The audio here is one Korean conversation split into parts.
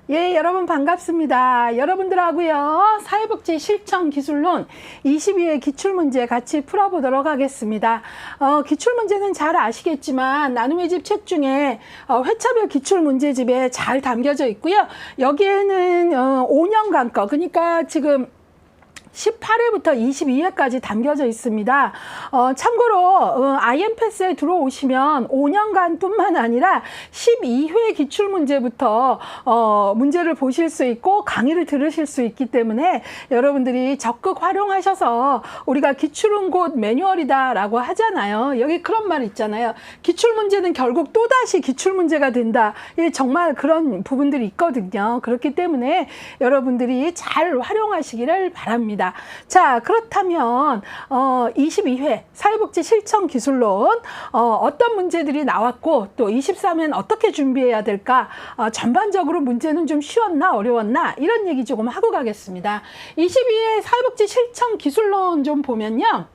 예, 여러분 반갑습니다. 여러분들하고요, 사회복지 실천 기술론 22회 기출문제 같이 풀어보도록 하겠습니다. 기출문제는 잘 아시겠지만 나눔의 집 책 중에 회차별 기출문제집에 잘 담겨져 있고요. 여기에는 5년간 거, 그러니까 지금 18회부터 22회까지 담겨져 있습니다. 참고로 IMPAS에 들어오시면 5년간 뿐만 아니라 12회 기출문제부터 문제를 보실 수 있고 강의를 들으실 수 있기 때문에 여러분들이 적극 활용하셔서, 우리가 기출은 곧 매뉴얼이다 라고 하잖아요. 여기 그런 말 있잖아요. 기출문제는 결국 또다시 기출문제가 된다. 예, 정말 그런 부분들이 있거든요. 그렇기 때문에 여러분들이 잘 활용하시기를 바랍니다. 자, 그렇다면 22회 사회복지 실천 기술론 어떤 문제들이 나왔고, 또 23회는 어떻게 준비해야 될까, 전반적으로 문제는 좀 쉬웠나 어려웠나, 이런 얘기 조금 하고 가겠습니다. 22회 사회복지 실천 기술론 좀 보면요,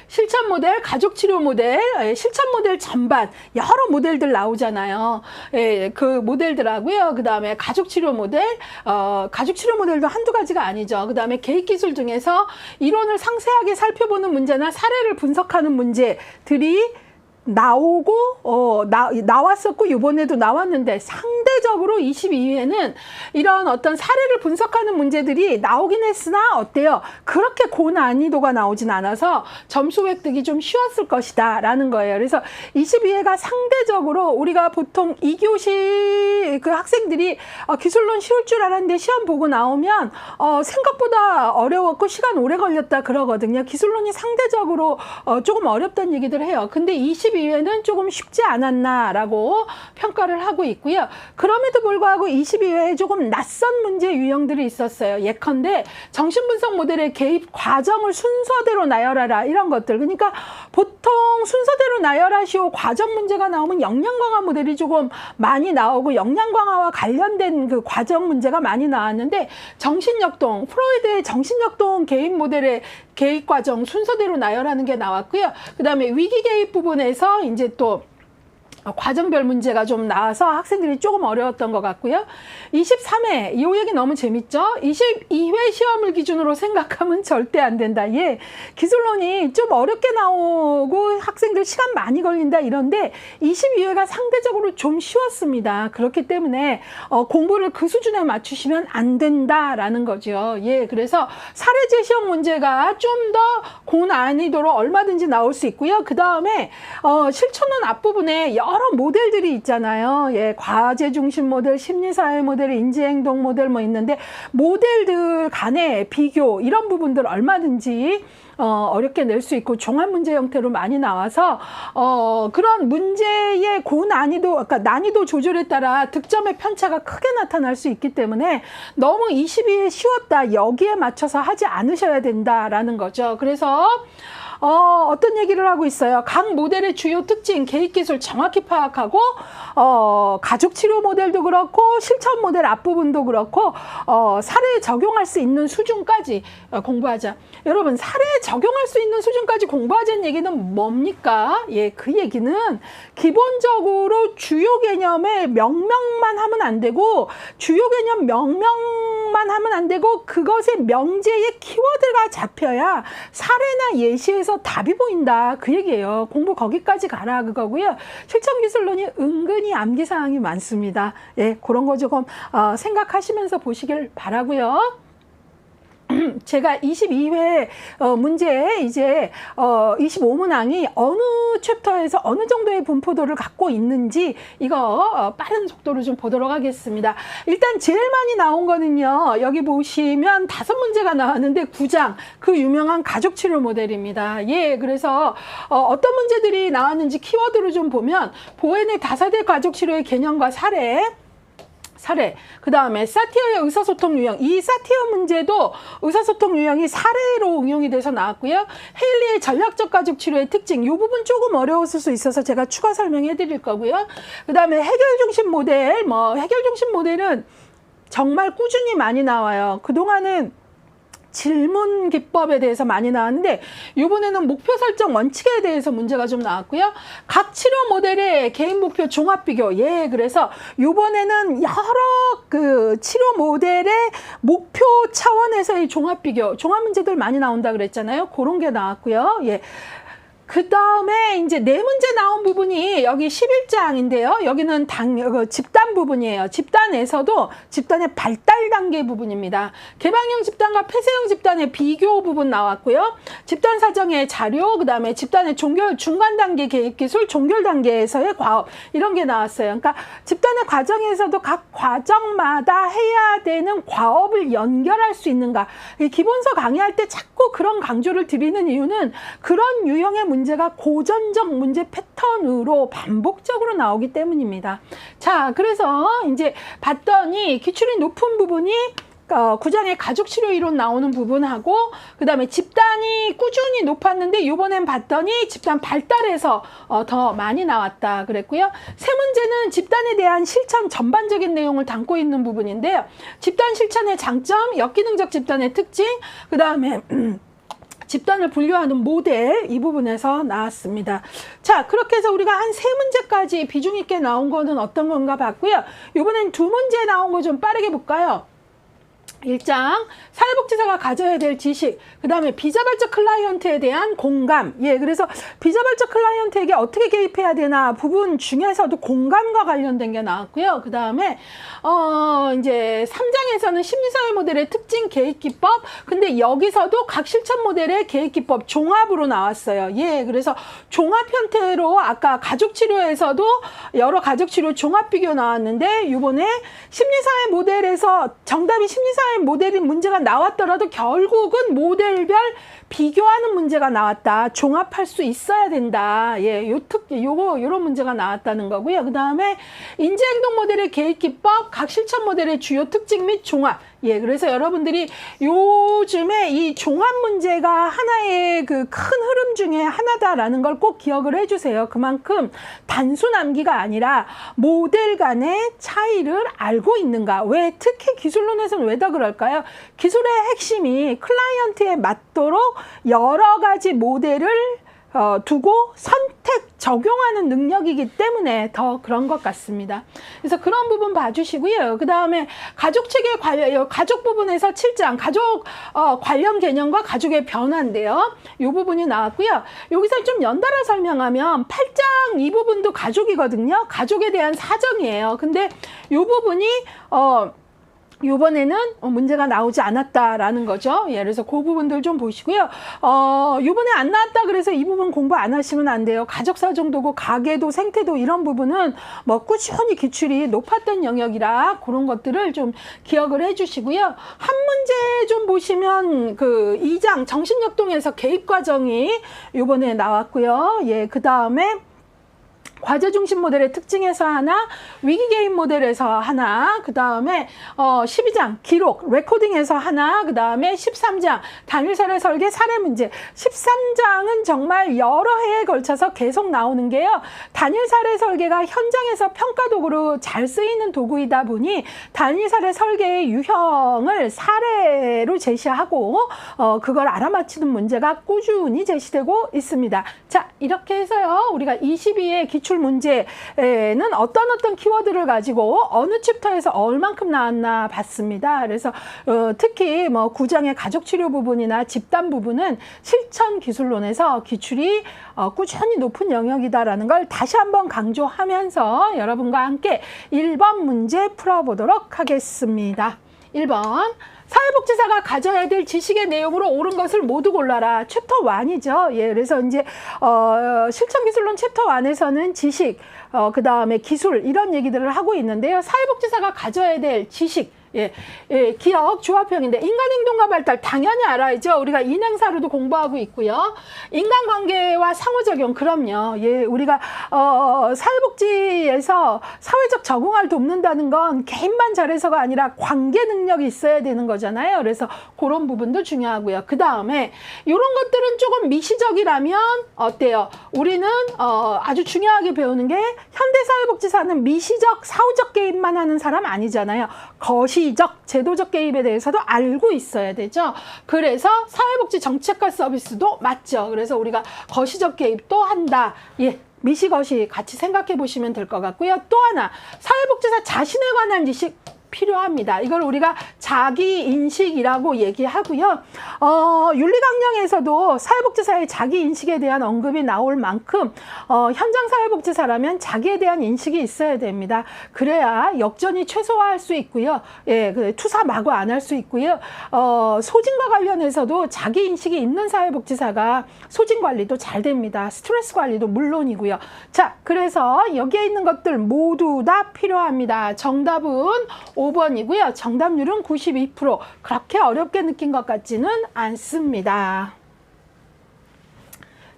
실천 모델, 가족 치료 모델, 실천 모델 전반 여러 모델들 나오잖아요. 그 모델들하고요. 그 다음에 가족 치료 모델, 가족 치료 모델도 한두 가지가 아니죠. 그 다음에 개입 기술 중에서 이론을 상세하게 살펴보는 문제나 사례를 분석하는 문제들이 나오고 나왔었고 이번에도 나왔는데, 상대적으로 22회는 이런 어떤 사례를 분석하는 문제들이 나오긴 했으나 어때요? 그렇게 고난이도가 나오진 않아서 점수 획득이 좀 쉬웠을 것이다 라는 거예요. 그래서 22회가 상대적으로, 우리가 보통 2교시 그 학생들이 기술론 쉬울 줄 알았는데 시험 보고 나오면 생각보다 어려웠고 시간 오래 걸렸다 그러거든요. 기술론이 상대적으로 조금 어렵다는 얘기들 해요. 근데 22회는 조금 쉽지 않았나라고 평가를 하고 있고요. 그럼에도 불구하고 22회에 조금 낯선 문제 유형들이 있었어요. 예컨대 정신분석 모델의 개입 과정을 순서대로 나열하라, 이런 것들. 그러니까 보통 순서대로 나열하시오 과정 문제가 나오면 역량 강화 모델이 조금 많이 나오고 역량 강화와 관련된 그 과정 문제가 많이 나왔는데, 정신역동, 프로이드의 정신역동 개입 모델의 개입 과정 순서대로 나열하는 게 나왔고요. 그 다음에 위기 개입 부분에서 이제 또 과정별 문제가 좀 나와서 학생들이 조금 어려웠던 것 같고요. 23회, 이 얘기 너무 재밌죠? 22회 시험을 기준으로 생각하면 절대 안 된다. 예, 기술론이 좀 어렵게 나오고 학생들 시간 많이 걸린다 이런데, 22회가 상대적으로 좀 쉬웠습니다. 그렇기 때문에 공부를 그 수준에 맞추시면 안 된다라는 거죠. 예, 그래서 사례제 시험 문제가 좀 더 고난이도로 얼마든지 나올 수 있고요. 그 다음에 실천론 앞부분에 여러 모델들이 있잖아요. 예, 과제 중심 모델, 심리사회 모델, 인지행동 모델 뭐 있는데, 모델들 간의 비교, 이런 부분들 얼마든지 어렵게 낼 수 있고 종합 문제 형태로 많이 나와서 그런 문제의 고난이도, 그러니까 난이도 조절에 따라 득점의 편차가 크게 나타날 수 있기 때문에 너무 22회 쉬웠다, 여기에 맞춰서 하지 않으셔야 된다라는 거죠. 그래서 어떤 얘기를 하고 있어요. 각 모델의 주요 특징, 개입 기술 정확히 파악하고, 가족 치료 모델도 그렇고, 실천 모델 앞부분도 그렇고, 사례에 적용할 수 있는 수준까지 공부하자. 여러분, 사례에 적용할 수 있는 수준까지 공부하자는 얘기는 뭡니까? 예, 그 얘기는 기본적으로 주요 개념의 명명만 하면 안 되고, 주요 개념 명명만 하면 안 되고, 그것의 명제의 키워드가 잡혀야 사례나 예시에서 답이 보인다, 그 얘기예요. 공부 거기까지 가라, 그거고요. 실천 기술론이 은근히 암기사항이 많습니다. 예, 그런 거 조금 생각하시면서 보시길 바라고요. 제가 22회 문제에 이제 25문항이 어느 챕터에서 어느 정도의 분포도를 갖고 있는지, 이거 빠른 속도로 좀 보도록 하겠습니다. 일단 제일 많이 나온 거는요, 여기 보시면 5문제가 나왔는데 9장, 그 유명한 가족치료 모델입니다. 예, 그래서 어떤 문제들이 나왔는지 키워드를 좀 보면, 보엔의 다사대 가족치료의 개념과 사례, 그 다음에 사티어의 의사소통 유형, 이 사티어 문제도 의사소통 유형이 사례로 응용이 돼서 나왔고요. 헤일리의 전략적 가족 치료의 특징, 이 부분 조금 어려웠을 수 있어서 제가 추가 설명해 드릴 거고요. 그 다음에 해결 중심 모델, 해결 중심 모델은 정말 꾸준히 많이 나와요. 그동안은 질문 기법에 대해서 많이 나왔는데 이번에는 목표 설정 원칙에 대해서 문제가 좀 나왔고요. 각 치료 모델의 개인 목표 종합 비교. 예, 그래서 이번에는 여러 그 치료 모델의 목표 차원에서의 종합 비교, 종합 문제들 많이 나온다 그랬잖아요. 그런 게 나왔고요. 예. 그 다음에 이제 네 문제 나온 부분이 여기 11장인데요. 여기는 집단 부분이에요. 집단에서도 집단의 발달 단계 부분입니다. 개방형 집단과 폐쇄형 집단의 비교 부분 나왔고요. 집단 사정의 자료, 그 다음에 집단의 종결, 중간 단계 계획 기술, 종결 단계에서의 과업, 이런 게 나왔어요. 그러니까 집단의 과정에서도 각 과정마다 해야 되는 과업을 연결할 수 있는가. 기본서 강의할 때 자꾸 그런 강조를 드리는 이유는 그런 유형의 문제가 고전적 문제 패턴으로 반복적으로 나오기 때문입니다. 자, 그래서 이제 봤더니 기출이 높은 부분이 9장의 가족치료 이론 나오는 부분하고 그 다음에 집단이 꾸준히 높았는데 이번엔 봤더니 집단 발달에서 더 많이 나왔다 그랬고요. 세 문제는 집단에 대한 실천 전반적인 내용을 담고 있는 부분인데요. 집단 실천의 장점, 역기능적 집단의 특징, 그 다음에 집단을 분류하는 모델, 이 부분에서 나왔습니다. 자, 그렇게 해서 우리가 한 세 문제까지 비중 있게 나온 거는 어떤 건가 봤고요. 이번엔 두 문제 나온 거 좀 빠르게 볼까요? 1장 사회복지사가 가져야 될 지식, 그 다음에 비자발적 클라이언트에 대한 공감. 예, 그래서 비자발적 클라이언트에게 어떻게 개입해야 되나 부분 중에서도 공감과 관련된 게 나왔고요. 그 다음에 이제 3장에서는 심리사회 모델의 특징, 계획기법. 근데 여기서도 각 실천 모델의 계획기법 종합으로 나왔어요. 예, 그래서 종합 형태로 아까 가족치료에서도 여러 가족치료 종합 비교 나왔는데 이번에 심리사회 모델에서 정답이 심리사회 모델인 문제가 나왔더라도 결국은 모델별 비교하는 문제가 나왔다. 종합할 수 있어야 된다. 예, 요런 문제가 나왔다는 거고요. 그 다음에 인지행동 모델의 계획기법, 각 실천 모델의 주요 특징 및 종합. 예, 그래서 여러분들이 요즘에 이 종합 문제가 하나의 그 큰 흐름 중에 하나다라는 걸 꼭 기억을 해주세요. 그만큼 단순 암기가 아니라 모델 간의 차이를 알고 있는가. 왜 특히 기술론에서는 왜 더 그럴까요? 기술의 핵심이 클라이언트에 맞도록 여러 가지 모델을 두고 선택, 적용하는 능력이기 때문에 더 그런 것 같습니다. 그래서 그런 부분 봐주시고요. 그 다음에 가족체계 관련, 가족 부분에서 7장, 가족 관련 개념과 가족의 변화인데요. 이 부분이 나왔고요. 여기서 좀 연달아 설명하면 8장 이 부분도 가족이거든요. 가족에 대한 사정이에요. 근데 이 부분이 요번에는 문제가 나오지 않았다라는 거죠. 예, 그래서 그 부분들 좀 보시고요. 요번에 안 나왔다 그래서 이 부분 공부 안 하시면 안 돼요. 가족사정도고 가계도 생태도 이런 부분은 뭐 꾸준히 기출이 높았던 영역이라 그런 것들을 좀 기억을 해 주시고요. 한 문제 좀 보시면 그 2장 정신역동에서 개입과정이 요번에 나왔고요. 예, 그 다음에 과제 중심 모델의 특징에서 하나, 위기 개입 모델에서 하나, 그 다음에 12장 기록, 레코딩에서 하나, 그 다음에 13장 단일 사례 설계 사례 문제. 13장은 정말 여러 해에 걸쳐서 계속 나오는 게요. 단일 사례 설계가 현장에서 평가 도구로 잘 쓰이는 도구이다 보니 단일 사례 설계의 유형을 사례로 제시하고 그걸 알아맞히는 문제가 꾸준히 제시되고 있습니다. 자, 이렇게 해서요. 우리가 22의 기출 문제는 어떤 키워드를 가지고 어느 챕터에서 얼만큼 나왔나 봤습니다. 그래서 특히 뭐 9장의 가족치료 부분이나 집단 부분은 실천 기술론에서 기출이 꾸준히 높은 영역이다라는 걸 다시 한번 강조하면서 여러분과 함께 1번 문제 풀어보도록 하겠습니다. 1번 사회복지사가 가져야 될 지식의 내용으로 옳은 것을 모두 골라라. 챕터 1이죠. 예, 그래서 이제 실천기술론 챕터 1에서는 지식, 그 다음에 기술 이런 얘기들을 하고 있는데요. 사회복지사가 가져야 될 지식, 기억, 조합형인데 인간행동과 발달 당연히 알아야죠. 우리가 인행사로도 공부하고 있고요. 인간관계와 상호작용, 그럼요. 예, 우리가 사회복지에서 사회적 적응을 돕는다는 건 개인만 잘해서가 아니라 관계 능력이 있어야 되는 거잖아요. 그래서 그런 부분도 중요하고요. 그 다음에 이런 것들은 조금 미시적이라면 어때요? 우리는 아주 중요하게 배우는 게 현대사회복지사는 미시적, 사후적 개입만 하는 사람 아니잖아요. 거시 정치적, 제도적 개입에 대해서도 알고 있어야 되죠. 그래서 사회복지 정책과 서비스도 맞죠. 그래서 우리가 거시적 개입도 한다. 예. 미시거시 같이 생각해 보시면 될 것 같고요. 또 하나, 사회복지사 자신에 관한 지식 필요합니다. 이걸 우리가 자기인식이라고 얘기하고요. 윤리강령에서도 사회복지사의 자기인식에 대한 언급이 나올 만큼 현장 사회복지사라면 자기에 대한 인식이 있어야 됩니다. 그래야 역전이 최소화할 수 있고요. 예, 투사 마구 안 할 수 있고요. 소진과 관련해서도 자기인식이 있는 사회복지사가 소진 관리도 잘 됩니다. 스트레스 관리도 물론이고요. 자, 그래서 여기에 있는 것들 모두 다 필요합니다. 정답은 5번이고요. 정답률은 92%. 그렇게 어렵게 느낀 것 같지는 않습니다.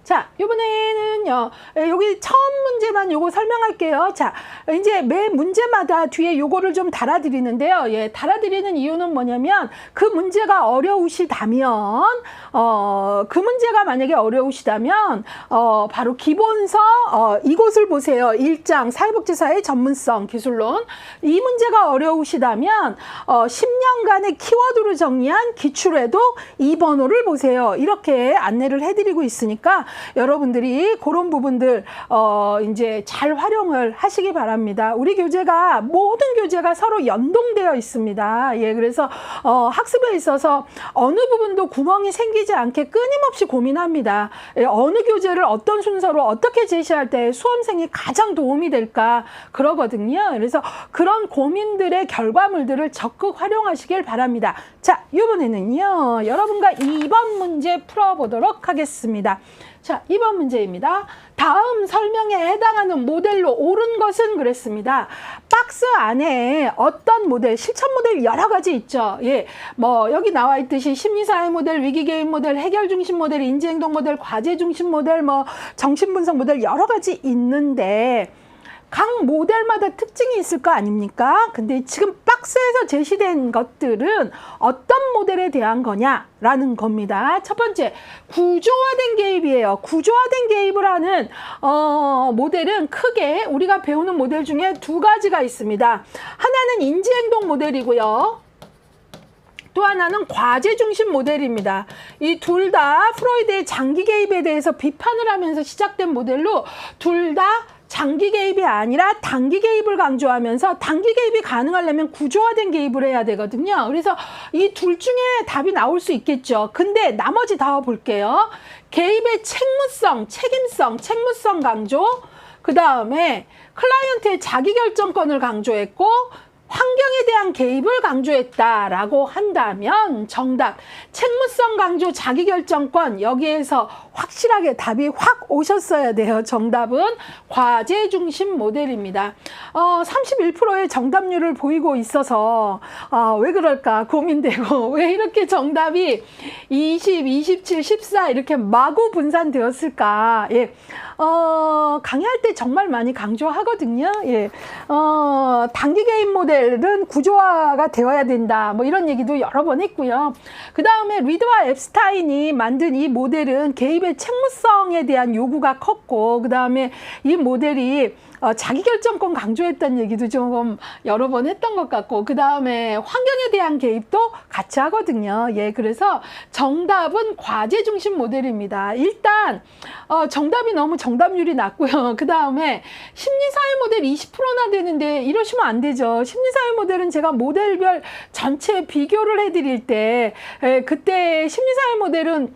자, 이번에는요, 여기 처음 문제만 요거 설명할게요. 자, 이제 매 문제마다 뒤에 요거를 좀 달아드리는데요. 예, 달아드리는 이유는 뭐냐면, 그 문제가 어려우시다면, 그 문제가 만약에 어려우시다면, 바로 기본서, 이곳을 보세요. 1장, 사회복지사의 전문성, 기술론. 이 문제가 어려우시다면, 10년간의 키워드로 정리한 기출에도 2번호를 보세요. 이렇게 안내를 해드리고 있으니까, 여러분들이 그런 부분들 이제 잘 활용을 하시기 바랍니다. 우리 교재가 모든 교재가 서로 연동되어 있습니다. 예, 그래서 학습에 있어서 어느 부분도 구멍이 생기지 않게 끊임없이 고민합니다. 예, 어느 교재를 어떤 순서로 어떻게 제시할 때 수험생이 가장 도움이 될까 그러거든요. 그래서 그런 고민들의 결과물들을 적극 활용하시길 바랍니다. 자, 이번에는요, 여러분과 2번 문제 풀어보도록 하겠습니다. 자, 2번 문제입니다. 다음 설명에 해당하는 모델로 옳은 것은 그랬습니다. 박스 안에 어떤 모델, 실천 모델 여러 가지 있죠. 예, 뭐 여기 나와 있듯이 심리사회 모델, 위기개입 모델, 해결 중심 모델, 인지행동 모델, 과제 중심 모델, 뭐 정신분석 모델 여러 가지 있는데 각 모델마다 특징이 있을 거 아닙니까? 근데 지금 박스에서 제시된 것들은 어떤 모델에 대한 거냐라는 겁니다. 첫 번째, 구조화된 개입이에요. 구조화된 개입을 하는 모델은 크게 우리가 배우는 모델 중에 두 가지가 있습니다. 하나는 인지행동 모델이고요. 또 하나는 과제 중심 모델입니다. 이 둘 다 프로이드의 장기 개입에 대해서 비판을 하면서 시작된 모델로 둘 다 장기 개입이 아니라 단기 개입을 강조하면서 단기 개입이 가능하려면 구조화된 개입을 해야 되거든요. 그래서 이 둘 중에 답이 나올 수 있겠죠. 근데 나머지 다 볼게요. 개입의 책무성, 책임성, 책무성 강조, 그 다음에 클라이언트의 자기결정권을 강조했고 환경에 대한 개입을 강조했다라고 한다면 정답, 책무성 강조, 자기결정권 여기에서 확실하게 답이 확 오셨어야 돼요. 정답은 과제 중심 모델입니다. 31%의 정답률을 보이고 있어서 왜 그럴까 고민되고 왜 이렇게 정답이 20, 27, 14 이렇게 마구 분산되었을까. 예. 강의할 때 정말 많이 강조하거든요. 예. 단기 개입 모델은 구조화가 되어야 된다. 뭐 이런 얘기도 여러 번 했고요. 그 다음에 리드와 앱스타인이 만든 이 모델은 개입의 책무성에 대한 요구가 컸고, 그 다음에 이 모델이 자기결정권 강조했다는 얘기도 조금 여러 번 했던 것 같고, 그 다음에 환경에 대한 개입도 같이 하거든요. 예, 그래서 정답은 과제 중심 모델입니다. 일단 정답이 너무 정답률이 낮고요. 그 다음에 심리사회 모델 20%나 되는데 이러시면 안 되죠. 심리사회 모델은 제가 모델별 전체 비교를 해드릴 때 그때 심리사회 모델은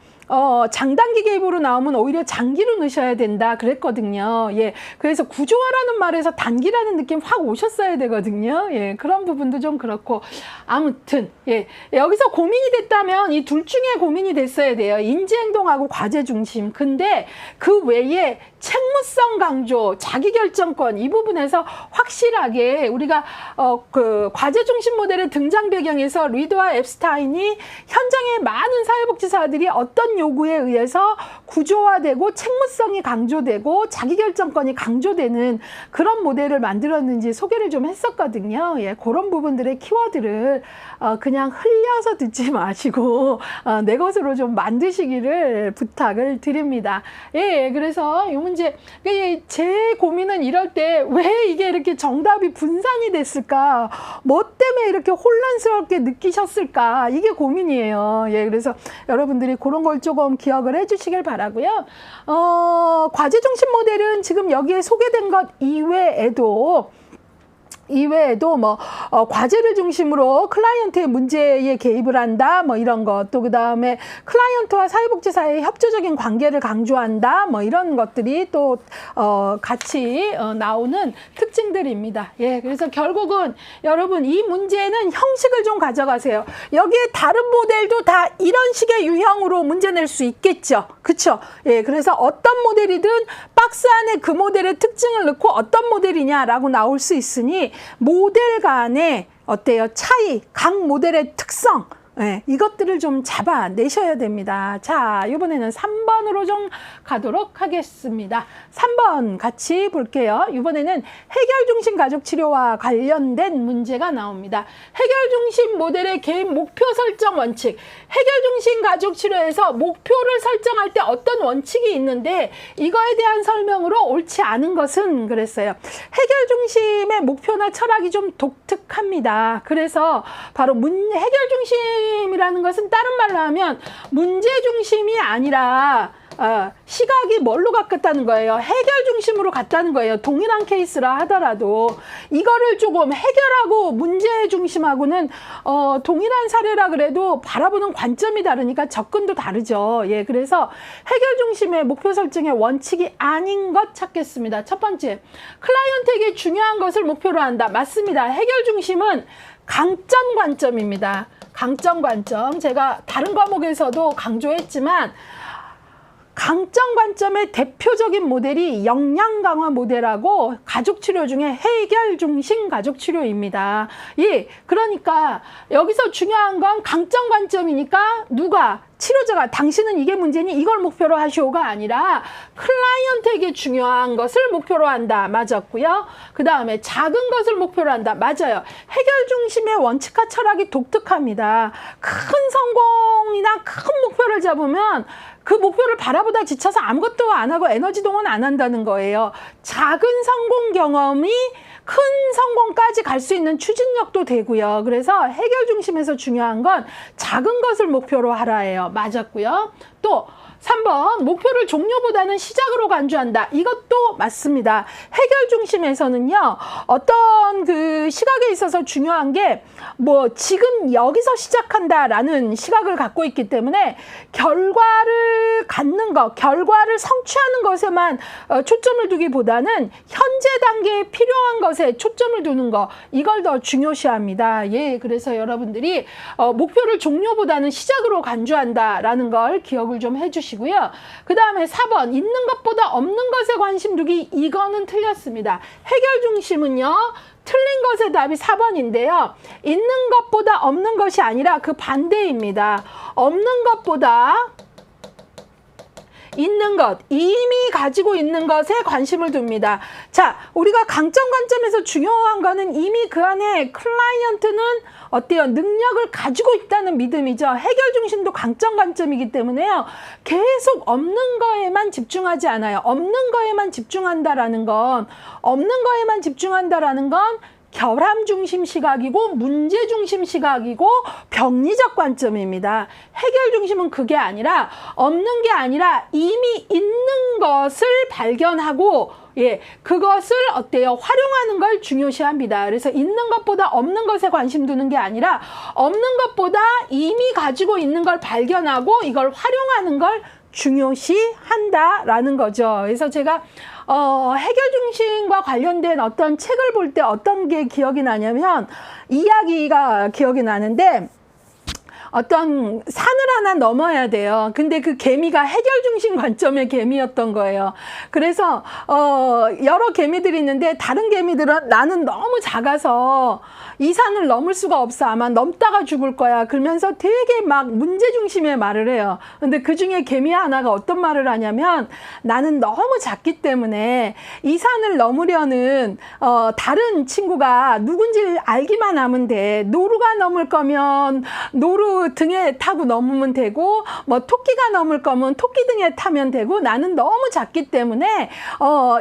장단기 개입으로 나오면 오히려 장기로 넣으셔야 된다 그랬거든요. 예. 그래서 구조화라는 말에서 단기라는 느낌 확 오셨어야 되거든요. 예. 그런 부분도 좀 그렇고. 아무튼, 예. 여기서 고민이 됐다면 이 둘 중에 고민이 됐어야 돼요. 인지행동하고 과제 중심. 근데 그 외에 책무성 강조, 자기결정권 이 부분에서 확실하게 우리가 그 과제 중심 모델의 등장 배경에서 리드와 앱스타인이 현장의 많은 사회복지사들이 어떤 요구에 의해서 구조화되고 책무성이 강조되고 자기결정권이 강조되는 그런 모델을 만들었는지 소개를 좀 했었거든요. 예, 그런 부분들의 키워드를 그냥 흘려서 듣지 마시고 내 것으로 좀 만드시기를 부탁을 드립니다. 예, 그래서 이 문제. 제 고민은 이럴 때 왜 이게 이렇게 정답이 분산이 됐을까? 뭐 때문에 이렇게 혼란스럽게 느끼셨을까? 이게 고민이에요. 예, 그래서 여러분들이 그런 걸 조금 기억을 해주시길 바라고요. 과제 중심 모델은 지금 여기에 소개된 것 이외에도 뭐 과제를 중심으로 클라이언트의 문제에 개입을 한다 뭐 이런 것, 또 그다음에 클라이언트와 사회복지사의 협조적인 관계를 강조한다 뭐 이런 것들이 또 같이 나오는 특징들입니다. 예, 그래서 결국은 여러분 이 문제는 형식을 좀 가져가세요. 여기에 다른 모델도 다 이런 식의 유형으로 문제 낼 수 있겠죠. 그쵸? 예, 그래서 어떤 모델이든 박스 안에 그 모델의 특징을 넣고 어떤 모델이냐라고 나올 수 있으니 모델 간의 어때요? 차이, 각 모델의 특성, 예, 이것들을 좀 잡아내셔야 됩니다. 자, 이번에는 3번으로 좀 가도록 하겠습니다. 3번 같이 볼게요. 이번에는 해결 중심 가족 치료와 관련된 문제가 나옵니다. 해결 중심 모델의 개인 목표 설정 원칙. 해결 중심 가족 치료에서 목표를 설정할 때 어떤 원칙이 있는데 이거에 대한 설명으로 옳지 않은 것은 그랬어요. 해결 중심의 목표나 철학이 좀 독특합니다. 그래서 바로 해결 중심이라는 것은 다른 말로 하면 문제 중심이 아니라 시각이 뭘로 갔다는 거예요? 해결 중심으로 갔다는 거예요. 동일한 케이스라 하더라도 이거를 조금 해결하고 문제 중심하고는 동일한 사례라 그래도 바라보는 관점이 다르니까 접근도 다르죠. 예, 그래서 해결 중심의 목표 설정의 원칙이 아닌 것 찾겠습니다. 첫 번째, 클라이언트에게 중요한 것을 목표로 한다. 맞습니다. 해결 중심은 강점 관점입니다. 강점 관점. 제가 다른 과목에서도 강조했지만 강점 관점의 대표적인 모델이 역량 강화 모델하고 가족치료 중에 해결 중심 가족치료입니다. 예, 그러니까 여기서 중요한 건 강점 관점이니까 누가? 치료자가 당신은 이게 문제니 이걸 목표로 하시오가 아니라 클라이언트에게 중요한 것을 목표로 한다. 맞았고요. 그 다음에 작은 것을 목표로 한다. 맞아요. 해결 중심의 원칙과 철학이 독특합니다. 큰 성공이나 큰 목표를 잡으면 그 목표를 바라보다 지쳐서 아무것도 안 하고 에너지 동원 안 한다는 거예요. 작은 성공 경험이 큰 성공까지 갈 수 있는 추진력도 되고요. 그래서 해결 중심에서 중요한 건 작은 것을 목표로 하라예요. 맞았고요. 또 3번, 목표를 종료보다는 시작으로 간주한다. 이것도 맞습니다. 해결 중심에서는요, 어떤 그 시각에 있어서 중요한 게, 지금 여기서 시작한다라는 시각을 갖고 있기 때문에, 결과를 갖는 것, 결과를 성취하는 것에만 초점을 두기보다는, 현재 단계에 필요한 것에 초점을 두는 것, 이걸 더 중요시합니다. 예, 그래서 여러분들이, 목표를 종료보다는 시작으로 간주한다라는 걸 기억을 좀 해주시고요. 그 다음에 4번, 있는 것보다 없는 것에 관심 두기. 이거는 틀렸습니다. 해결 중심은요, 틀린 것의 답이 4번인데요. 있는 것보다 없는 것이 아니라 그 반대입니다. 없는 것보다 있는 것, 이미 가지고 있는 것에 관심을 둡니다. 자, 우리가 강점 관점에서 중요한 거는 이미 그 안에 클라이언트는 어때요? 능력을 가지고 있다는 믿음이죠. 해결 중심도 강점 관점이기 때문에요. 계속 없는 거에만 집중하지 않아요. 없는 거에만 집중한다라는 건, 결함 중심 시각이고 문제 중심 시각이고 병리적 관점입니다. 해결 중심은 그게 아니라 없는 게 아니라 이미 있는 것을 발견하고 그것을 어때요? 활용하는 걸 중요시합니다. 그래서 있는 것보다 없는 것에 관심 두는 게 아니라 없는 것보다 이미 가지고 있는 걸 발견하고 이걸 활용하는 걸 중요시한다라는 거죠. 그래서 제가 해결 중심과 관련된 어떤 책을 볼 때 어떤 게 기억이 나냐면 이야기가 기억이 나는데 어떤 산을 하나 넘어야 돼요. 근데 그 개미가 해결 중심 관점의 개미였던 거예요. 그래서 여러 개미들이 있는데 다른 개미들은 나는 너무 작아서 이 산을 넘을 수가 없어. 아마 넘다가 죽을 거야. 그러면서 되게 막 문제 중심의 말을 해요. 근데 그 중에 개미 하나가 어떤 말을 하냐면 나는 너무 작기 때문에 이 산을 넘으려는 다른 친구가 누군지 알기만 하면 돼. 노루가 넘을 거면 노루 그 등에 타고 넘으면 되고, 뭐 토끼가 넘을 거면 토끼 등에 타면 되고, 나는 너무 작기 때문에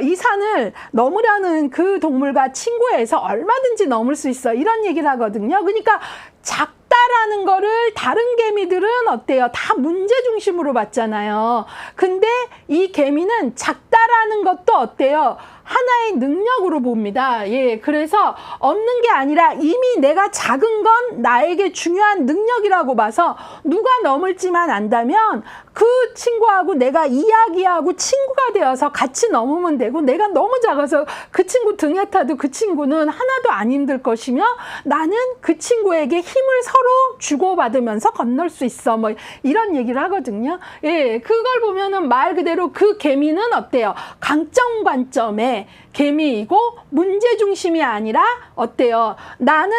이 산을 넘으려는 그 동물과 친구해서 얼마든지 넘을 수 있어, 이런 얘기를 하거든요. 그러니까 작다라는 거를 다른 개미들은 어때요? 다 문제 중심으로 봤잖아요. 근데 이 개미는 작다라는 것도 어때요? 하나의 능력으로 봅니다. 예, 그래서 없는 게 아니라 이미 내가 작은 건 나에게 중요한 능력이라고 봐서 누가 넘을지만 안다면 그 친구하고 내가 이야기하고 친구가 되어서 같이 넘으면 되고, 내가 너무 작아서 그 친구 등에 타도 그 친구는 하나도 안 힘들 것이며, 나는 그 친구에게 힘을 서로 주고받으면서 건널 수 있어, 뭐 이런 얘기를 하거든요. 예, 그걸 보면은 말 그대로 그 개미는 어때요? 강점 관점에 개미이고 문제 중심이 아니라 어때요? 나는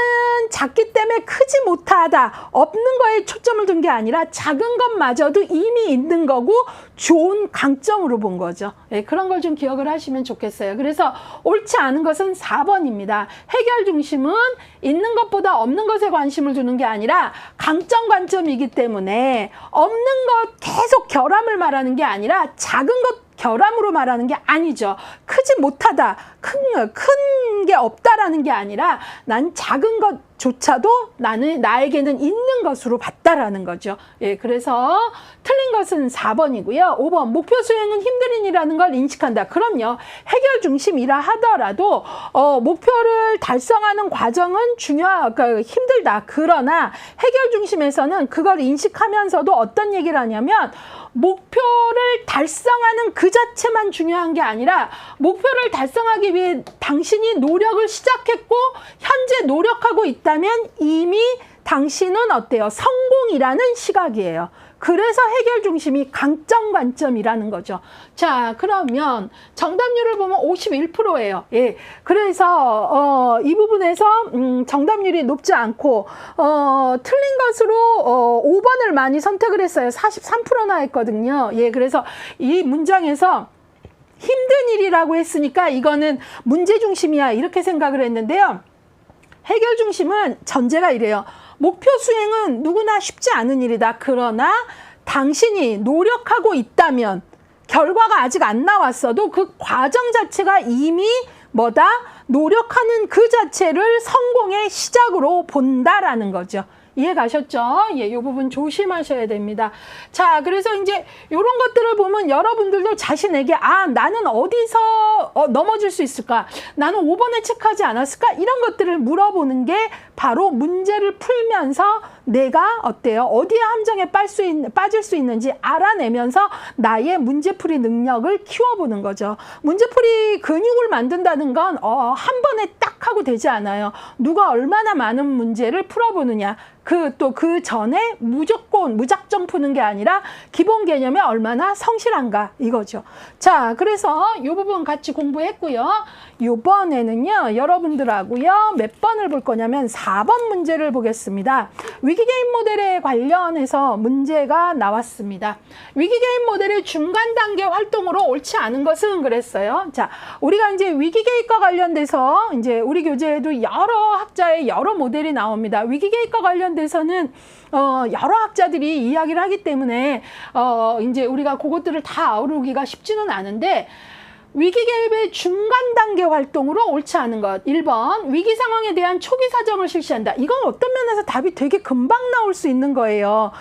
작기 때문에 크지 못하다, 없는 거에 초점을 둔 게 아니라 작은 것마저도 이미 있는 거고 좋은 강점으로 본 거죠. 예, 그런 걸 좀 기억을 하시면 좋겠어요. 그래서 옳지 않은 것은 4번입니다. 해결 중심은 있는 것보다 없는 것에 관심을 두는 게 아니라 강점 관점이기 때문에 없는 것 계속 결함을 말하는 게 아니라 작은 것 결함으로 말하는 게 아니죠. 크지 못하다, 큰 게 없다라는 게 아니라 난 작은 것조차도 나에게는 있는 것으로 봤다라는 거죠. 예, 그래서 틀린 것은 4번이고요. 5번, 목표 수행은 힘든 일이라는 걸 인식한다. 그럼요. 해결 중심이라 하더라도 목표를 달성하는 과정은 힘들다. 그러나 해결 중심에서는 그걸 인식하면서도 어떤 얘기를 하냐면, 목표를 달성하는 그 자체만 중요한 게 아니라 목표를 달성하기 위해 당신이 노력을 시작했고 현재 노력하고 있다면 이미 당신은 어때요? 성공이라는 시각이에요. 그래서 해결 중심이 강점 관점이라는 거죠. 자, 그러면 정답률을 보면 51%예요. 예. 그래서 이 부분에서 정답률이 높지 않고 틀린 것으로 5번을 많이 선택을 했어요. 43%나 했거든요. 예. 그래서 이 문장에서 힘든 일이라고 했으니까 이거는 문제 중심이야, 이렇게 생각을 했는데요. 해결 중심은 전제가 이래요. 목표 수행은 누구나 쉽지 않은 일이다. 그러나 당신이 노력하고 있다면, 결과가 아직 안 나왔어도 그 과정 자체가 이미 뭐다? 노력하는 그 자체를 성공의 시작으로 본다라는 거죠. 이해 가셨죠? 예, 이 부분 조심하셔야 됩니다. 자, 그래서 이제 이런 것들을 보면 여러분들도 자신에게 나는 어디서 넘어질 수 있을까? 나는 5번에 체크하지 않았을까? 이런 것들을 물어보는 게 바로 문제를 풀면서 내가 어때요? 어디에 함정에 빠질 수 있는지 알아내면서 나의 문제풀이 능력을 키워보는 거죠. 문제풀이 근육을 만든다는 건 한 번에 딱 하고 되지 않아요. 누가 얼마나 많은 문제를 풀어보느냐. 그 전에 무작정 푸는 게 아니라 기본 개념에 얼마나 성실한가, 이거죠. 자, 그래서 이 부분 같이 공부했고요. 이번에는요, 여러분들하고요, 몇 번을 볼 거냐면 4번 문제를 보겠습니다. 위기게임 모델에 관련해서 문제가 나왔습니다. 위기게임 모델의 중간 단계 활동으로 옳지 않은 것은 그랬어요. 자, 우리가 이제 위기게임과 관련돼서 이제 우리 교재에도 여러 학자의 여러 모델이 나옵니다. 위기게임과 관련돼서는 여러 학자들이 이야기를 하기 때문에 이제 우리가 그것들을 다 아우르기가 쉽지는 않은데, 위기개입의 중간 단계 활동으로 옳지 않은 것. 1번, 위기 상황에 대한 초기 사정을 실시한다. 이건 어떤 면에서 답이 되게 금방 나올 수 있는 거예요.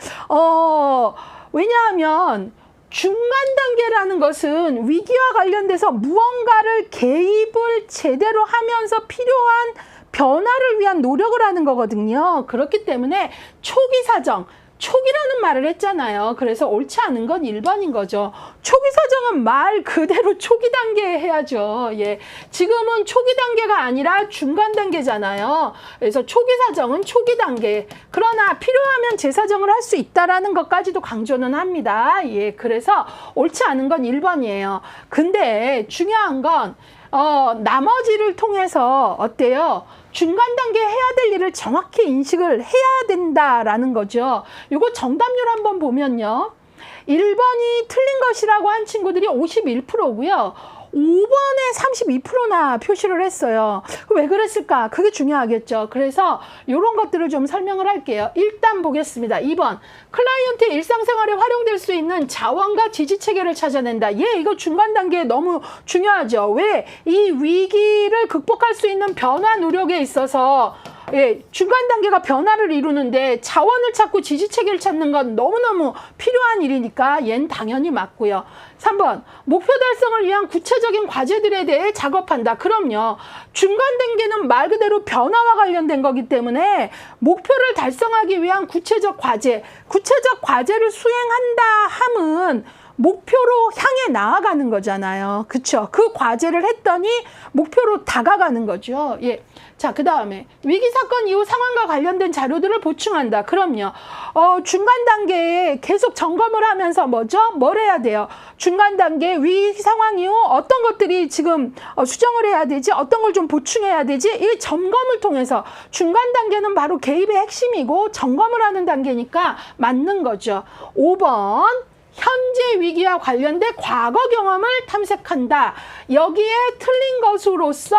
왜냐하면 중간 단계라는 것은 위기와 관련돼서 무언가를 개입을 제대로 하면서 필요한 변화를 위한 노력을 하는 거거든요. 그렇기 때문에 초기 사정, 초기라는 말을 했잖아요. 그래서 옳지 않은 건 1번인 거죠. 초기 사정은 말 그대로 초기 단계에 해야죠. 예. 지금은 초기 단계가 아니라 중간 단계잖아요. 그래서 초기 사정은 초기 단계. 그러나 필요하면 재사정을 할 수 있다라는 것까지도 강조는 합니다. 예. 그래서 옳지 않은 건 1번이에요. 근데 중요한 건 나머지를 통해서 어때요? 중간 단계 해야 될 일을 정확히 인식을 해야 된다라는 거죠. 이거 정답률 한번 보면요. 1번이 틀린 것이라고 한 친구들이 51%고요. 5번에 32%나 표시를 했어요. 왜 그랬을까? 그게 중요하겠죠. 그래서 이런 것들을 좀 설명을 할게요. 일단 보겠습니다. 2번. 클라이언트의 일상생활에 활용될 수 있는 자원과 지지 체계를 찾아낸다. 이거 중간 단계 너무 중요하죠. 왜? 이 위기를 극복할 수 있는 변화 노력에 있어서 중간 단계가 변화를 이루는데 자원을 찾고 지지 체계를 찾는 건 너무너무 필요한 일이니까 얘는 당연히 맞고요. 3번, 목표 달성을 위한 구체적인 과제들에 대해 작업한다. 그럼요. 중간 단계는 말 그대로 변화와 관련된 거기 때문에 목표를 달성하기 위한 구체적 과제를 수행한다 함은 목표로 향해 나아가는 거잖아요. 그쵸? 그 과제를 했더니 목표로 다가가는 거죠. 자, 그 다음에 위기 사건 이후 상황과 관련된 자료들을 보충한다. 그럼요. 중간 단계에 계속 점검을 하면서 뭘 해야 돼요? 중간 단계 위기 상황 이후 어떤 것들이 지금 수정을 해야 되지? 어떤 걸 좀 보충해야 되지? 이 점검을 통해서 중간 단계는 바로 개입의 핵심이고 점검을 하는 단계니까 맞는 거죠. 5번. 현재 위기와 관련된 과거 경험을 탐색한다. 여기에 틀린 것으로서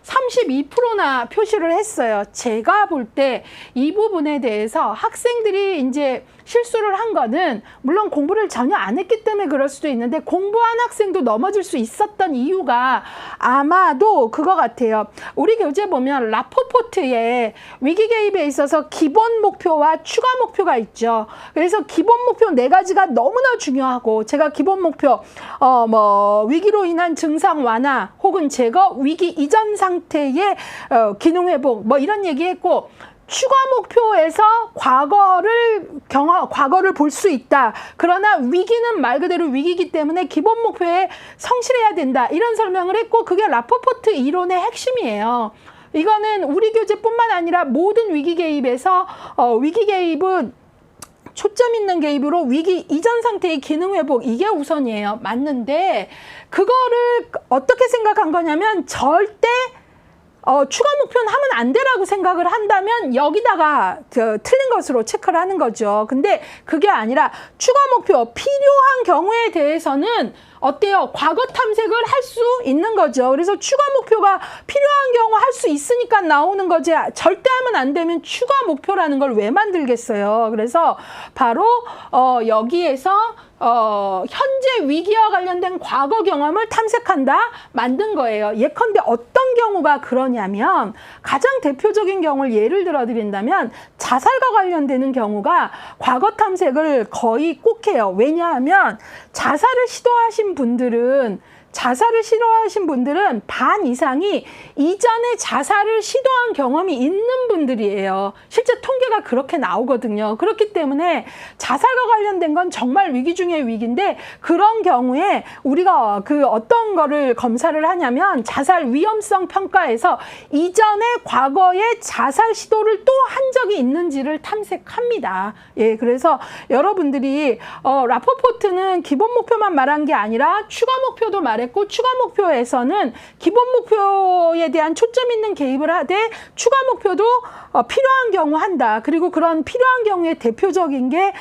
32%나 표시를 했어요. 제가 볼 때 이 부분에 대해서 학생들이 이제 실수를 한 거는 물론 공부를 전혀 안 했기 때문에 그럴 수도 있는데 공부한 학생도 넘어질 수 있었던 이유가 아마도 그거 같아요. 우리 교재 보면 라포포트에 위기 개입에 있어서 기본 목표와 추가 목표가 있죠. 그래서 기본 목표 4가지가 너무나 중요하고 제가 기본 목표 위기로 인한 증상 완화 혹은 제거, 위기 이전 상태의 기능 회복 이런 얘기했고 추가 목표에서 과거를 볼 수 있다. 그러나 위기는 말 그대로 위기이기 때문에 기본 목표에 성실해야 된다. 이런 설명을 했고 그게 라포포트 이론의 핵심이에요. 이거는 우리 교재뿐만 아니라 모든 위기 개입에서 위기 개입은 초점 있는 개입으로 위기 이전 상태의 기능 회복 이게 우선이에요. 맞는데 그거를 어떻게 생각한 거냐면 절대 추가 목표는 하면 안 되라고 생각을 한다면 여기다가 틀린 것으로 체크를 하는 거죠. 근데 그게 아니라 추가 목표 필요한 경우에 대해서는 어때요? 과거 탐색을 할 수 있는 거죠. 그래서 추가 목표가 필요한 경우 할 수 있으니까 나오는 거지 절대 하면 안 되면 추가 목표라는 걸 왜 만들겠어요. 그래서 바로 여기에서 현재 위기와 관련된 과거 경험을 탐색한다 만든 거예요. 예컨대 어떤 경우가 그러냐면 가장 대표적인 경우를 예를 들어 드린다면 자살과 관련되는 경우가 과거 탐색을 거의 꼭 해요. 왜냐하면 자살을 시도하신 분들은 반 이상이 이전에 자살을 시도한 경험이 있는 분들이에요. 실제 통계가 그렇게 나오거든요. 그렇기 때문에 자살과 관련된 건 정말 위기 중의 위기인데 그런 경우에 우리가 어떤 거를 검사를 하냐면 자살 위험성 평가에서 이전에 과거에 자살 시도를 또 한 적이 있는지를 탐색합니다. 그래서 여러분들이 라포포트는 기본 목표만 말한 게 아니라 추가 목표도 말했고 추가 목표에서는 기본 목표에 대한 초점 있는 개입을 하되 추가 목표도 필요한 경우 한다. 그리고 그런 필요한 경우에 대표적인 게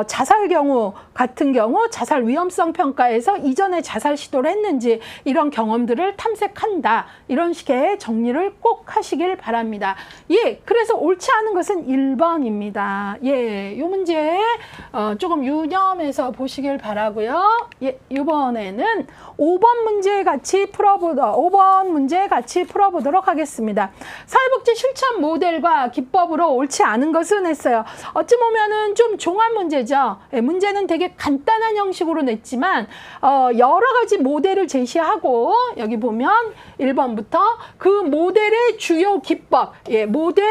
자살 경우 같은 경우 자살 위험성 평가에서 이전에 자살 시도를 했는지 이런 경험들을 탐색한다. 이런 식의 정리를 꼭 하시길 바랍니다. 그래서 옳지 않은 것은 1번입니다. 이 문제 조금 유념해서 보시길 바라고요. 이번에는 5번 문제 같이 풀어보도록 하겠습니다. 사회복지 실천 모델과 기법으로 옳지 않은 것은 했어요. 어찌 보면은 좀 종합 문제죠. 문제는 되게 간단한 형식으로 냈지만 여러 가지 모델을 제시하고 여기 보면 1번부터 그 모델의 주요 기법, 모델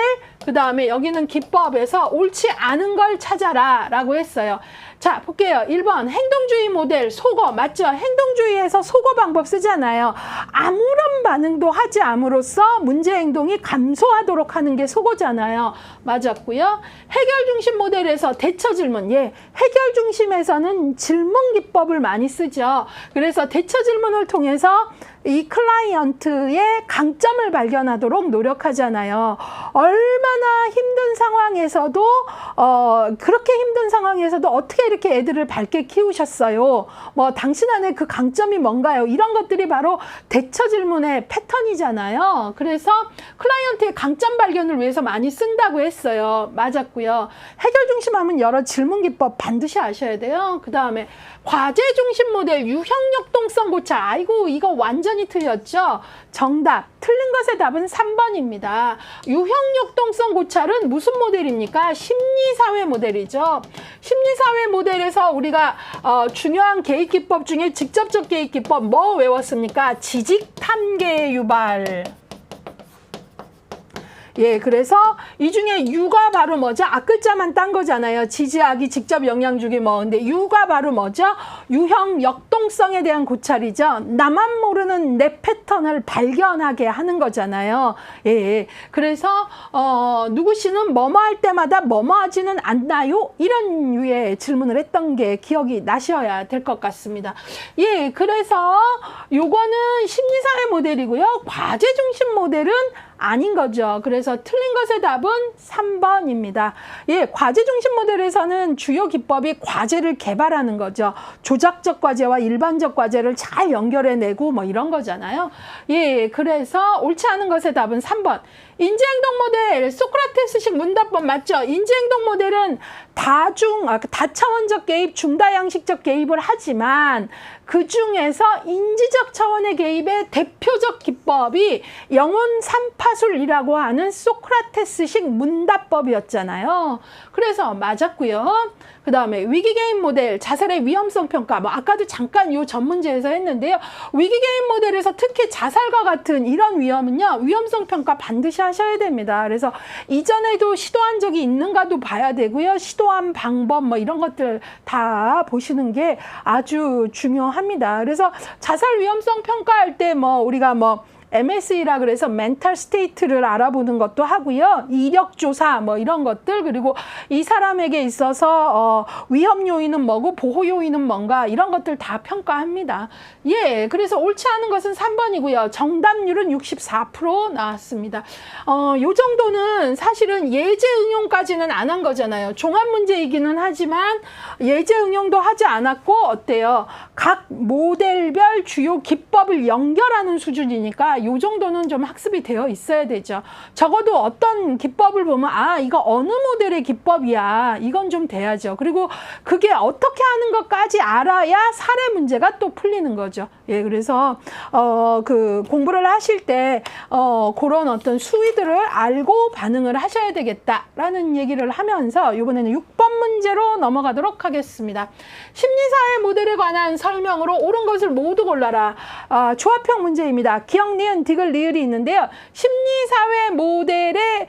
그 다음에 여기는 기법에서 옳지 않은 걸 찾아라 라고 했어요. 자, 볼게요. 1번 행동주의 모델 속어 맞죠? 행동주의에서 속어 방법 쓰잖아요. 아무런 반응도 하지 않음으로써 문제 행동이 감소하도록 하는 게 속어잖아요. 맞았고요. 해결 중심 모델에서 대처 질문. 해결 중심에서는 질문 기법을 많이 쓰죠. 그래서 대처 질문을 통해서 이 클라이언트의 강점을 발견하도록 노력하잖아요. 얼마나 힘든 상황에서도 그렇게 힘든 상황에서도 어떻게 이렇게 애들을 밝게 키우셨어요? 뭐 당신 안에 그 강점이 뭔가요? 이런 것들이 바로 대처 질문의 패턴이잖아요. 그래서 클라이언트의 강점 발견을 위해서 많이 쓴다고 했어요. 맞았고요. 해결 중심하면 여러 질문 기법 반드시 아셔야 돼요. 그 다음에 과제 중심 모델 유형 역동성 고찰. 아이고 이거 완전히 틀렸죠? 정답. 틀린 것의 답은 3번입니다. 유형 역동성 고찰은 무슨 모델입니까? 심리사회 모델이죠. 심리사회 모델에서 우리가 중요한 개입 기법 중에 직접적 개입 기법 뭐 외웠습니까? 지직 탐계 유발. 예, 그래서 이 중에 유가 바로 뭐죠? 앞글자만 딴 거잖아요. 지지하기, 직접 영향 주기 뭐. 근데 유가 바로 뭐죠? 유형 역동성에 대한 고찰이죠. 나만 모르는 내 패턴을 발견하게 하는 거잖아요. 예, 그래서 누구 씨는 뭐뭐 할 때마다 뭐뭐 하지는 않나요? 이런 유의 질문을 했던 게 기억이 나셔야 될 것 같습니다. 예, 그래서 요거는 심리사회 모델이고요. 과제 중심 모델은 아닌 거죠. 그래서 틀린 것의 답은 3번입니다. 예, 과제 중심 모델에서는 주요 기법이 과제를 개발하는 거죠. 조작적 과제와 일반적 과제를 잘 연결해내고 뭐 이런 거잖아요. 예, 그래서 옳지 않은 것의 답은 3번. 인지행동 모델, 소크라테스식 문답법 맞죠? 인지행동 모델은 다차원적 개입, 중다양식적 개입을 하지만 그 중에서 인지적 차원의 개입의 대표적 기법이 영혼 삼파술이라고 하는 소크라테스식 문답법이었잖아요. 그래서 맞았고요. 그 다음에 위기개입 모델, 자살의 위험성 평가. 뭐 아까도 잠깐 이 전문제에서 했는데요. 위기개입 모델에서 특히 자살과 같은 이런 위험은요, 위험성 평가 반드시 하셔야 됩니다. 그래서 이전에도 시도한 적이 있는가도 봐야 되고요. 시도한 방법 뭐 이런 것들 다 보시는 게 아주 중요합니다. 그래서 자살 위험성 평가할 때 뭐 우리가 뭐 MSE라 그래서 멘탈 스테이트를 알아보는 것도 하고요. 이력 조사 뭐 이런 것들, 그리고 이 사람에게 있어서 위험 요인은 뭐고 보호 요인은 뭔가 이런 것들 다 평가합니다. 예, 그래서 옳지 않은 것은 3번이고요. 정답률은 64% 나왔습니다. 요 정도는 사실은 예제 응용까지는 안 한 거잖아요. 종합 문제이기는 하지만 예제 응용도 하지 않았고 어때요? 각 모델별 주요 기법을 연결하는 수준이니까 요 정도는 좀 학습이 되어 있어야 되죠. 적어도 어떤 기법을 보면 아, 이거 어느 모델의 기법이야. 이건 좀 돼야죠. 그리고 그게 어떻게 하는 것까지 알아야 사례 문제가 또 풀리는 거죠. 예, 그래서 그 공부를 하실 때 그런 어떤 수위들을 알고 반응을 하셔야 되겠다라는 얘기를 하면서 이번에는 6번 문제로 넘어가도록 하겠습니다. 심리사회 모델에 관한 설명으로 옳은 것을 모두 골라라. 조합형 문제입니다. 기억, 니은, 디귿, 리을이 있는데요. 심리사회 모델의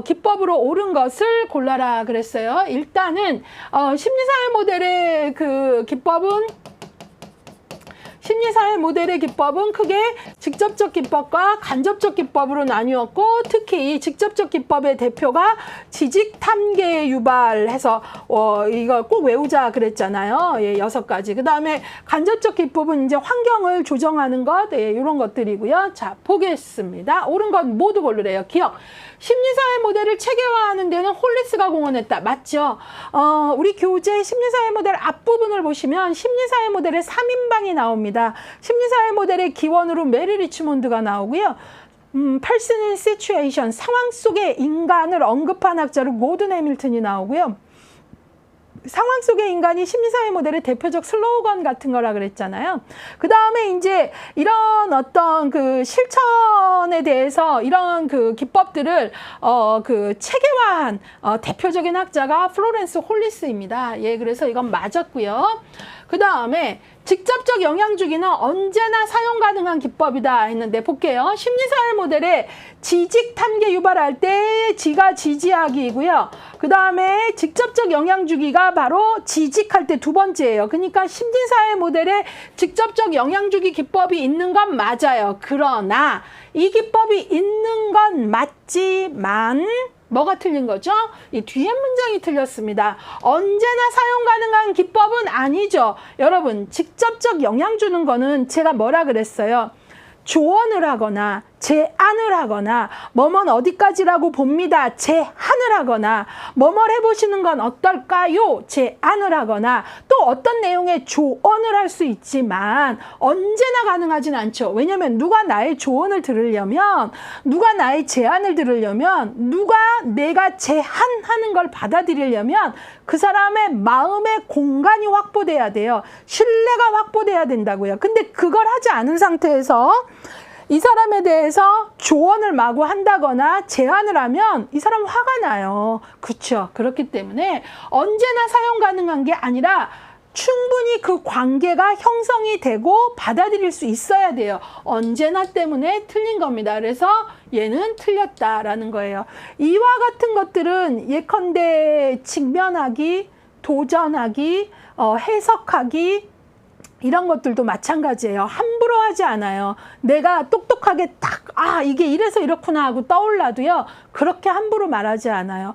기법으로 옳은 것을 골라라 그랬어요. 일단은 심리사회 모델의 그 기법은 심리사회 모델의 기법은 크게 직접적 기법과 간접적 기법으로 나뉘었고, 특히 이 직접적 기법의 대표가 지직 탐계 유발해서 이거 꼭 외우자 그랬잖아요. 예, 6가지. 그 다음에 간접적 기법은 이제 환경을 조정하는 것, 예, 이런 것들이고요. 자, 보겠습니다. 옳은 것 모두 고르래요. 기억. 심리사회 모델을 체계화하는 데는 홀리스가 공헌했다. 맞죠? 우리 교재 심리사회 모델 앞부분을 보시면 심리사회 모델의 3인방이 나옵니다. 심리사회 모델의 기원으로 메리 리치몬드가 나오고요. Person in Situation, 상황 속의 인간을 언급한 학자로 고든 해밀턴이 나오고요. 상황 속의 인간이 심리사회 모델의 대표적 슬로건 같은 거라 그랬잖아요. 그 다음에 이제 이런 어떤 그 실천에 대해서 이런 그 기법들을 그 체계화한 대표적인 학자가 플로렌스 홀리스입니다. 예, 그래서 이건 맞았고요. 그 다음에 직접적 영향 주기는 언제나 사용 가능한 기법이다 했는데 볼게요. 심리사회 모델의 지직 탐계 유발할 때 지가 지지하기이고요. 그 다음에 직접적 영향 주기가 바로 지직할 때 두 번째예요. 그러니까 심리사회 모델에 직접적 영향 주기 기법이 있는 건 맞아요. 그러나 이 기법이 있는 건 맞지만 뭐가 틀린 거죠? 이 뒤에 문장이 틀렸습니다. 언제나 사용 가능한 기법은 아니죠. 여러분, 직접적 영향 주는 거는 제가 뭐라 그랬어요? 조언을 하거나 제안을 하거나 뭐뭐는 어디까지라고 봅니다. 제안을 하거나 뭐뭘 해보시는 건 어떨까요? 제안을 하거나 또 어떤 내용의 조언을 할 수 있지만 언제나 가능하진 않죠. 왜냐하면 누가 나의 조언을 들으려면, 누가 나의 제안을 들으려면, 누가 내가 제안하는 걸 받아들이려면 그 사람의 마음의 공간이 확보돼야 돼요. 신뢰가 확보돼야 된다고요. 근데 그걸 하지 않은 상태에서 이 사람에 대해서 조언을 마구 한다거나 제안을 하면 이 사람 화가 나요. 그렇죠? 그렇기 때문에 언제나 사용 가능한 게 아니라 충분히 그 관계가 형성이 되고 받아들일 수 있어야 돼요. 언제나 때문에 틀린 겁니다. 그래서 얘는 틀렸다라는 거예요. 이와 같은 것들은 예컨대 직면하기, 도전하기, 해석하기, 이런 것들도 마찬가지예요. 함부로 하지 않아요. 내가 똑똑하게 딱 이게 이래서 이렇구나 하고 떠올라도요. 그렇게 함부로 말하지 않아요.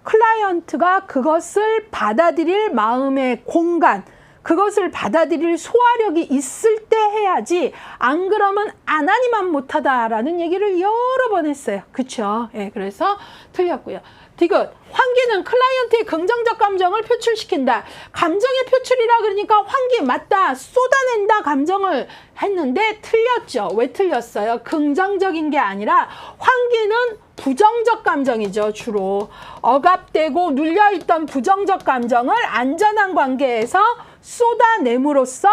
클라이언트가 그것을 받아들일 마음의 공간, 그것을 받아들일 소화력이 있을 때 해야지, 안 그러면 안 하니만 못하다라는 얘기를 여러 번 했어요. 그렇죠? 예, 그래서 틀렸고요. 디귿, 환기는 클라이언트의 긍정적 감정을 표출시킨다. 감정의 표출이라 그러니까 환기 맞다, 쏟아낸다 감정을 했는데 틀렸죠. 왜 틀렸어요? 긍정적인 게 아니라 환기는 부정적 감정이죠. 주로 억압되고 눌려있던 부정적 감정을 안전한 관계에서 쏟아냄으로써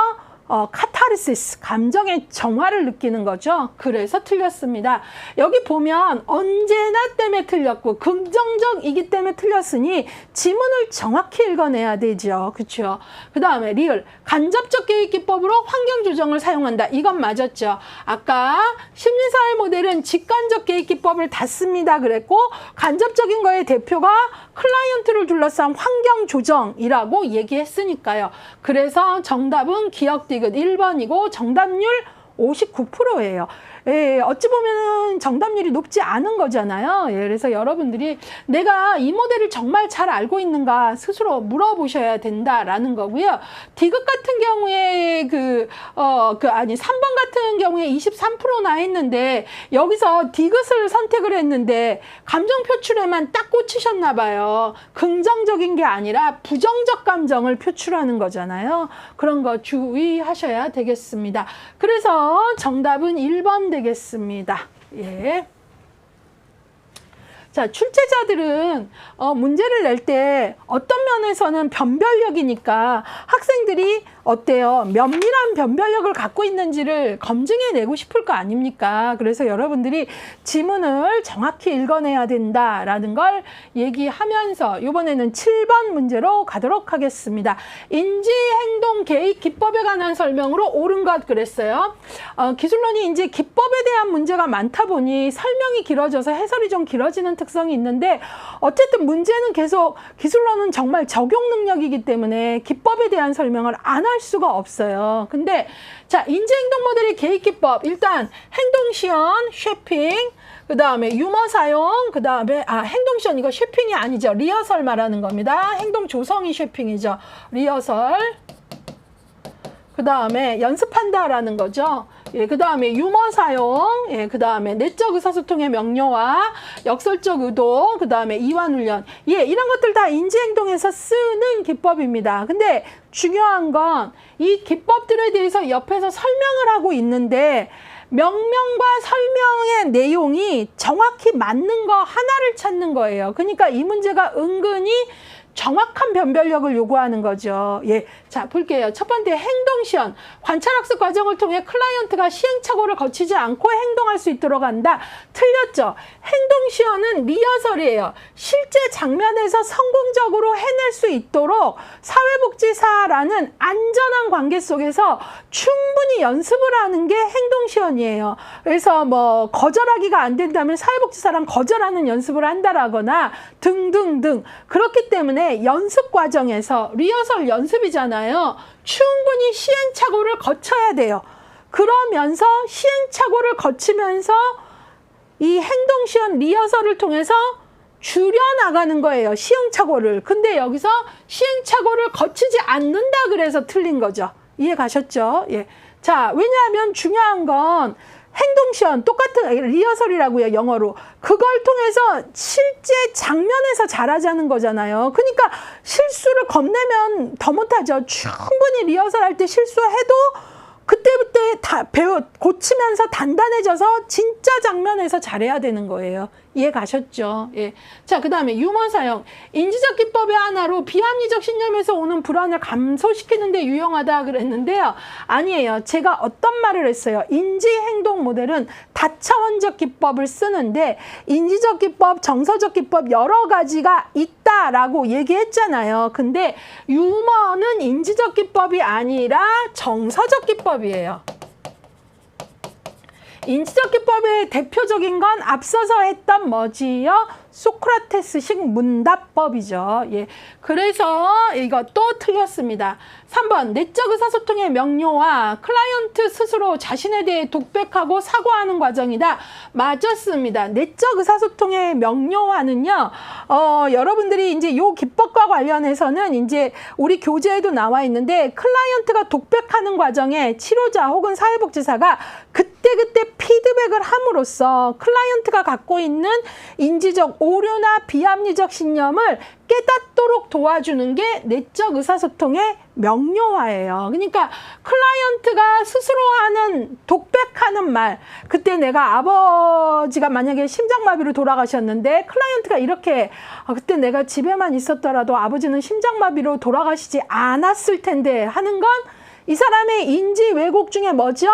카타르시스, 감정의 정화를 느끼는 거죠. 그래서 틀렸습니다. 여기 보면 언제나 때문에 틀렸고 긍정적이기 때문에 틀렸으니 지문을 정확히 읽어내야 되죠. 그렇죠? 그 다음에 리을, 간접적 계획 기법으로 환경 조정을 사용한다. 이건 맞았죠. 아까 심리사회 모델은 직간접 계획 기법을 다 씁니다 그랬고, 간접적인 거의 대표가 클라이언트를 둘러싼 환경 조정이라고 얘기했으니까요. 그래서 정답은 기억 디귿 1번이고 정답률 59%예요. 예, 어찌 보면 정답률이 높지 않은 거잖아요. 예, 그래서 여러분들이 내가 이 모델을 정말 잘 알고 있는가 스스로 물어보셔야 된다라는 거고요. 디귿 같은 경우에 3번 같은 경우에 23%나 했는데 여기서 디귿을 선택을 했는데 감정 표출에만 딱 꽂히셨나 봐요. 긍정적인 게 아니라 부정적 감정을 표출하는 거잖아요. 그런 거 주의하셔야 되겠습니다. 그래서 정답은 1번 되겠습니다. 예. 자, 출제자들은 문제를 낼 때 어떤 면에서는 변별력이니까 학생들이 어때요? 면밀한 변별력을 갖고 있는지를 검증해내고 싶을 거 아닙니까? 그래서 여러분들이 지문을 정확히 읽어내야 된다라는 걸 얘기하면서 이번에는 7번 문제로 가도록 하겠습니다. 인지행동 계획 기법에 관한 설명으로 옳은 것 그랬어요. 기술론이 이제 기법에 대한 문제가 많다 보니 설명이 길어져서 해설이 좀 길어지는 특성이 있는데, 어쨌든 문제는 계속, 기술론은 정말 적용 능력이기 때문에 기법에 대한 설명을 안 할 수가 없어요. 근데 자, 인지행동 모델의 계획 기법, 일단 행동 시연, 쉐핑, 그 다음에 유머 사용, 그 다음에 행동 시연, 이거 쉐핑이 아니죠. 리허설 말하는 겁니다. 행동 조성이 쉐핑이죠. 리허설. 그 다음에 연습한다라는 거죠. 예, 그 다음에 유머 사용, 예, 그 다음에 내적 의사소통의 명료화, 역설적 의도, 그 다음에 이완 훈련. 예, 이런 것들 다 인지행동에서 쓰는 기법입니다. 근데 중요한 건 이 기법들에 대해서 옆에서 설명을 하고 있는데 명령과 설명의 내용이 정확히 맞는 거 하나를 찾는 거예요. 그러니까 이 문제가 은근히 정확한 변별력을 요구하는 거죠. 예, 자 볼게요. 첫 번째 행동 시연. 관찰학습 과정을 통해 클라이언트가 시행착오를 거치지 않고 행동할 수 있도록 한다. 틀렸죠. 행동 시연은 리허설이에요. 실제 장면에서 성공적으로 해낼 수 있도록 사회복지사라는 안전한 관계 속에서 충분히 연습을 하는 게 행동 시연이에요. 그래서 뭐 거절하기가 안 된다면 사회복지사랑 거절하는 연습을 한다라거나 등등등. 그렇기 때문에 연습 과정에서 리허설 연습이잖아요. 충분히 시행착오를 거쳐야 돼요. 그러면서 시행착오를 거치면서 이 행동시연 리허설을 통해서 줄여나가는 거예요. 시행착오를. 근데 여기서 시행착오를 거치지 않는다 그래서 틀린 거죠. 이해 가셨죠? 예. 자, 왜냐하면 중요한 건 행동시험 똑같은 리허설이라고요, 영어로. 그걸 통해서 실제 장면에서 잘하자는 거잖아요. 그러니까 실수를 겁내면 더 못하죠. 충분히 리허설할 때 실수해도 그때부터 다 고치면서 단단해져서 진짜 장면에서 잘해야 되는 거예요. 이해 가셨죠? 예. 자, 그 다음에 유머 사용. 인지적 기법의 하나로 비합리적 신념에서 오는 불안을 감소시키는 데 유용하다 그랬는데요. 아니에요. 제가 어떤 말을 했어요? 인지 행동 모델은 다차원적 기법을 쓰는데 인지적 기법, 정서적 기법 여러 가지가 있다라고 얘기했잖아요. 근데 유머는 인지적 기법이 아니라 정서적 기법이에요. 인지적 기법의 대표적인 건 앞서서 했던 뭐지요? 소크라테스식 문답법이죠. 예. 그래서 이거 또 틀렸습니다. 3번 내적 의사소통의 명료와 클라이언트 스스로 자신에 대해 독백하고 사과하는 과정이다. 맞았습니다. 내적 의사소통의 명료화는요. 여러분들이 이제 요 기법과 관련해서는 이제 우리 교재에도 나와 있는데 클라이언트가 독백하는 과정에 치료자 혹은 사회복지사가 그때그때 피드백을 함으로써 클라이언트가 갖고 있는 인지적 오류나 비합리적 신념을 깨닫도록 도와주는 게 내적 의사소통의 명료화예요. 그러니까 클라이언트가 스스로 하는 독백하는 말, 그때 내가 아버지가 만약에 심장마비로 돌아가셨는데 클라이언트가 이렇게 그때 내가 집에만 있었더라도 아버지는 심장마비로 돌아가시지 않았을 텐데 하는 건 이 사람의 인지 왜곡 중에 뭐죠?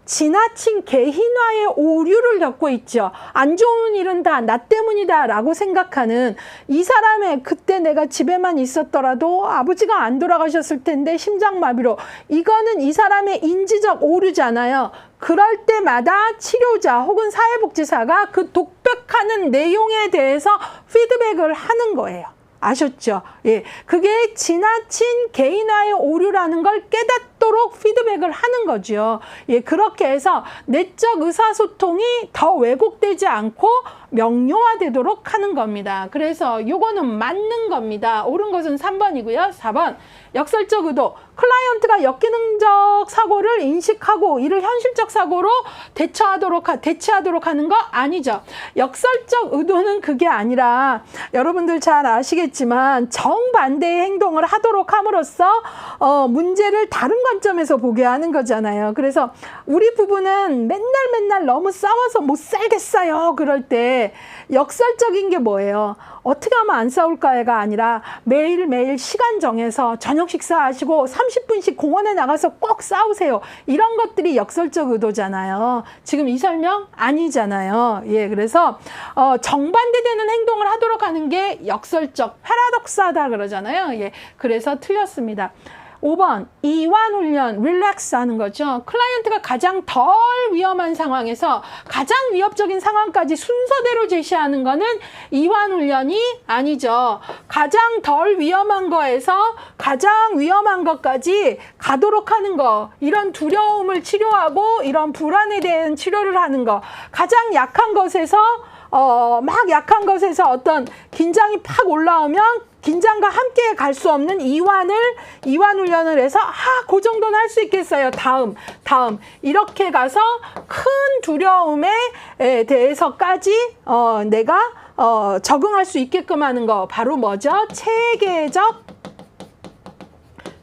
지나친 개인화의 오류를 겪고 있죠. 안 좋은 일은 다 나 때문이다 라고 생각하는 이 사람의 그때 내가 집에만 있었더라도 아버지가 안 돌아가셨을 텐데 심장마비로, 이거는 이 사람의 인지적 오류잖아요. 그럴 때마다 치료자 혹은 사회복지사가 그 독백하는 내용에 대해서 피드백을 하는 거예요. 아셨죠? 예. 그게 지나친 개인화의 오류라는 걸 깨닫도록 피드백을 하는 거죠. 예. 그렇게 해서 내적 의사소통이 더 왜곡되지 않고 명료화되도록 하는 겁니다. 그래서 요거는 맞는 겁니다. 옳은 것은 3번이고요. 4번. 역설적 의도. 클라이언트가 역기능적 사고를 인식하고 이를 현실적 사고로 대체하도록 하는 거 아니죠. 역설적 의도는 그게 아니라 여러분들 잘 아시겠지만 정반대의 행동을 하도록 함으로써 문제를 다른 관점에서 보게 하는 거잖아요. 그래서 우리 부부는 맨날 너무 싸워서 못 살겠어요. 그럴 때 역설적인 게 뭐예요? 어떻게 하면 안 싸울까가 아니라 매일매일 시간 정해서 저녁 식사하시고 30분씩 공원에 나가서 꼭 싸우세요. 이런 것들이 역설적 의도잖아요. 지금 이 설명 아니잖아요. 예, 그래서 정반대되는 행동을 하도록 하는 게 역설적, 패러독스하다 그러잖아요. 예, 그래서 틀렸습니다. 5번 이완훈련, 릴렉스 하는 거죠. 클라이언트가 가장 덜 위험한 상황에서 가장 위협적인 상황까지 순서대로 제시하는 거는 이완훈련이 아니죠. 가장 덜 위험한 거에서 가장 위험한 것까지 가도록 하는 거, 이런 두려움을 치료하고 이런 불안에 대한 치료를 하는 거, 가장 약한 것에서 막 약한 것에서 어떤 긴장이 팍 올라오면 긴장과 함께 갈 수 없는 이완 훈련을 해서 그 정도는 할 수 있겠어요. 다음 이렇게 가서 큰 두려움에 대해서까지 내가 적응할 수 있게끔 하는 거, 바로 뭐죠? 체계적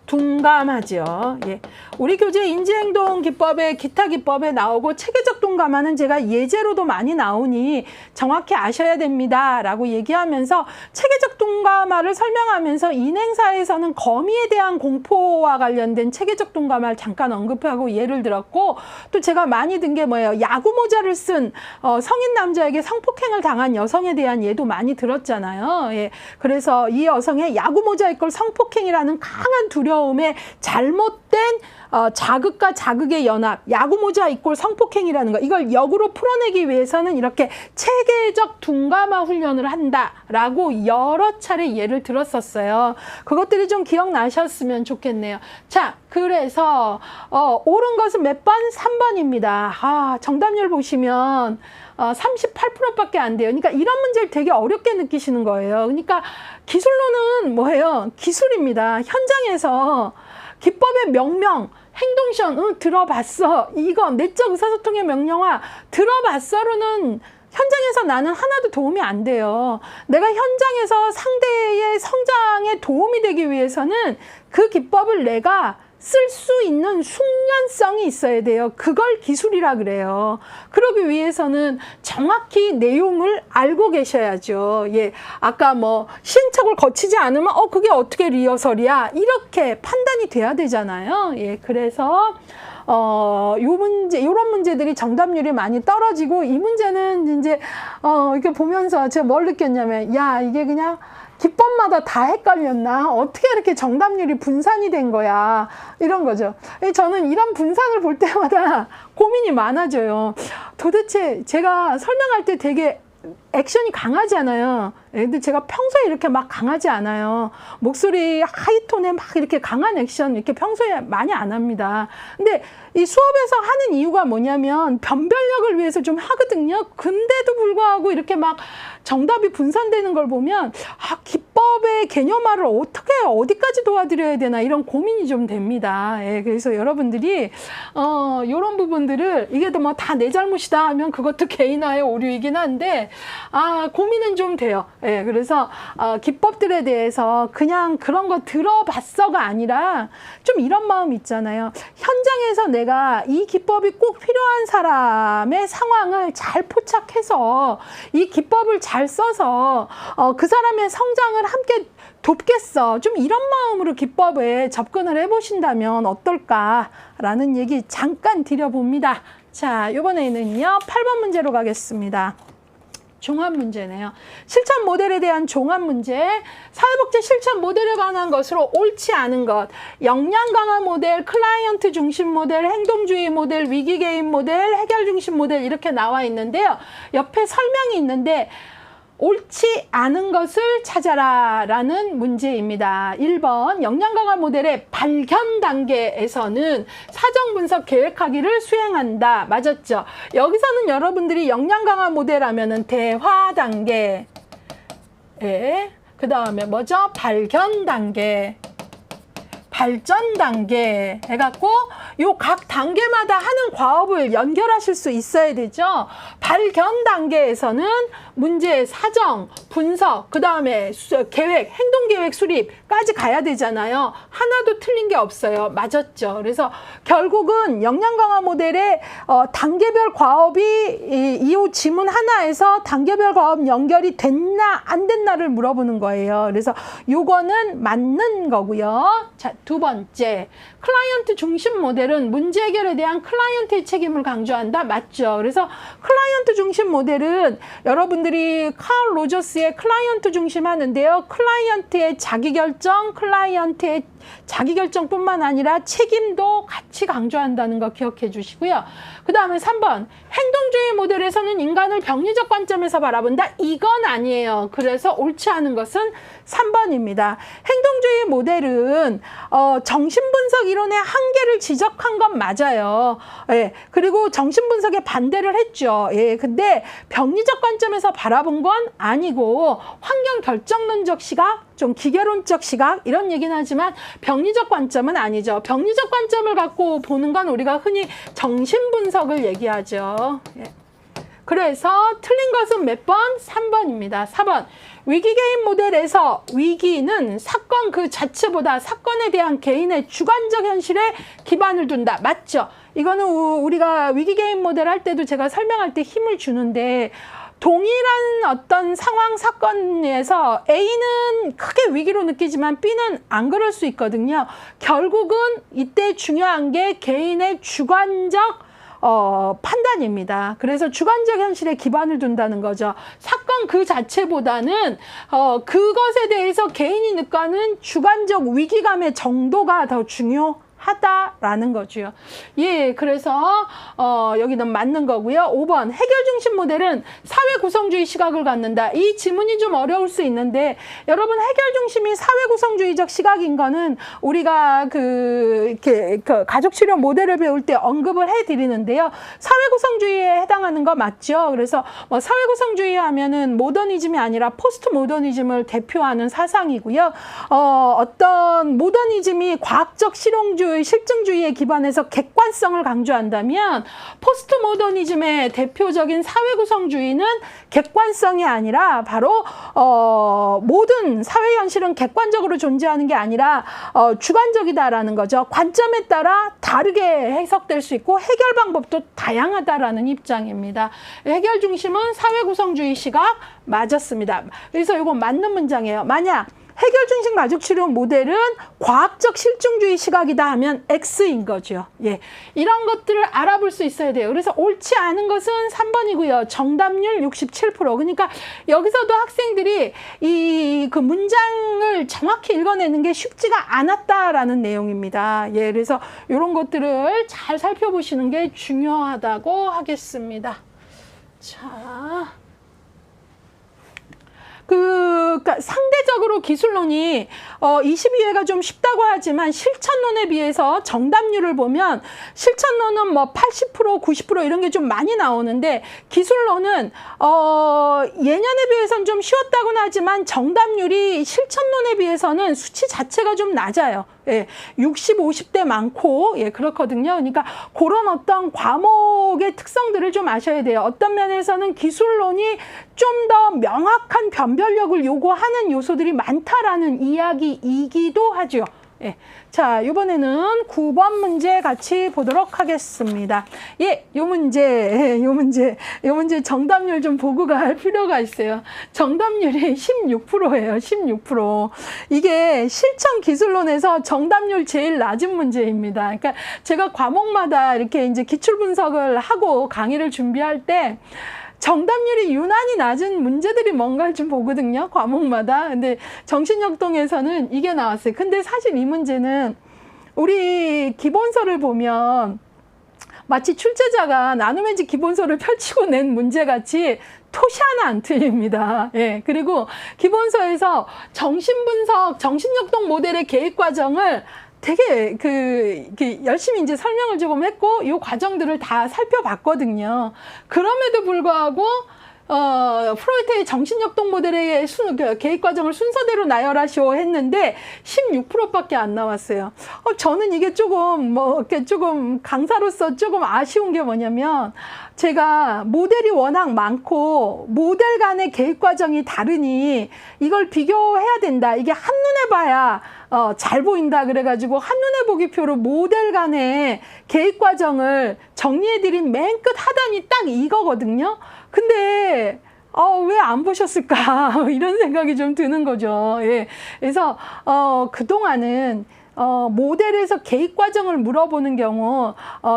둔감하죠. 예. 우리 교재 인지행동 기법에 기타 기법에 나오고 체계적 둔감화는 제가 예제로도 많이 나오니 정확히 아셔야 됩니다 라고 얘기하면서 체계적 둔감화를 설명하면서 인행사에서는 거미에 대한 공포와 관련된 체계적 둔감화를 잠깐 언급하고 예를 들었고, 또 제가 많이 든 게 뭐예요? 야구 모자를 쓴 성인 남자에게 성폭행을 당한 여성에 대한 예도 많이 들었잖아요. 예. 그래서 이 여성의 야구 모자 이꼴 성폭행이라는 강한 두려움에 잘못된 자극과 자극의 연합, 야구모자 이꼴 성폭행이라는 거, 이걸 역으로 풀어내기 위해서는 이렇게 체계적 둔감화 훈련을 한다라고 여러 차례 예를 들었었어요. 그것들이 좀 기억나셨으면 좋겠네요. 자, 그래서 옳은 것은 몇 번? 3번입니다. 정답률 보시면 38%밖에 안 돼요. 그러니까 이런 문제를 되게 어렵게 느끼시는 거예요. 그러니까 기술로는 뭐예요? 기술입니다. 현장에서 기법의 명명, 행동시험, 응, 들어봤어. 이거 내적 의사소통의 명령화 들어봤어로는 현장에서 나는 하나도 도움이 안 돼요. 내가 현장에서 상대의 성장에 도움이 되기 위해서는 그 기법을 내가 쓸 수 있는 숙련성이 있어야 돼요. 그걸 기술이라 그래요. 그러기 위해서는 정확히 내용을 알고 계셔야죠. 예, 아까 뭐 시행착오를 거치지 않으면 그게 어떻게 리허설이야? 이렇게 판단이 돼야 되잖아요. 예, 그래서 요런 문제들이 정답률이 많이 떨어지고, 이 문제는 이제 이렇게 보면서 제가 뭘 느꼈냐면, 야, 이게 그냥 기법마다 다 헷갈렸나? 어떻게 이렇게 정답률이 분산이 된 거야? 이런 거죠. 저는 이런 분산을 볼 때마다 고민이 많아져요. 도대체 제가 설명할 때 되게 액션이 강하잖아요. 근데 제가 평소에 이렇게 막 강하지 않아요. 목소리 하이톤에 막 이렇게 강한 액션 이렇게 평소에 많이 안 합니다. 근데 이 수업에서 하는 이유가 뭐냐면 변별력을 위해서 좀 하거든요. 근데도 불구하고 이렇게 막 정답이 분산되는 걸 보면 기법의 개념화를 어떻게 어디까지 도와드려야 되나 이런 고민이 좀 됩니다. 예, 그래서 여러분들이 이런 부분들을 이게 뭐 다 내 잘못이다 하면 그것도 개인화의 오류이긴 한데 고민은 좀 돼요. 예, 그래서 기법들에 대해서 그냥 그런 거 들어봤어가 아니라 좀 이런 마음 있잖아요. 현장에서 내가 이 기법이 꼭 필요한 사람의 상황을 잘 포착해서 이 기법을 잘 써서 그 사람의 성장을 함께 돕겠어. 좀 이런 마음으로 기법에 접근을 해보신다면 어떨까라는 얘기 잠깐 드려봅니다. 자, 이번에는요 8번 문제로 가겠습니다. 종합 문제네요. 실천 모델에 대한 종합 문제. 사회복지 실천 모델에 관한 것으로 옳지 않은 것. 역량 강화 모델, 클라이언트 중심 모델, 행동주의 모델, 위기 개입 모델, 해결 중심 모델 이렇게 나와 있는데요. 옆에 설명이 있는데 옳지 않은 것을 찾아라 라는 문제입니다. 1번 역량 강화 모델의 발견 단계에서는 사정 분석 계획하기를 수행한다. 맞았죠? 여기서는 여러분들이 역량 강화 모델 하면은 대화 단계, 그 다음에 뭐죠? 발견 단계, 발전 단계 해갖고 요 각 단계마다 하는 과업을 연결하실 수 있어야 되죠. 발견 단계에서는 문제 사정, 분석, 그 다음에 계획, 행동계획 수립까지 가야 되잖아요. 하나도 틀린 게 없어요. 맞았죠. 그래서 결국은 역량 강화 모델의 단계별 과업이 이 지문 하나에서 단계별 과업 연결이 됐나 안 됐나를 물어보는 거예요. 그래서 요거는 맞는 거고요. 자, 두 번째, 클라이언트 중심 모델은 문제 해결에 대한 클라이언트의 책임을 강조한다. 맞죠. 그래서 클라이언트 중심 모델은 여러분들이 칼 로저스의 클라이언트 중심 하는데요. 클라이언트의 자기결정, 클라이언트의 자기결정뿐만 아니라 책임도 같이 강조한다는 거 기억해 주시고요. 그 다음에 3번, 행동주의 모델에서는 인간을 병리적 관점에서 바라본다. 이건 아니에요. 그래서 옳지 않은 것은 3번입니다. 행동주의 모델은 정신분석 이론의 한계를 지적한 건 맞아요. 예, 그리고 정신분석에 반대를 했죠. 예, 근데 병리적 관점에서 바라본 건 아니고 환경 결정론적 시각, 좀 기계론적 시각 이런 얘기는 하지만 병리적 관점은 아니죠. 병리적 관점을 갖고 보는 건 우리가 흔히 정신분석을 얘기하죠. 예. 그래서 틀린 것은 몇 번? 3번입니다. 4번. 위기 개입 모델에서 위기는 사건 그 자체보다 사건에 대한 개인의 주관적 현실에 기반을 둔다. 맞죠? 이거는 우리가 위기 개입 모델 할 때도 제가 설명할 때 힘을 주는데 동일한 어떤 상황 사건에서 A는 크게 위기로 느끼지만 B는 안 그럴 수 있거든요. 결국은 이때 중요한 게 개인의 주관적 판단입니다. 그래서 주관적 현실에 기반을 둔다는 거죠. 사건 그 자체보다는 그것에 대해서 개인이 느끼는 주관적 위기감의 정도가 더 중요하다라는 거죠. 예, 그래서 여기는 맞는 거고요. 5번, 해결 중심 모델은 사회 구성주의 시각을 갖는다. 이 지문이 좀 어려울 수 있는데 여러분 해결 중심이 사회 구성주의적 시각인 거는 우리가 이렇게 가족 치료 모델을 배울 때 언급을 해드리는데요. 사회 구성주의에 해당하는 거 맞죠? 그래서 뭐 사회 구성주의 하면은 모더니즘이 아니라 포스트 모더니즘을 대표하는 사상이고요. 어떤 모더니즘이 과학적 실용주의 기술의 실증주의에 기반해서 객관성을 강조한다면 포스트 모더니즘의 대표적인 사회구성주의는 객관성이 아니라 바로 모든 사회 현실은 객관적으로 존재하는 게 아니라 주관적이다라는 거죠. 관점에 따라 다르게 해석될 수 있고 해결 방법도 다양하다라는 입장입니다. 해결 중심은 사회구성주의 시각 맞았습니다. 그래서 이거 맞는 문장이에요. 만약 해결 중심 가족 치료 모델은 과학적 실증주의 시각이다 하면 X인 거죠. 예. 이런 것들을 알아볼 수 있어야 돼요. 그래서 옳지 않은 것은 3번이고요. 정답률 67%. 그러니까 여기서도 학생들이 그 문장을 정확히 읽어내는 게 쉽지가 않았다라는 내용입니다. 예. 그래서 이런 것들을 잘 살펴보시는 게 중요하다고 하겠습니다. 자. 그러니까 상대적으로 기술론이 22회가 좀 쉽다고 하지만 실천론에 비해서 정답률을 보면 실천론은 뭐 80%, 90% 이런 게 좀 많이 나오는데 기술론은 예년에 비해서는 좀 쉬웠다고는 하지만 정답률이 실천론에 비해서는 수치 자체가 좀 낮아요. 예, 60, 50대 많고, 예, 그렇거든요. 그러니까 그런 어떤 과목의 특성들을 좀 아셔야 돼요. 어떤 면에서는 기술론이 좀 더 명확한 변별력을 요구하는 요소들이 많다라는 이야기이기도 하죠. 예. 자, 이번에는 9번 문제 같이 보도록 하겠습니다. 예, 요 문제 정답률 좀 보고 갈 필요가 있어요. 정답률이 16%예요. 16%. 이게 실천 기술론에서 정답률 제일 낮은 문제입니다. 그러니까 제가 과목마다 이렇게 이제 기출 분석을 하고 강의를 준비할 때 정답률이 유난히 낮은 문제들이 뭔가를 좀 보거든요. 과목마다. 근데 정신역동에서는 이게 나왔어요. 근데 사실 이 문제는 우리 기본서를 보면 마치 출제자가 나눔의지 기본서를 펼치고 낸 문제같이 토시 하나 안 틀립니다. 예. 그리고 기본서에서 정신분석, 정신역동 모델의 계획 과정을 되게 열심히 이제 설명을 조금 했고 이 과정들을 다 살펴봤거든요. 그럼에도 불구하고 프로이트의 정신역동 모델의 계획 과정을 순서대로 나열하시오 했는데 16%밖에 안 나왔어요. 저는 이게 조금 조금 강사로서 조금 아쉬운 게 뭐냐면 제가 모델이 워낙 많고 모델 간의 계획 과정이 다르니 이걸 비교해야 된다. 이게 한눈에 봐야 잘 보인다 그래가지고 한눈에 보기표로 모델 간의 계획 과정을 정리해드린 맨 끝 하단이 딱 이거거든요. 근데 왜 안 보셨을까 이런 생각이 좀 드는 거죠. 예. 그래서 그동안은 모델에서 계획 과정을 물어보는 경우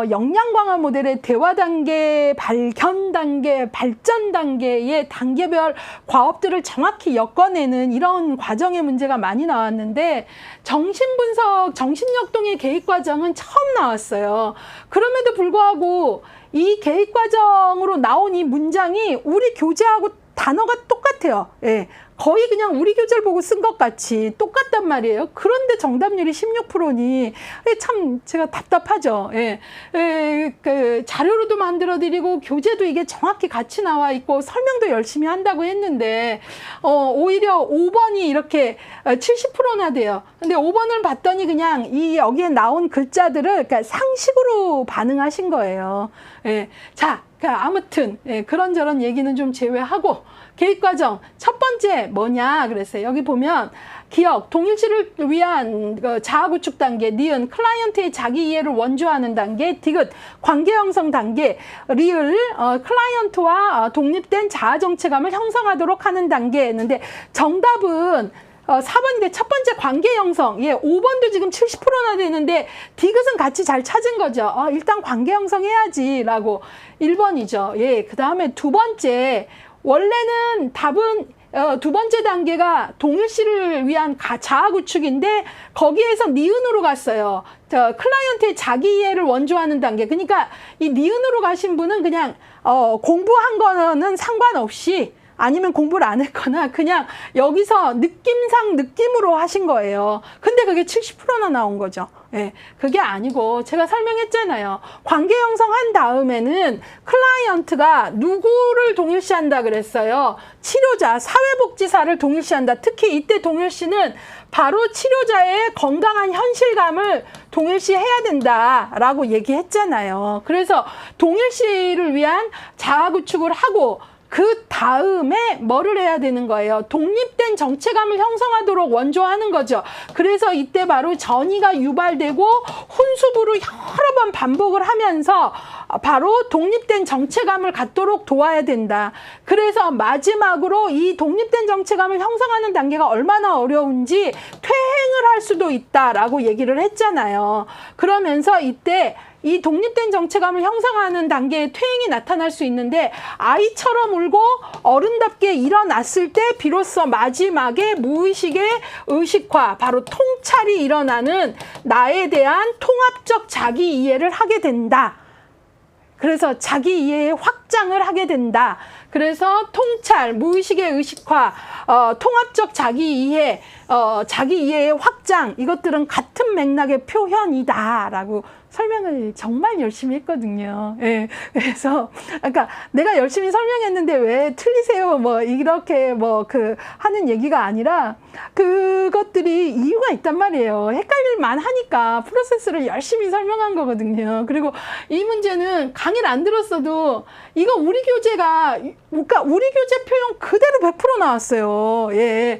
역량 강화 모델의 대화 단계, 발견 단계, 발전 단계의 단계별 과업들을 정확히 엮어내는 이런 과정의 문제가 많이 나왔는데 정신분석, 정신역동의 계획 과정은 처음 나왔어요. 그럼에도 불구하고 이 계획 과정으로 나온 이 문장이 우리 교재하고 단어가 똑같아요. 예. 거의 그냥 우리 교재를 보고 쓴 것 같이 똑같단 말이에요. 그런데 정답률이 16%니 참 제가 답답하죠. 예. 그 자료로도 만들어 드리고 교재도 이게 정확히 같이 나와 있고 설명도 열심히 한다고 했는데 오히려 5번이 이렇게 70%나 돼요. 근데 5번을 봤더니 그냥 여기에 나온 글자들을 그러니까 상식으로 반응하신 거예요. 예. 자, 그러니까 아무튼 그런저런 얘기는 좀 제외하고 계획과정 첫 번째 뭐냐 그랬어요. 여기 보면 기억, 동일시를 위한 자아구축 단계, 니은, 클라이언트의 자기 이해를 원조하는 단계, 디귿, 관계 형성 단계, 리을, 클라이언트와 독립된 자아 정체감을 형성하도록 하는 단계였는데 정답은 4번인데 첫 번째 관계 형성. 예, 5번도 지금 70%나 되는데 디귿은 같이 잘 찾은 거죠. 일단 관계 형성해야지 라고 1번이죠. 예, 그 다음에 두 번째 원래는 답은 두 번째 단계가 동일시를 위한 자아 구축인데 거기에서 니은으로 갔어요. 클라이언트의 자기 이해를 원조하는 단계. 그러니까 이 니은으로 가신 분은 그냥 공부한 거는 상관없이 아니면 공부를 안 했거나 그냥 여기서 느낌으로 하신 거예요. 근데 그게 70%나 나온 거죠. 예, 그게 아니고 제가 설명했잖아요. 관계 형성한 다음에는 클라이언트가 누구를 동일시한다 그랬어요. 치료자, 사회복지사를 동일시한다. 특히 이때 동일시는 바로 치료자의 건강한 현실감을 동일시 해야 된다라고 얘기했잖아요. 그래서 동일시를 위한 자아 구축을 하고 그 다음에 뭐를 해야 되는 거예요? 독립된 정체감을 형성하도록 원조하는 거죠. 그래서 이때 바로 전이가 유발되고 훈수부로 여러 번 반복을 하면서 바로 독립된 정체감을 갖도록 도와야 된다. 그래서 마지막으로 이 독립된 정체감을 형성하는 단계가 얼마나 어려운지 퇴행을 할 수도 있다라고 얘기를 했잖아요. 그러면서 이때 이 독립된 정체감을 형성하는 단계에 퇴행이 나타날 수 있는데 아이처럼 울고 어른답게 일어났을 때 비로소 마지막에 무의식의 의식화, 바로 통찰이 일어나는 나에 대한 통합적 자기 이해를 하게 된다. 그래서 자기 이해의 확장을 하게 된다. 그래서 통찰, 무의식의 의식화, 통합적 자기 이해, 자기 이해의 확장, 이것들은 같은 맥락의 표현이다라고 설명을 정말 열심히 했거든요. 예. 그래서 아까 내가 열심히 설명했는데 왜 틀리세요? 뭐 이렇게 하는 얘기가 아니라 그것들이 이유가 있단 말이에요. 헷갈릴만 하니까 프로세스를 열심히 설명한 거거든요. 그리고 이 문제는 강의를 안 들었어도 이거 우리 교재가, 그러니까 우리 교재 표현 그대로 100% 나왔어요. 예.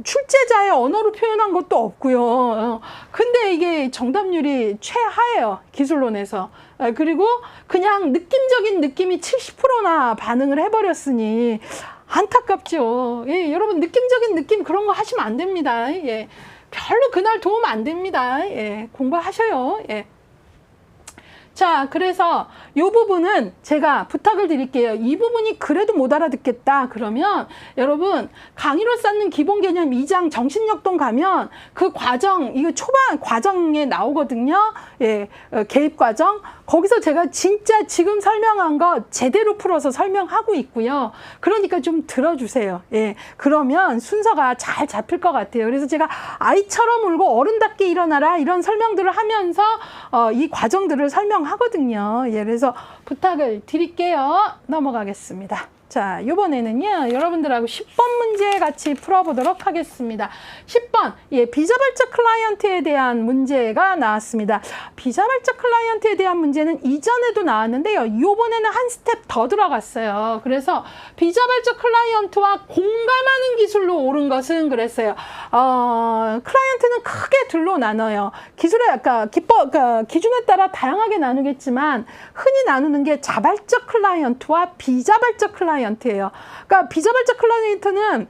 출제자의 언어로 표현한 것도 없고요. 근데 이게 정답률이 최하예요. 기술론에서. 그리고 그냥 느낌적인 느낌이 70%나 반응을 해버렸으니 안타깝죠. 예, 여러분 느낌적인 느낌 그런 거 하시면 안 됩니다. 예, 별로 그날 도움 안 됩니다. 예, 공부하셔요. 예. 자, 그래서 이 부분은 제가 부탁을 드릴게요. 이 부분이 그래도 못 알아듣겠다. 그러면 여러분 강의로 쌓는 기본 개념 2장 정신역동 가면 그 과정, 이거 초반 과정에 나오거든요. 예, 개입 과정. 거기서 제가 진짜 지금 설명한 거 제대로 풀어서 설명하고 있고요. 그러니까 좀 들어주세요. 예, 그러면 순서가 잘 잡힐 것 같아요. 그래서 제가 아이처럼 울고 어른답게 일어나라 이런 설명들을 하면서 이 과정들을 설명하거든요. 예, 그래서 부탁을 드릴게요. 넘어가겠습니다. 자, 이번에는요, 여러분들하고 10번 문제 같이 풀어보도록 하겠습니다. 10번, 예, 비자발적 클라이언트에 대한 문제가 나왔습니다. 비자발적 클라이언트에 대한 문제는 이전에도 나왔는데요, 이번에는 한 스텝 더 들어갔어요. 그래서 비자발적 클라이언트와 공감하는 기술로 옳은 것은 그랬어요. 클라이언트는 크게 둘로 나눠요. 기술의 아까 기준에 따라 다양하게 나누겠지만 흔히 나누는 게 자발적 클라이언트와 비자발적 클라이언트예요. 그러니까 비자발적 클라이언트는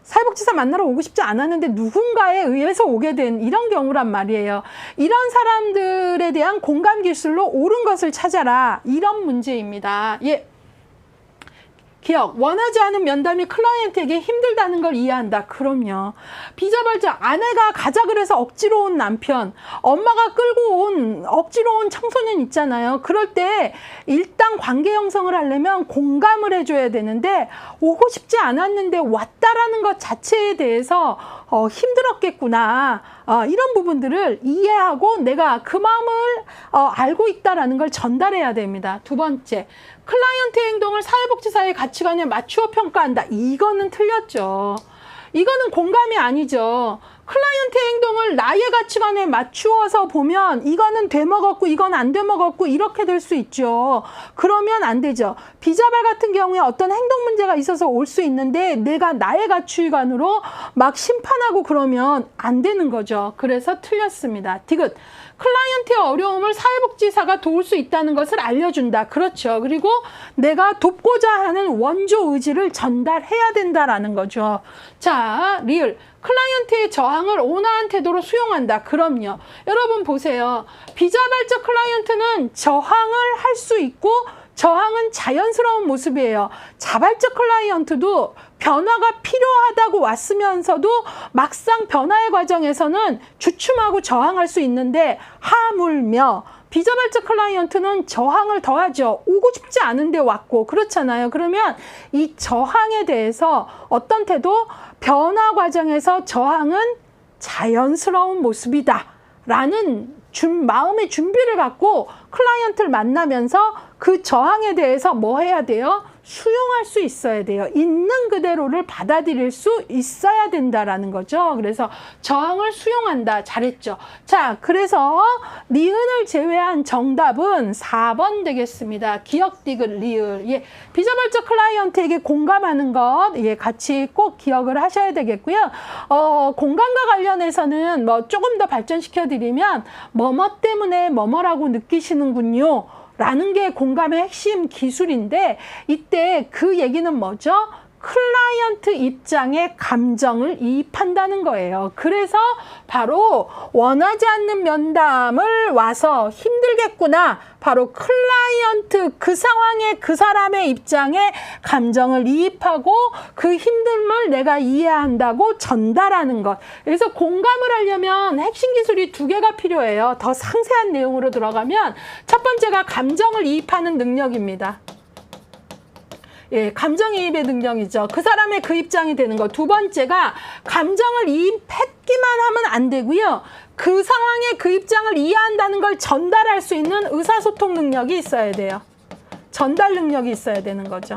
사회복지사 만나러 오고 싶지 않았는데 누군가에 의해서 오게 된 이런 경우란 말이에요. 이런 사람들에 대한 공감 기술로 옳은 것을 찾아라. 이런 문제입니다. 예. 기억, 원하지 않은 면담이 클라이언트에게 힘들다는 걸 이해한다. 그럼요. 비자발적, 아내가 가자 그래서 억지로 온 남편, 엄마가 끌고 온 억지로 온 청소년 있잖아요. 그럴 때 일단 관계 형성을 하려면 공감을 해줘야 되는데 오고 싶지 않았는데 왔다라는 것 자체에 대해서 힘들었겠구나. 이런 부분들을 이해하고 내가 그 마음을 알고 있다라는 걸 전달해야 됩니다. 두 번째, 클라이언트의 행동을 사회복지사의 가치관에 맞추어 평가한다. 이거는 틀렸죠. 이거는 공감이 아니죠. 클라이언트의 행동을 나의 가치관에 맞추어서 보면 이거는 되먹었고 이건 안 되먹었고 이렇게 될 수 있죠. 그러면 안 되죠. 비자발 같은 경우에 어떤 행동 문제가 있어서 올 수 있는데 내가 나의 가치관으로 막 심판하고 그러면 안 되는 거죠. 그래서 틀렸습니다. 디귿. 클라이언트의 어려움을 사회복지사가 도울 수 있다는 것을 알려준다. 그렇죠. 그리고 내가 돕고자 하는 원조 의지를 전달해야 된다라는 거죠. 자, 리을. 클라이언트의 저항을 온화한 태도로 수용한다. 그럼요. 여러분 보세요. 비자발적 클라이언트는 저항을 할 수 있고 저항은 자연스러운 모습이에요. 자발적 클라이언트도 변화가 필요하다고 왔으면서도 막상 변화의 과정에서는 주춤하고 저항할 수 있는데 하물며 비자발적 클라이언트는 저항을 더하죠. 오고 싶지 않은데 왔고 그렇잖아요. 그러면 이 저항에 대해서 어떤 태도? 변화 과정에서 저항은 자연스러운 모습이다 라는 마음의 준비를 갖고 클라이언트를 만나면서 그 저항에 대해서 뭐 해야 돼요? 수용할 수 있어야 돼요. 있는 그대로를 받아들일 수 있어야 된다라는 거죠. 그래서 저항을 수용한다. 잘했죠. 자, 그래서 니은을 제외한 정답은 4번 되겠습니다. 기억, 디귿, 리을. 예, 비자발적 클라이언트에게 공감하는 것, 예, 같이 꼭 기억을 하셔야 되겠고요. 공감과 관련해서는 뭐 조금 더 발전시켜 드리면 뭐뭐 때문에 뭐뭐라고 느끼시는군요. 라는 게 공감의 핵심 기술인데, 이때 그 얘기는 뭐죠? 클라이언트 입장의 감정을 이입한다는 거예요. 그래서 바로 원하지 않는 면담을 와서 힘들겠구나. 바로 클라이언트 그 상황에 그 사람의 입장에 감정을 이입하고 그 힘듦을 내가 이해한다고 전달하는 것. 그래서 공감을 하려면 핵심 기술이 2개가 필요해요. 더 상세한 내용으로 들어가면 첫 번째가 감정을 이입하는 능력입니다. 예, 감정이입의 능력이죠. 그 사람의 그 입장이 되는 거. 2번째가 감정을 이입했기만 하면 안 되고요. 그 상황에 그 입장을 이해한다는 걸 전달할 수 있는 의사소통 능력이 있어야 돼요. 전달 능력이 있어야 되는 거죠.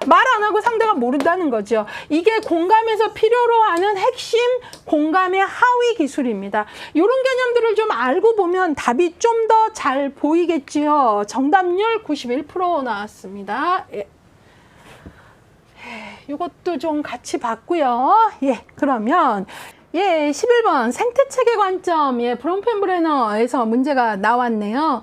말 안 하고 상대가 모른다는 거죠. 이게 공감에서 필요로 하는 핵심 공감의 하위 기술입니다. 이런 개념들을 좀 알고 보면 답이 좀 더 잘 보이겠지요. 정답률 91% 나왔습니다. 예. 이것도 좀 같이 봤고요. 예, 그러면 예, 11번 생태체계 관점, 예, 브롬펜브레너에서 문제가 나왔네요.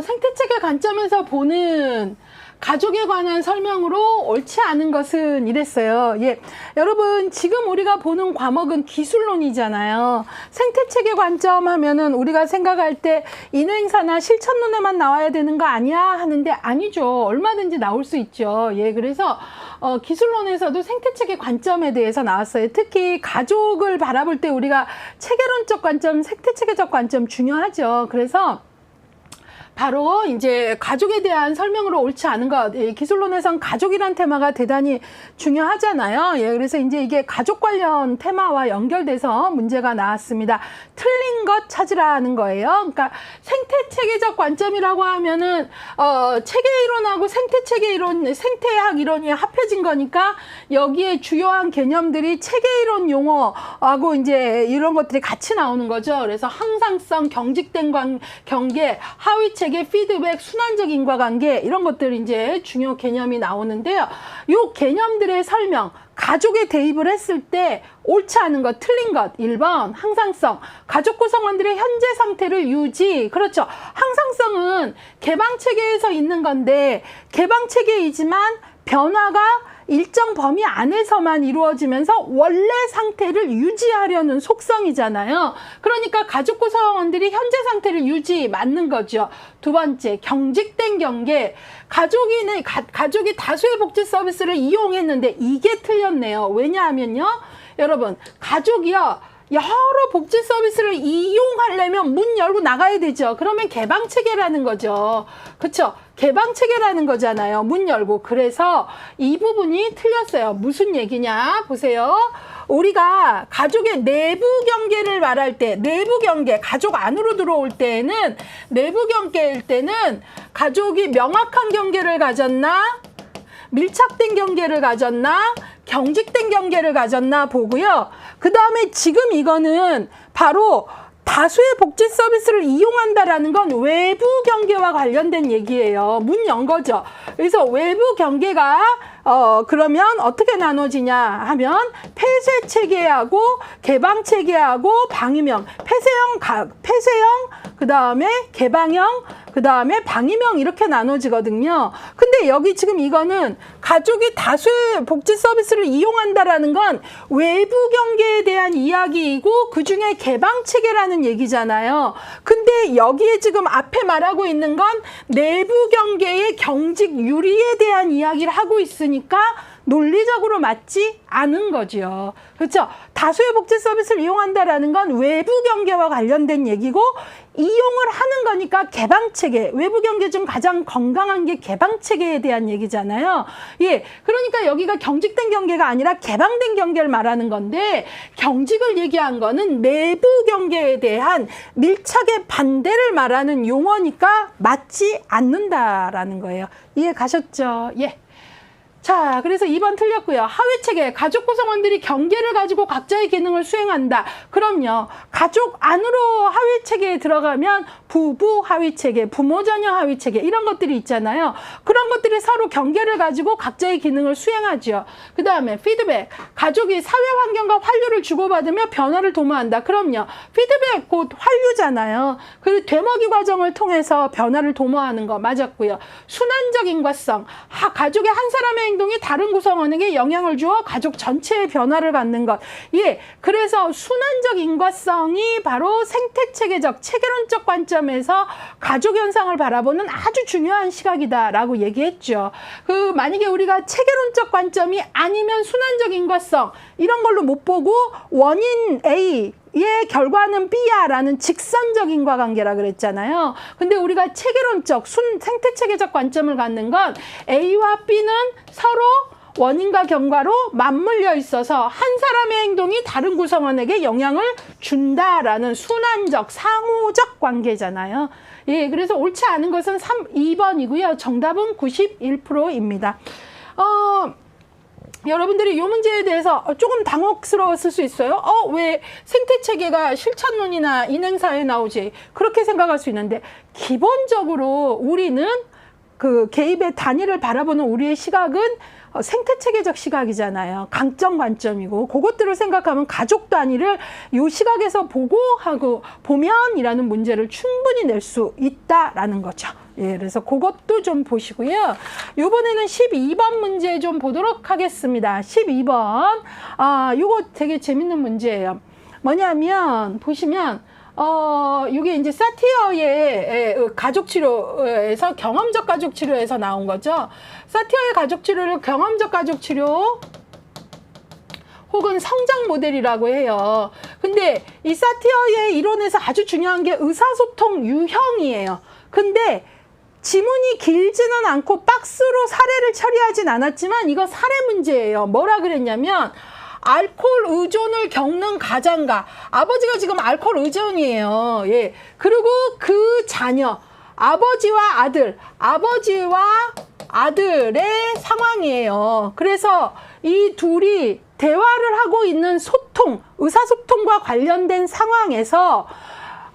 생태체계 관점에서 보는 가족에 관한 설명으로 옳지 않은 것은 이랬어요. 예, 여러분 지금 우리가 보는 과목은 기술론이잖아요. 생태체계 관점 하면은 우리가 생각할 때 인행사나 실천론에만 나와야 되는 거 아니야 하는데 아니죠. 얼마든지 나올 수 있죠. 예, 그래서 기술론에서도 생태체계 관점에 대해서 나왔어요. 특히 가족을 바라볼 때 우리가 체계론적 관점, 생태체계적 관점 중요하죠. 그래서 바로 이제 가족에 대한 설명으로 옳지 않은 것, 예, 기술론에선 가족이란 테마가 대단히 중요하잖아요. 예, 그래서 이제 이게 가족 관련 테마와 연결돼서 문제가 나왔습니다. 틀린 것 찾으라는 거예요. 그러니까 생태체계적 관점이라고 하면은 체계 이론하고 생태체계 이론, 생태학 이론이 합해진 거니까 여기에 주요한 개념들이 체계 이론 용어하고 이제 이런 것들이 같이 나오는 거죠. 그래서 항상성, 경직된 경계, 하위 체계, 피드백, 순환적 인과관계 이런 것들이 이제 중요 개념이 나오는데요. 이 개념들의 설명, 가족에 대입을 했을 때 옳지 않은 것, 틀린 것. 1번 항상성, 가족 구성원들의 현재 상태를 유지. 그렇죠. 항상성은 개방체계에서 있는 건데 개방체계이지만 변화가 일정 범위 안에서만 이루어지면서 원래 상태를 유지하려는 속성이잖아요. 그러니까 가족 구성원들이 현재 상태를 유지 맞는 거죠. 2번째, 경직된 경계. 가족이 다수의 복지 서비스를 이용했는데 이게 틀렸네요. 왜냐하면요, 여러분, 가족이요, 여러 복지 서비스를 이용하려면 문 열고 나가야 되죠. 그러면 개방체계라는 거죠. 그렇죠? 개방체계라는 거잖아요. 문 열고. 그래서 이 부분이 틀렸어요. 무슨 얘기냐? 보세요. 우리가 가족의 내부 경계를 말할 때, 내부 경계, 가족 안으로 들어올 때에는, 내부 경계일 때는 가족이 명확한 경계를 가졌나? 밀착된 경계를 가졌나? 경직된 경계를 가졌나 보고요. 그 다음에 지금 이거는 바로 다수의 복지 서비스를 이용한다라는 건 외부 경계와 관련된 얘기예요. 문 연 거죠. 그래서 외부 경계가 그러면 어떻게 나눠지냐 하면 폐쇄 체계하고 개방 체계하고 방위명, 폐쇄형 그 다음에 개방형, 그 다음에 방위명 이렇게 나눠지거든요. 근데 여기 지금 이거는 가족이 다수의 복지 서비스를 이용한다라는 건 외부 경계에 대한 이야기이고 그중에 개방 체계라는 얘기잖아요. 근데 여기에 지금 앞에 말하고 있는 건 내부 경계의 경직 유리에 대한 이야기를 하고 있으니까 논리적으로 맞지 않은 거죠. 그렇죠? 다수의 복지 서비스를 이용한다라는 건 외부 경계와 관련된 얘기고 이용을 하는 거니까 개방체계, 외부 경계 중 가장 건강한 게 개방체계에 대한 얘기잖아요. 예, 그러니까 여기가 경직된 경계가 아니라 개방된 경계를 말하는 건데 경직을 얘기한 거는 내부 경계에 대한 밀착의 반대를 말하는 용어니까 맞지 않는다라는 거예요. 이해 가셨죠? 예. 자, 그래서 2번 틀렸고요. 하위체계, 가족 구성원들이 경계를 가지고 각자의 기능을 수행한다. 그럼요. 가족 안으로 하위체계에 들어가면 부부 하위체계, 부모 자녀 하위체계 이런 것들이 있잖아요. 그런 것들이 서로 경계를 가지고 각자의 기능을 수행하죠. 그 다음에 피드백, 가족이 사회 환경과 환류를 주고받으며 변화를 도모한다. 그럼요. 피드백 곧 환류잖아요. 그리고 되먹이 과정을 통해서 변화를 도모하는 거 맞았고요. 순환적 인과성, 가족의 한 사람의 행동이 다른 구성원에게 영향을 주어 가족 전체의 변화를 갖는 것. 예, 그래서 순환적 인과성이 바로 생태체계적, 체계론적 관점에서 가족 현상을 바라보는 아주 중요한 시각이다라고 얘기했죠. 만약에 우리가 체계론적 관점이 아니면 순환적 인과성 이런 걸로 못 보고 원인 A 의 결과는 B야 라는 직선적 인과관계라 그랬잖아요. 근데 우리가 체계론적, 생태체계적 관점을 갖는 건 A와 B는 서로 원인과 경과로 맞물려 있어서 한 사람의 행동이 다른 구성원에게 영향을 준다라는 순환적, 상호적 관계잖아요. 예, 그래서 옳지 않은 것은 2번이고요. 정답은 91%입니다. 여러분들이 이 문제에 대해서 조금 당혹스러웠을 수 있어요. 왜 생태체계가 실천론이나 인행사에 나오지? 그렇게 생각할 수 있는데 기본적으로 우리는 그 개입의 단위를 바라보는 우리의 시각은 생태체계적 시각이잖아요. 강점 관점이고 그것들을 생각하면 가족 단위를 이 시각에서 보면이라는 문제를 충분히 낼 수 있다라는 거죠. 예, 그래서 그것도 좀 보시고요. 이번에는 12번 문제 좀 보도록 하겠습니다. 12번. 요거 되게 재밌는 문제예요. 뭐냐면 보시면 이게 이제 사티어의 가족 치료에서 경험적 가족 치료에서 나온 거죠. 사티어의 가족 치료를 경험적 가족 치료 혹은 성장 모델이라고 해요. 근데 이 사티어의 이론에서 아주 중요한 게 의사소통 유형이에요. 근데 지문이 길지는 않고 박스로 사례를 처리하진 않았지만 이거 사례 문제예요. 뭐라 그랬냐면 알코올 의존을 겪는 가장과 아버지가 지금 알코올 의존이에요. 예. 그리고 그 자녀, 아버지와 아들의 상황이에요. 그래서 이 둘이 대화를 하고 있는 소통, 의사소통과 관련된 상황에서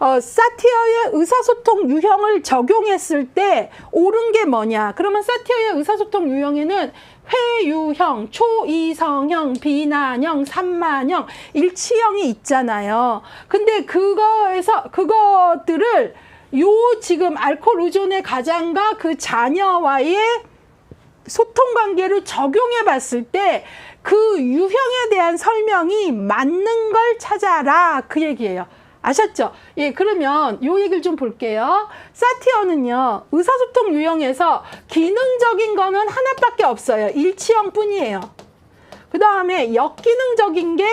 사티어의 의사소통 유형을 적용했을 때 옳은 게 뭐냐? 그러면 사티어의 의사소통 유형에는 회유형, 초이성형, 비난형, 산만형, 일치형이 있잖아요. 근데 그것들을 지금 알코올 의존의 가장과 그 자녀와의 소통 관계를 적용해 봤을 때 그 유형에 대한 설명이 맞는 걸 찾아라. 그 얘기예요. 아셨죠? 예, 그러면 요 얘기를 좀 볼게요. 사티어는요, 의사소통 유형에서 기능적인 거는 하나밖에 없어요. 일치형 뿐이에요. 그 다음에 역기능적인 게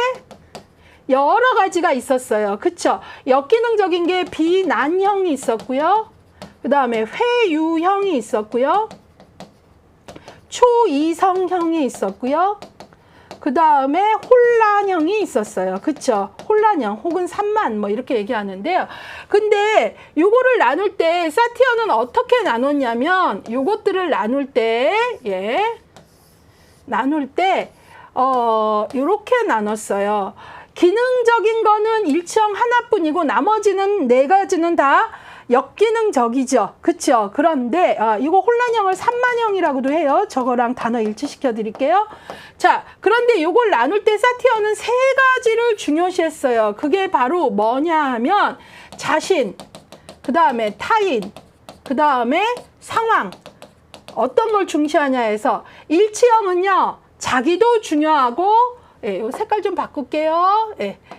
여러 가지가 있었어요. 그쵸? 역기능적인 게 비난형이 있었고요. 그 다음에 회유형이 있었고요. 초이성형이 있었고요. 그 다음에 혼란형이 있었어요. 그쵸? 혼란형 혹은 산만 뭐 이렇게 얘기하는데요. 근데 요거를 나눌 때 사티어는 어떻게 나눴냐면 요것들을 나눌 때 요렇게 나눴어요. 기능적인 거는 일치형 하나뿐이고 나머지는 4가지는 다 역기능적이죠. 그쵸? 그런데 이거 혼란형을 산만형이라고도 해요. 저거랑 단어 일치시켜 드릴게요. 자, 그런데 이걸 나눌 때 사티어는 3가지를 중요시했어요. 그게 바로 뭐냐 하면 자신, 그 다음에 타인, 그 다음에 상황. 어떤 걸 중시하냐 해서 일치형은요, 자기도 중요하고 요 색깔 좀 바꿀게요.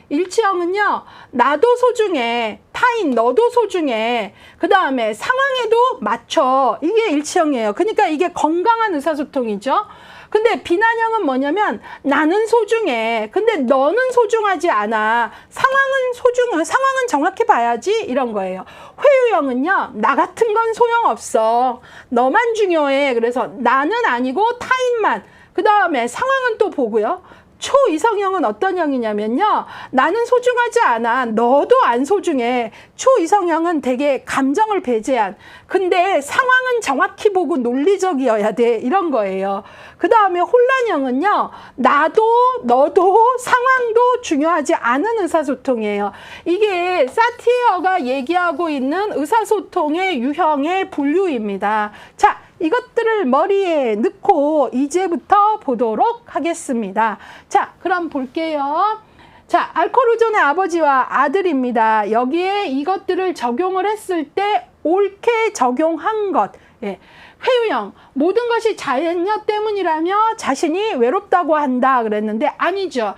일치형은요, 나도 소중해, 타인 너도 소중해, 그 다음에 상황에도 맞춰. 이게 일치형이에요. 그러니까 이게 건강한 의사소통이죠. 근데 비난형은 뭐냐면 나는 소중해, 근데 너는 소중하지 않아. 상황은 정확히 봐야지, 이런 거예요. 회유형은요, 나 같은 건 소용없어, 너만 중요해. 그래서 나는 아니고 타인만. 그 다음에 상황은 또 보고요. 초이성형은 어떤 형이냐면요. 나는 소중하지 않아. 너도 안 소중해. 초이성형은 되게 감정을 배제한. 근데 상황은 정확히 보고 논리적이어야 돼. 이런 거예요. 그 다음에 혼란형은요. 나도 너도 상황도 중요하지 않은 의사소통이에요. 이게 사티어가 얘기하고 있는 의사소통의 유형의 분류입니다. 자, 이것들을 머리에 넣고 이제부터 보도록 하겠습니다. 자, 그럼 볼게요. 자, 알코올 의존의 아버지와 아들입니다. 여기에 이것들을 적용을 했을 때 옳게 적용한 것. 예. 회유형, 모든 것이 자연녀 때문이라며 자신이 외롭다고 한다 그랬는데 아니죠.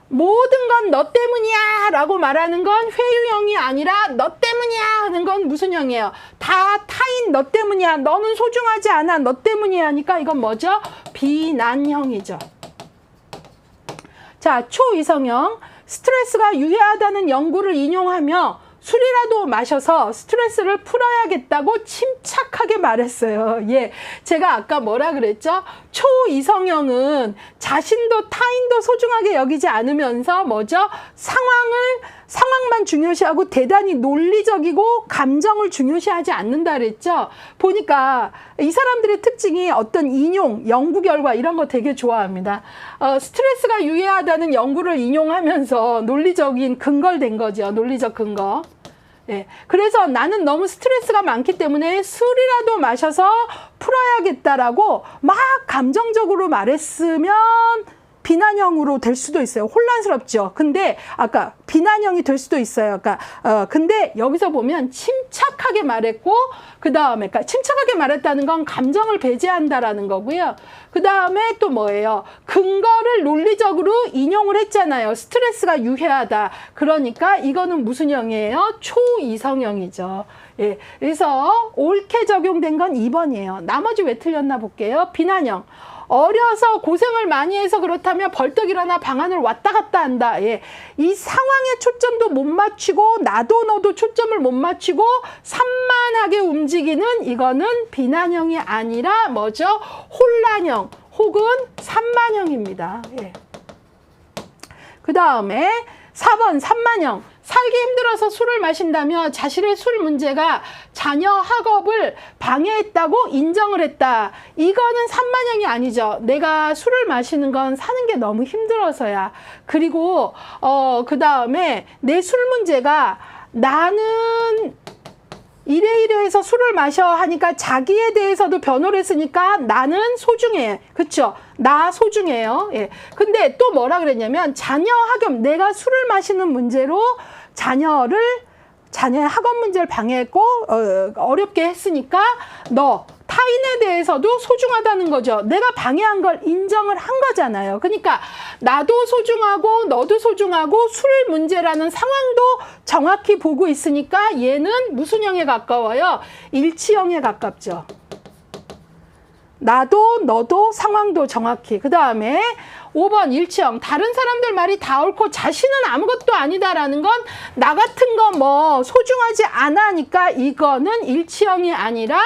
모든 건 너 때문이야 라고 말하는 건 회유형이 아니라 너 때문이야 하는 건 무슨 형이에요? 다 타인 너 때문이야. 너는 소중하지 않아. 너 때문이야 하니까 이건 뭐죠? 비난형이죠. 자, 초이성형, 스트레스가 유해하다는 연구를 인용하며 술이라도 마셔서 스트레스를 풀어야겠다고 침착하게 말했어요. 예, 제가 아까 뭐라 그랬죠? 초이성형은 자신도 타인도 소중하게 여기지 않으면서 뭐죠? 상황만 중요시하고 대단히 논리적이고 감정을 중요시하지 않는다 그랬죠? 보니까 이 사람들의 특징이 어떤 인용, 연구 결과 이런 거 되게 좋아합니다. 스트레스가 유해하다는 연구를 인용하면서 논리적인 근거를 댄 거죠. 논리적 근거. 예, 그래서 나는 너무 스트레스가 많기 때문에 술이라도 마셔서 풀어야겠다라고 막 감정적으로 말했으면 비난형으로 될 수도 있어요. 혼란스럽죠. 근데 아까 비난형이 될 수도 있어요. 그러니까 근데 여기서 보면 침착하게 말했고 그 다음에 그러니까 침착하게 말했다는 건 감정을 배제한다라는 거고요. 그 다음에 또 뭐예요? 근거를 논리적으로 인용을 했잖아요. 스트레스가 유해하다. 그러니까 이거는 무슨 형이에요? 초이성형이죠. 예, 그래서 옳게 적용된 건 2번이에요. 나머지 왜 틀렸나 볼게요. 비난형. 어려서 고생을 많이 해서 그렇다면 벌떡 일어나 방안을 왔다 갔다 한다. 예. 이 상황에 초점도 못 맞추고 나도 너도 초점을 못 맞추고 산만하게 움직이는 이거는 비난형이 아니라 뭐죠? 혼란형 혹은 산만형입니다. 예. 그 다음에 4번 산만형. 살기 힘들어서 술을 마신다며 자신의 술 문제가 자녀 학업을 방해했다고 인정을 했다. 이거는 산만형이 아니죠. 내가 술을 마시는 건 사는 게 너무 힘들어서야. 그리고 그 다음에 내 술 문제가 나는 이래이래해서 술을 마셔 하니까 자기에 대해서도 변호를 했으니까 나는 소중해. 그쵸? 나 소중해요. 예. 근데 또 뭐라 그랬냐면 자녀 학업, 내가 술을 마시는 문제로 자녀의 학업 문제를 방해했고 어렵게 했으니까 너 타인에 대해서도 소중하다는 거죠. 내가 방해한 걸 인정을 한 거잖아요. 그러니까 나도 소중하고 너도 소중하고 술 문제라는 상황도 정확히 보고 있으니까 얘는 무슨 형에 가까워요? 일치형에 가깝죠. 나도 너도 상황도 정확히. 그 다음에 5번 일치형. 다른 사람들 말이 다 옳고 자신은 아무것도 아니다라는 건 나 같은 거 뭐 소중하지 않아 하니까 이거는 일치형이 아니라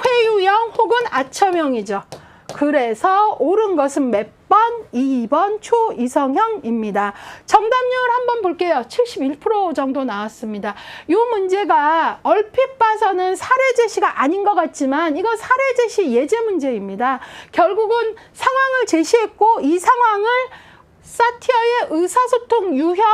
회유형 혹은 아첨형이죠. 그래서 옳은 것은 몇 번? 2번 초이성형입니다. 정답률 한번 볼게요. 71% 정도 나왔습니다. 이 문제가 얼핏 봐서는 사례 제시가 아닌 것 같지만 이거 사례 제시 예제 문제입니다. 결국은 상황을 제시했고 이 상황을 사티어의 의사소통 유형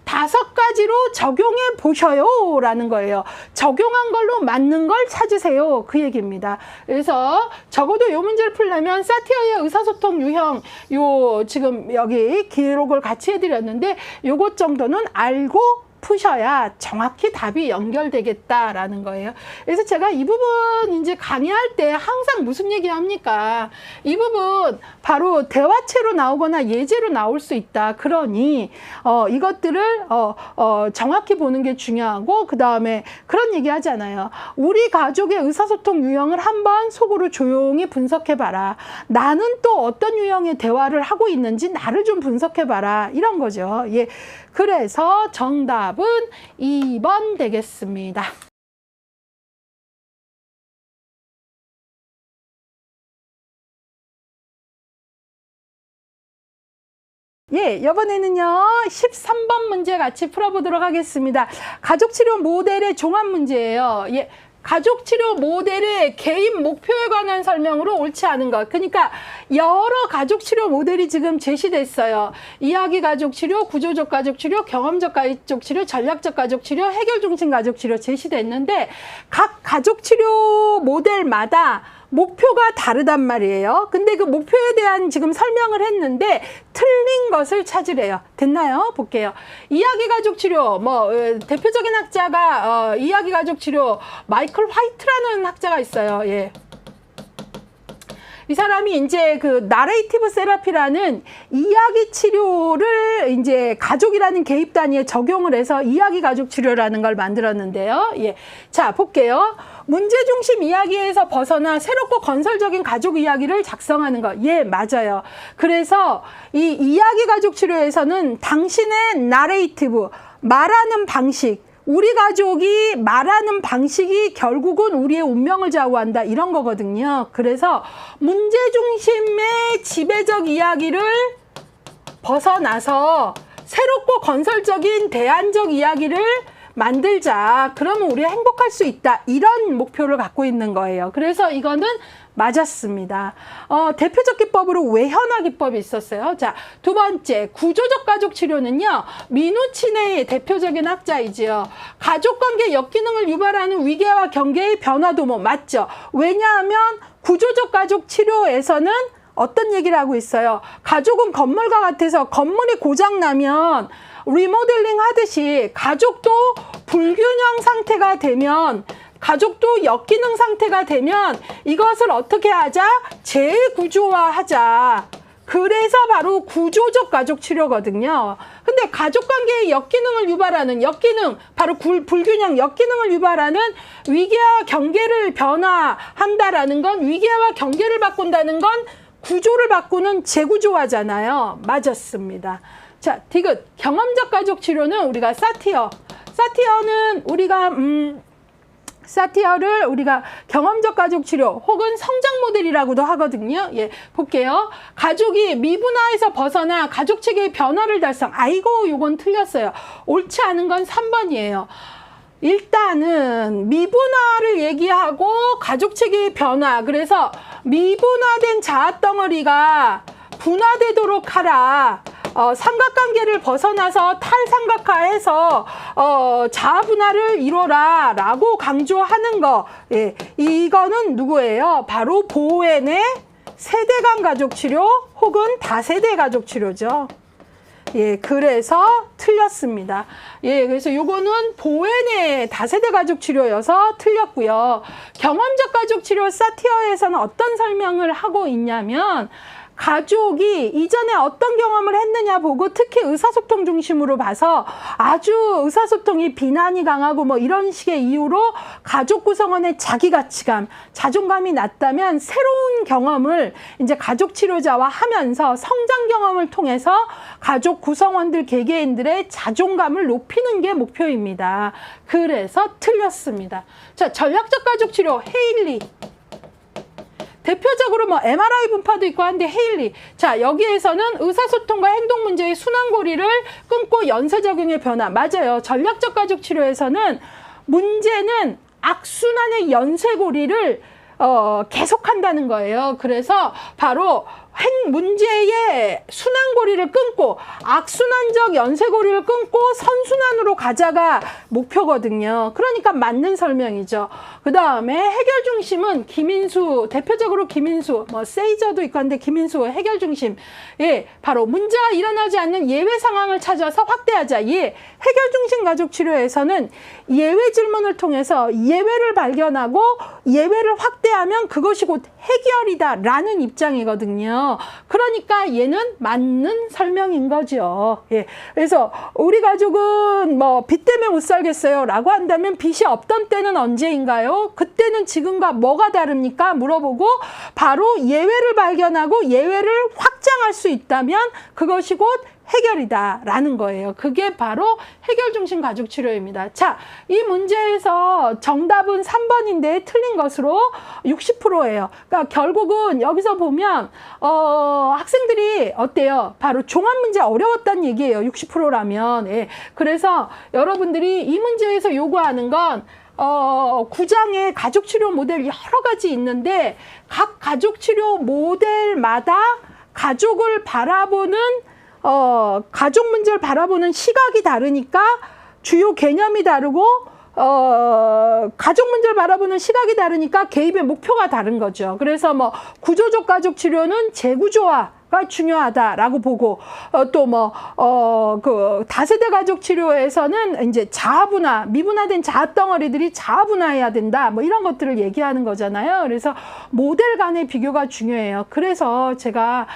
5가지로 적용해 보셔요 라는 거예요. 적용한 걸로 맞는 걸 찾으세요. 그 얘기입니다. 그래서 적어도 이 문제를 풀려면 사티어의 의사소통 유형 요 지금 여기 기록을 같이 해드렸는데 요것 정도는 알고 푸셔야 정확히 답이 연결되겠다라는 거예요. 그래서 제가 이 부분 이제 강의할 때 항상 무슨 얘기 합니까? 이 부분 바로 대화체로 나오거나 예제로 나올 수 있다. 그러니 이것들을 정확히 보는 게 중요하고 그 다음에 그런 얘기 하잖아요. 우리 가족의 의사소통 유형을 한번 속으로 조용히 분석해봐라. 나는 또 어떤 유형의 대화를 하고 있는지 나를 좀 분석해봐라. 이런 거죠. 예. 그래서 정답은 2번 되겠습니다. 예, 이번에는요 13번 문제 같이 풀어보도록 하겠습니다. 가족치료 모델의 종합 문제예요. 예, 가족치료 모델의 개인 목표에 관한 설명으로 옳지 않은 것. 그러니까 여러 가족치료 모델이 지금 제시됐어요. 이야기 가족치료, 구조적 가족치료, 경험적 가족치료, 전략적 가족치료, 해결중심 가족치료 제시됐는데 각 가족치료 모델마다 목표가 다르단 말이에요. 근데 그 목표에 대한 지금 설명을 했는데 틀린 것을 찾으래요. 됐나요? 볼게요. 이야기 가족 치료, 대표적인 학자가 이야기 가족 치료 마이클 화이트라는 학자가 있어요. 예. 이 사람이 이제 그 나레이티브 세라피라는 이야기 치료를 이제 가족이라는 개입 단위에 적용을 해서 이야기 가족 치료라는 걸 만들었는데요. 예. 자, 볼게요. 문제 중심 이야기에서 벗어나 새롭고 건설적인 가족 이야기를 작성하는 것. 예, 맞아요. 그래서 이 이야기 가족 치료에서는 당신의 나레이티브, 말하는 방식, 우리 가족이 말하는 방식이 결국은 우리의 운명을 좌우한다 이런 거거든요. 그래서 문제 중심의 지배적 이야기를 벗어나서 새롭고 건설적인 대안적 이야기를 만들자. 그러면 우리가 행복할 수 있다. 이런 목표를 갖고 있는 거예요. 그래서 이거는 맞았습니다. 대표적 기법으로 외현화 기법이 있었어요. 자, 두 번째, 구조적 가족 치료는요, 미누치네의 대표적인 학자이지요. 가족관계 역기능을 유발하는 위계와 경계의 변화도모. 맞죠? 왜냐하면 구조적 가족 치료에서는 어떤 얘기를 하고 있어요? 가족은 건물과 같아서 건물이 고장나면 리모델링 하듯이 가족도 불균형 상태가 되면, 가족도 역기능 상태가 되면 이것을 어떻게 하자? 재구조화하자. 그래서 바로 구조적 가족 치료거든요. 근데 가족관계의 역기능을 유발하는 역기능, 바로 불균형 역기능을 유발하는 위계와 경계를 변화한다라는 건, 위계와 경계를 바꾼다는 건 구조를 바꾸는 재구조화잖아요. 맞았습니다. 자, 디귿. 경험적 가족 치료는 우리가 사티어를 우리가 경험적 가족 치료 혹은 성장 모델이라고도 하거든요. 예, 볼게요. 가족이 미분화에서 벗어나 가족 체계의 변화를 달성. 아이고, 요건 틀렸어요. 옳지 않은 건 3번이에요. 일단은 미분화를 얘기하고 가족 체계의 변화. 그래서 미분화된 자아덩어리가 분화되도록 하라. 삼각관계를 벗어나서 탈삼각화해서 자아분화를 이뤄라 라고 강조하는 거. 예, 이거는 누구예요? 바로 보웬의 세대간 가족치료 혹은 다세대 가족치료죠. 예, 그래서 틀렸습니다. 예, 그래서 요거는 보웬의 다세대 가족치료여서 틀렸고요. 경험적 가족치료 사티어에서는 어떤 설명을 하고 있냐면, 가족이 이전에 어떤 경험을 했느냐 보고, 특히 의사소통 중심으로 봐서 아주 의사소통이 비난이 강하고 뭐 이런 식의 이유로 가족 구성원의 자기가치감, 자존감이 낮다면 새로운 경험을 이제 가족 치료자와 하면서 성장 경험을 통해서 가족 구성원들 개개인들의 자존감을 높이는 게 목표입니다. 그래서 틀렸습니다. 자, 전략적 가족 치료 헤일리. 대표적으로 뭐 MRI 분파도 있고 한데 헤일리. 자, 여기에서는 의사소통과 행동 문제의 순환고리를 끊고 연쇄작용의 변화. 맞아요. 전략적 가족 치료에서는 문제는 악순환의 연쇄고리를 계속한다는 거예요. 그래서 바로 문제의 순환고리를 끊고 악순환적 연쇄고리를 끊고 선순환으로 가자가 목표거든요. 그러니까 맞는 설명이죠. 그 다음에 해결 중심은 김인수, 대표적으로 김인수, 뭐 세이저도 있고 한데 김인수 해결 중심. 예, 바로 문제가 일어나지 않는 예외 상황을 찾아서 확대하자. 예, 해결 중심 가족 치료에서는 예외 질문을 통해서 예외를 발견하고 예외를 확대하면 그것이 곧 해결이다라는 입장이거든요. 그러니까 얘는 맞는 설명인 거죠. 예. 그래서 우리 가족은 뭐 빚 때문에 못 살겠어요 라고 한다면, 빚이 없던 때는 언제인가요? 그때는 지금과 뭐가 다릅니까? 물어보고 바로 예외를 발견하고 예외를 확장할 수 있다면 그것이 곧 해결이다라는 거예요. 그게 바로 해결 중심 가족 치료입니다. 자, 이 문제에서 정답은 3번인데 틀린 것으로 60%예요. 그러니까 결국은 여기서 보면 학생들이 어때요? 바로 종합 문제 어려웠다는 얘기예요. 60%라면. 예. 그래서 여러분들이 이 문제에서 요구하는 건 9장의 가족치료 모델 여러 가지 있는데 각 가족치료 모델마다 가족을 바라보는 가족 문제를 바라보는 시각이 다르니까 주요 개념이 다르고 가족 문제를 바라보는 시각이 다르니까 개입의 목표가 다른 거죠. 그래서 뭐 구조적 가족 치료는 재구조화가 중요하다라고 보고 또 뭐 그 다세대 가족 치료에서는 이제 자아분화, 미분화된 자아 덩어리들이 자아분화해야 된다. 뭐 이런 것들을 얘기하는 거잖아요. 그래서 모델 간의 비교가 중요해요. 그래서 제가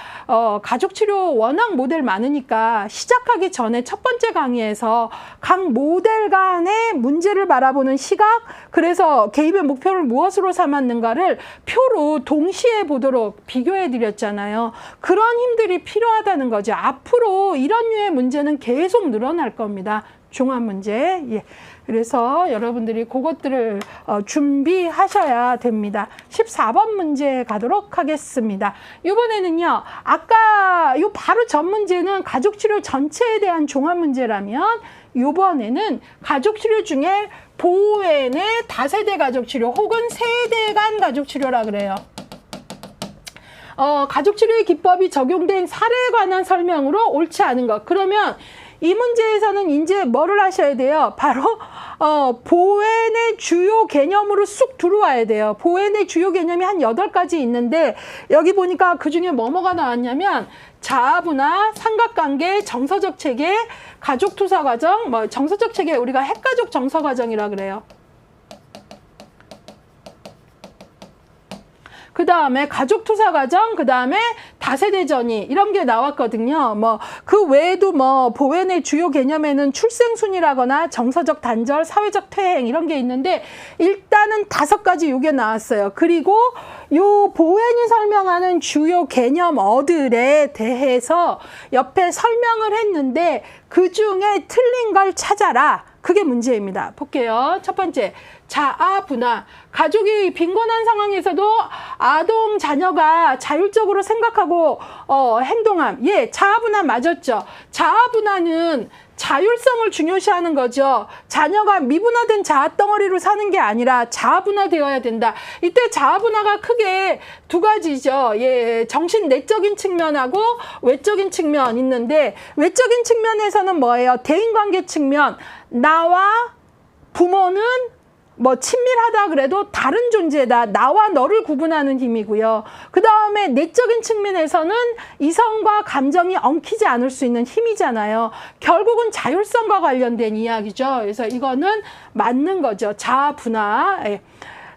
가족 치료 워낙 모델 많으니까 시작하기 전에 첫 번째 강의에서 각 모델 간의 문제를 바라보는 시각, 그래서 개입의 목표를 무엇으로 삼았는가를 표로 동시에 보도록 비교해 드렸잖아요. 그런 힘들이 필요하다는 거죠. 앞으로 이런 류의 문제는 계속 늘어날 겁니다. 종합 문제. 예. 그래서 여러분들이 그것들을 준비하셔야 됩니다. 14번 문제 가도록 하겠습니다. 이번에는요, 아까 요 바로 전 문제는 가족치료 전체에 대한 종합 문제라면 이번에는 가족치료 중에 보호앤의 다세대 가족치료 혹은 세대 간 가족치료라 그래요. 가족치료의 기법이 적용된 사례에 관한 설명으로 옳지 않은 것. 그러면 이 문제에서는 이제 뭐를 하셔야 돼요? 바로 보앤의 주요 개념으로 쑥 들어와야 돼요. 보앤의 주요 개념이 한 8가지 있는데 여기 보니까 그중에 뭐가 나왔냐면 자아분화, 삼각관계, 정서적 체계, 가족투사 과정, 뭐 정서적 체계 우리가 핵가족 정서 과정이라 그래요. 그 다음에 가족투사 과정, 그 다음에 다세대 전이 이런 게 나왔거든요. 뭐 그 외에도 뭐 보앤의 주요 개념에는 출생순이라거나 정서적 단절, 사회적 퇴행 이런 게 있는데 일단은 5가지 요게 나왔어요. 그리고 요 보앤이 설명하는 주요 개념어들에 대해서 옆에 설명을 했는데 그 중에 틀린 걸 찾아라. 그게 문제입니다. 볼게요. 첫 번째, 자아분화. 가족이 빈곤한 상황에서도 아동 자녀가 자율적으로 생각하고 행동함. 예, 자아분화 맞았죠. 자아분화는 자율성을 중요시하는 거죠. 자녀가 미분화된 자아 덩어리로 사는 게 아니라 자아분화되어야 된다. 이때 자아분화가 크게 2가지죠. 예, 정신 내적인 측면하고 외적인 측면 있는데 외적인 측면에서는 뭐예요? 대인관계 측면. 나와 부모는 뭐 친밀하다 그래도 다른 존재다. 나와 너를 구분하는 힘이고요. 그 다음에 내적인 측면에서는 이성과 감정이 엉키지 않을 수 있는 힘이잖아요. 결국은 자율성과 관련된 이야기죠. 그래서 이거는 맞는 거죠. 자아분화. 예.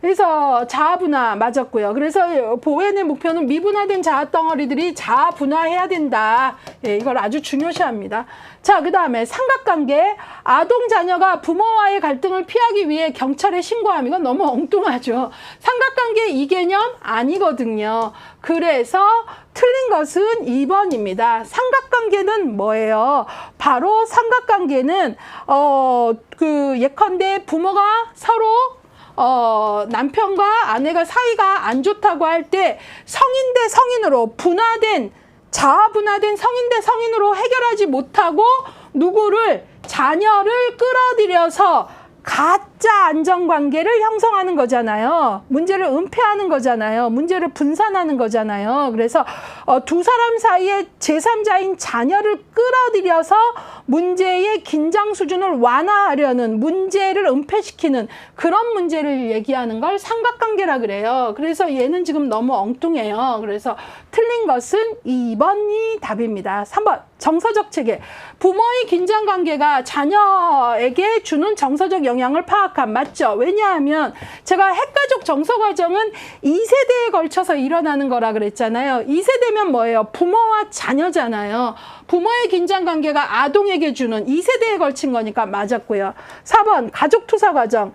그래서 자아분화 맞았고요. 그래서 보앤의 목표는 미분화된 자아 덩어리들이 자아분화해야 된다. 예, 이걸 아주 중요시합니다. 자, 그 다음에 삼각관계. 아동 자녀가 부모와의 갈등을 피하기 위해 경찰에 신고함. 이건 너무 엉뚱하죠. 삼각관계 이 개념 아니거든요. 그래서 틀린 것은 2번입니다. 삼각관계는 뭐예요? 바로 삼각관계는 예컨대 부모가 서로 남편과 아내가 사이가 안 좋다고 할 때 성인 대 성인으로 자아분화된 성인 대 성인으로 해결하지 못하고 누구를 자녀를 끌어들여서 가짜 안정관계를 형성하는 거잖아요. 문제를 은폐하는 거잖아요. 문제를 분산하는 거잖아요. 그래서 두 사람 사이에 제3자인 자녀를 끌어들여서 문제의 긴장 수준을 완화하려는, 문제를 은폐시키는 그런 문제를 얘기하는 걸 삼각관계라 그래요. 그래서 얘는 지금 너무 엉뚱해요. 그래서 틀린 것은 2번이 답입니다. 3번 정서적 체계. 부모의 긴장관계가 자녀에게 주는 정서적 영향을 파악함. 맞죠? 왜냐하면 제가 핵가족 정서 과정은 2세대에 걸쳐서 일어나는 거라 그랬잖아요. 2세대면 뭐예요? 부모와 자녀잖아요. 부모의 긴장관계가 아동에게 주는 2세대에 걸친 거니까 맞았고요. 4번 가족투사 과정.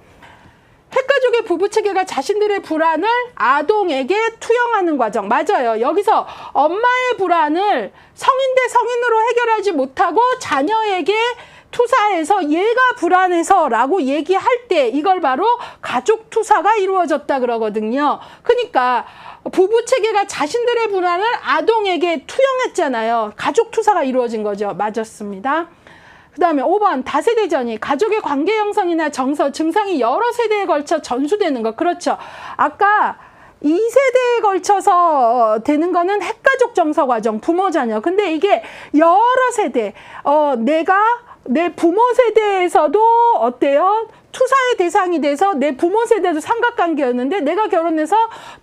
핵가족의 부부 체계가 자신들의 불안을 아동에게 투영하는 과정. 맞아요. 여기서 엄마의 불안을 성인 대 성인으로 해결하지 못하고 자녀에게 투사해서 얘가 불안해서 라고 얘기할 때 이걸 바로 가족 투사가 이루어졌다 그러거든요. 그러니까 부부 체계가 자신들의 불안을 아동에게 투영했잖아요. 가족 투사가 이루어진 거죠. 맞았습니다. 그 다음에 5번 다세대전이 가족의 관계 형성이나 정서, 증상이 여러 세대에 걸쳐 전수되는 것. 그렇죠. 아까 2세대에 걸쳐서 되는 거는 핵가족 정서 과정, 부모 자녀. 근데 이게 여러 세대, 내가 내 부모 세대에서도 어때요? 투사의 대상이 돼서 내 부모 세대도 삼각관계였는데 내가 결혼해서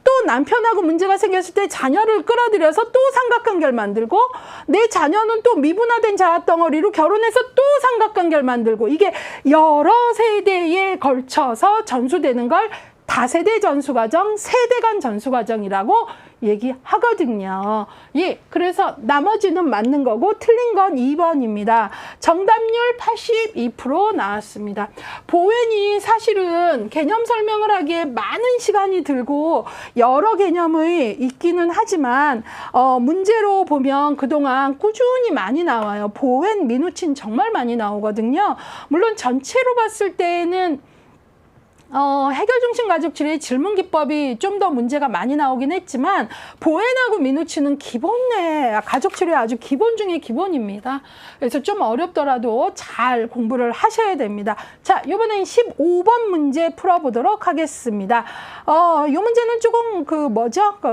또 남편하고 문제가 생겼을 때 자녀를 끌어들여서 또 삼각관계를 만들고 내 자녀는 또 미분화된 자아덩어리로 결혼해서 또 삼각관계를 만들고 이게 여러 세대에 걸쳐서 전수되는 걸 다세대 전수과정, 세대 간 전수과정이라고 얘기하거든요. 예, 그래서 나머지는 맞는 거고 틀린 건 2번입니다. 정답률 82% 나왔습니다. 보웬이 사실은 개념 설명을 하기에 많은 시간이 들고 여러 개념이 있기는 하지만 문제로 보면 그동안 꾸준히 많이 나와요. 보웬, 미누친 정말 많이 나오거든요. 물론 전체로 봤을 때는 해결 중심 가족 치료의 질문 기법이 좀 더 문제가 많이 나오긴 했지만 보웬하고 미누치는 기본에 가족 치료의 아주 기본 중에 기본입니다. 그래서 좀 어렵더라도 잘 공부를 하셔야 됩니다. 자, 이번엔 15번 문제 풀어보도록 하겠습니다. 이 문제는 조금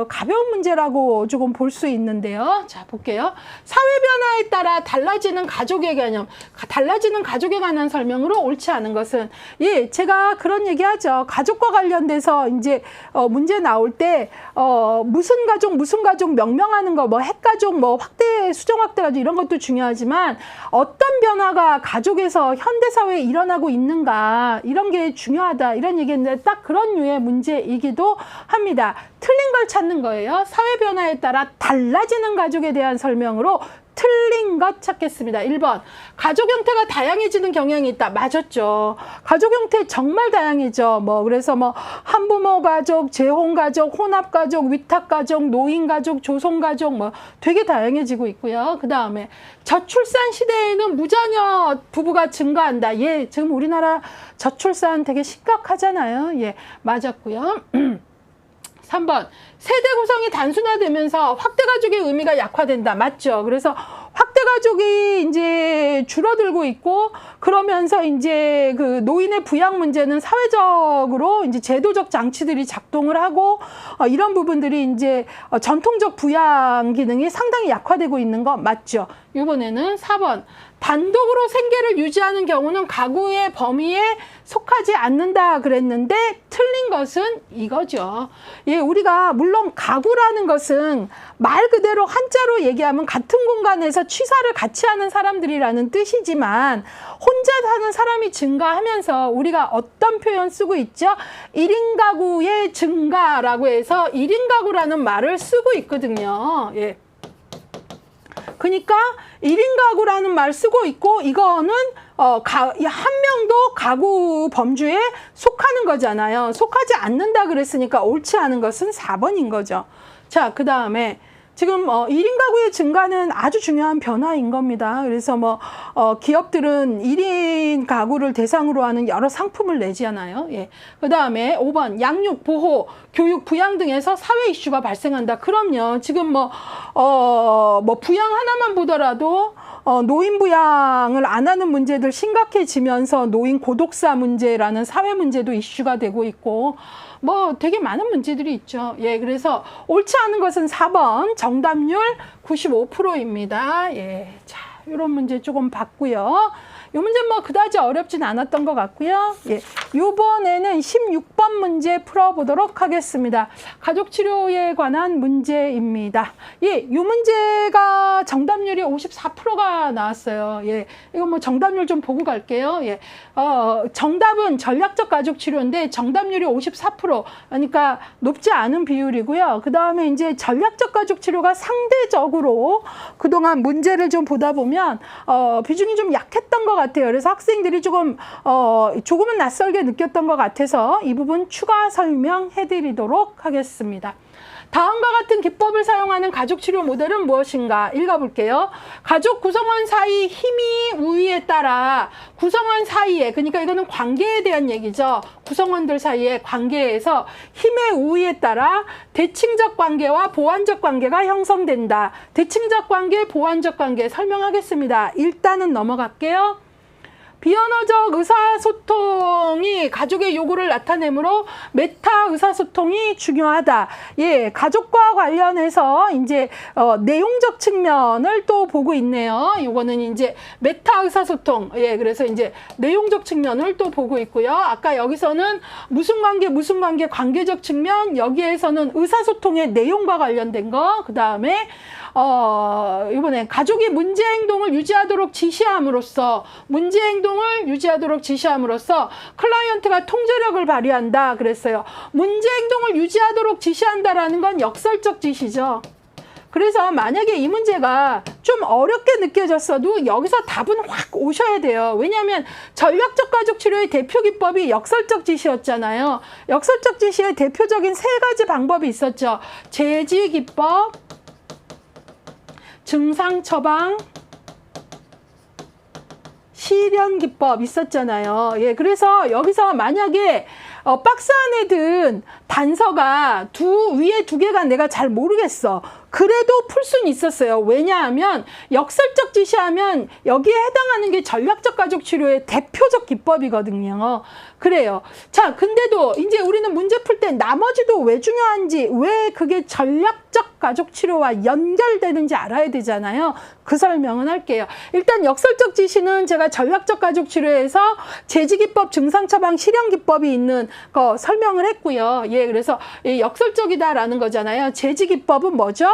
가벼운 문제라고 조금 볼 수 있는데요. 자, 볼게요. 사회 변화에 따라 달라지는 가족의 개념, 달라지는 가족에 관한 설명으로 옳지 않은 것은 제가 그런 얘기 하죠. 가족과 관련돼서 이제 문제 나올 때 무슨 가족 명명하는 거, 뭐 핵가족, 뭐 확대, 수정 확대 가족 이런 것도 중요하지만 어떤 변화가 가족에서 현대 사회에 일어나고 있는가 이런 게 중요하다 이런 얘기인데 딱 그런 류의 문제이기도 합니다. 틀린 걸 찾는 거예요. 사회 변화에 따라 달라지는 가족에 대한 설명으로 틀린 것 찾겠습니다. 1번 가족 형태가 다양해지는 경향이 있다. 맞았죠. 가족 형태 정말 다양해져. 그래서 한부모 가족, 재혼 가족, 혼합 가족, 위탁 가족, 노인 가족, 조성 가족 되게 다양해지고 있고요. 그 다음에 저출산 시대에는 무자녀 부부가 증가한다. 지금 우리나라 저출산 되게 심각하잖아요. 맞았고요. 3번 세대 구성이 단순화되면서 확대 가족의 의미가 약화된다. 맞죠? 그래서 확대 가족이 이제 줄어들고 있고 그러면서 이제 그 노인의 부양 문제는 사회적으로 이제 제도적 장치들이 작동을 하고 이런 부분들이 이제 전통적 부양 기능이 상당히 약화되고 있는 거 맞죠? 이번에는 4번 단독으로 생계를 유지하는 경우는 가구의 범위에 속하지 않는다 그랬는데 틀린 것은 이거죠. 우리가 물론 가구라는 것은 말 그대로 한자로 얘기하면 같은 공간에서 취사를 같이 하는 사람들이라는 뜻이지만 혼자 사는 사람이 증가하면서 우리가 어떤 표현 쓰고 있죠? 1인 가구의 증가라고 해서 1인 가구라는 말을 쓰고 있거든요. 그러니까 1인 가구라는 말 쓰고 있고 이거는 한 명도 가구 범주에 속하는 거잖아요. 속하지 않는다 그랬으니까 옳지 않은 것은 4번인 거죠. 자, 그 다음에 지금 1인 가구의 증가는 아주 중요한 변화인 겁니다. 그래서 기업들은 1인 가구를 대상으로 하는 여러 상품을 내잖아요. 그 다음에 5번 양육, 보호, 교육, 부양 등에서 사회 이슈가 발생한다. 그럼요. 지금 부양 하나만 보더라도 노인 부양을 안 하는 문제들 심각해지면서 노인 고독사 문제라는 사회 문제도 이슈가 되고 있고 되게 많은 문제들이 있죠. 그래서 옳지 않은 것은 4번 정답률 95%입니다. 자, 이런 문제 조금 봤고요. 이 문제 그다지 어렵진 않았던 것 같고요. 이번에는 16번 문제 풀어보도록 하겠습니다. 가족치료에 관한 문제입니다. 이 문제가 정답률이 54%가 나왔어요. 이거 정답률 좀 보고 갈게요. 정답은 전략적 가족치료인데 정답률이 54%. 그러니까 높지 않은 비율이고요. 그 다음에 이제 전략적 가족치료가 상대적으로 그동안 문제를 좀 보다 보면 비중이 좀 약했던 것 같아요. 그래서 학생들이 조금은 낯설게 느꼈던 것 같아서 이 부분 추가 설명해 드리도록 하겠습니다. 다음과 같은 기법을 사용하는 가족치료 모델은 무엇인가 읽어볼게요. 가족 구성원 사이 힘이 우위에 따라 구성원 사이에, 그러니까 이거는 관계에 대한 얘기죠. 구성원들 사이의 관계에서 힘의 우위에 따라 대칭적 관계와 보완적 관계가 형성된다. 대칭적 관계, 보완적 관계 설명하겠습니다. 일단은 넘어갈게요. 비언어적 의사소통이 가족의 요구를 나타내므로 메타 의사소통이 중요하다. 예, 가족과 관련해서 이제 내용적 측면을 또 보고 있네요. 이거는 이제 메타 의사소통. 예, 그래서 이제 내용적 측면을 또 보고 있고요. 아까 여기서는 무슨 관계, 관계적 측면, 여기에서는 의사소통의 내용과 관련된 거. 그 다음에 이번에 가족이 문제 행동을 유지하도록 지시함으로써 클라이언트가 통제력을 발휘한다 그랬어요. 문제 행동을 유지하도록 지시한다라는 건 역설적 지시죠. 그래서 만약에 이 문제가 좀 어렵게 느껴졌어도 여기서 답은 확 오셔야 돼요. 왜냐하면 전략적 가족 치료의 대표 기법이 역설적 지시였잖아요. 역설적 지시의 대표적인 3가지 방법이 있었죠. 제지 기법, 증상 처방, 실현 기법 있었잖아요. 예, 그래서 여기서 만약에 박스 안에 든 단서가 위에 2개가 내가 잘 모르겠어. 그래도 풀 수는 있었어요. 왜냐하면 역설적 지시하면 여기에 해당하는 게 전략적 가족 치료의 대표적 기법이거든요. 그래요. 자, 근데도 이제 우리는 문제 풀 때 나머지도 왜 중요한지, 왜 그게 전략적 가족 치료와 연결되는지 알아야 되잖아요. 그 설명은 할게요. 일단 역설적 지시는 제가 전략적 가족 치료에서 제지기법, 증상처방, 실현기법이 있는 거 설명을 했고요. 예, 그래서 역설적이다라는 거잖아요. 제지기법은 뭐죠?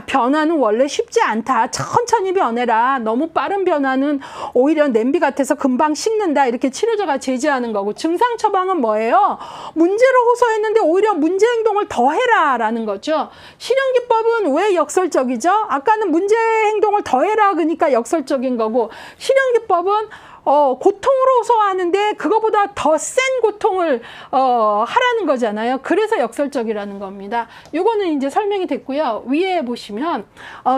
변화는 원래 쉽지 않다. 천천히 변해라. 너무 빠른 변화는 오히려 냄비 같아서 금방 식는다. 이렇게 치료자가 제지하는 거고, 증상 처방은 뭐예요? 문제를 호소했는데 오히려 문제 행동을 더 해라 라는 거죠. 실현 기법은 왜 역설적이죠? 아까는 문제 행동을 더 해라 그러니까 역설적인 거고, 실현 기법은 고통을 호소하는데 그거보다 더 센 고통을 하라는 거잖아요. 그래서 역설적이라는 겁니다. 요거는 이제 설명이 됐고요. 위에 보시면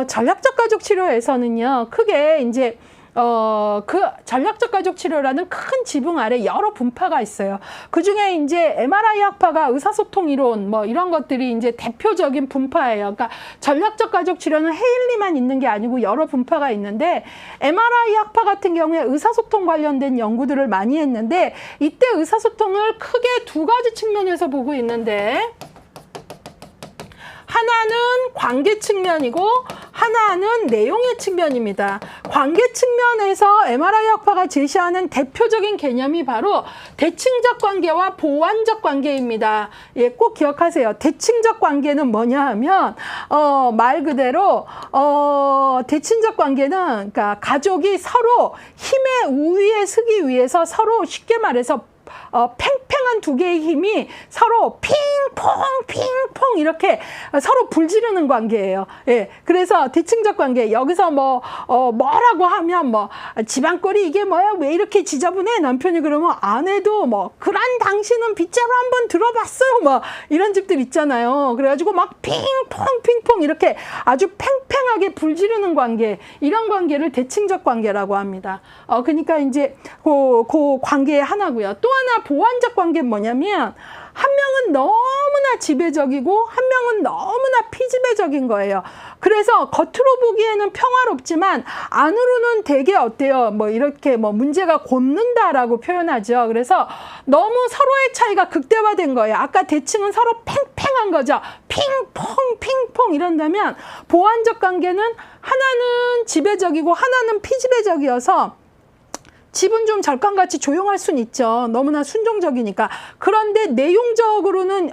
전략적 가족 치료에서는요, 크게 이제 그 전략적 가족 치료라는 큰 지붕 아래 여러 분파가 있어요. 그 중에 이제 MRI 학파가 의사소통 이론 뭐 이런 것들이 이제 대표적인 분파예요. 그러니까 전략적 가족 치료는 헤일리만 있는 게 아니고 여러 분파가 있는데, MRI 학파 같은 경우에 의사소통 관련된 연구들을 많이 했는데, 이때 의사소통을 크게 2가지 측면에서 보고 있는데, 하나는 관계 측면이고 하나는 내용의 측면입니다. 관계 측면에서 MRI 학파가 제시하는 대표적인 개념이 바로 대칭적 관계와 보완적 관계입니다. 예, 꼭 기억하세요. 대칭적 관계는 뭐냐 하면 말 그대로 대칭적 관계는 그러니까 가족이 서로 힘의 우위에 서기 위해서 서로 쉽게 말해서 팽팽한 2개의 힘이 서로 핑퐁 이렇게 서로 불지르는 관계예요. 예, 그래서 대칭적 관계, 여기서 뭐라고 하면 집안꼴이 이게 뭐야, 왜 이렇게 지저분해, 남편이 그러면 아내도 그란 당신은 빗자루 한번 들어봤어요, 이런 집들 있잖아요. 그래가지고 막 핑퐁 이렇게 아주 팽팽하게 불지르는 관계, 이런 관계를 대칭적 관계라고 합니다. 그러니까 이제 그 관계의 하나고요. 또 하나 보완적 관계는 뭐냐면, 한 명은 너무나 지배적이고 한 명은 너무나 피지배적인 거예요. 그래서 겉으로 보기에는 평화롭지만 안으로는 되게 어때요? 이렇게 문제가 곪는다라고 표현하죠. 그래서 너무 서로의 차이가 극대화된 거예요. 아까 대칭은 서로 팽팽한 거죠. 핑퐁 이런다면, 보완적 관계는 하나는 지배적이고 하나는 피지배적이어서 집은 좀 절간같이 조용할 수는 있죠. 너무나 순종적이니까. 그런데 내용적으로는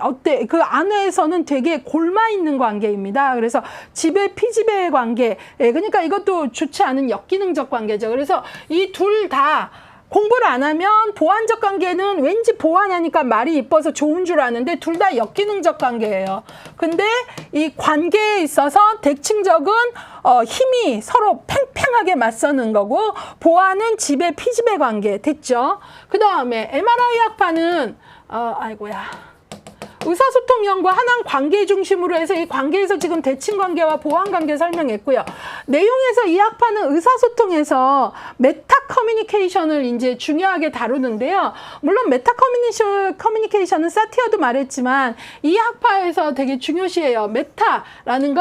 그 안에서는 되게 골마 있는 관계입니다. 그래서 지배 피지배의 관계. 예, 그러니까 이것도 좋지 않은 역기능적 관계죠. 그래서 이 둘 다 공부를 안 하면 보완적 관계는 왠지 보완하니까 말이 이뻐서 좋은 줄 아는데 둘 다 역기능적 관계예요. 근데 이 관계에 있어서 대칭적은 힘이 서로 팽팽하게 맞서는 거고 보완은 지배 피지배 관계 됐죠. 그 다음에 MRI 학파는 아이고야. 의사소통 연구 한한 관계 중심으로 해서 이 관계에서 지금 대칭 관계와 보완 관계 설명했고요. 내용에서 이 학파는 의사소통에서 메타 커뮤니케이션을 이제 중요하게 다루는데요. 물론 메타 커뮤니케이션은 사티어도 말했지만 이 학파에서 되게 중요시해요. 메타라는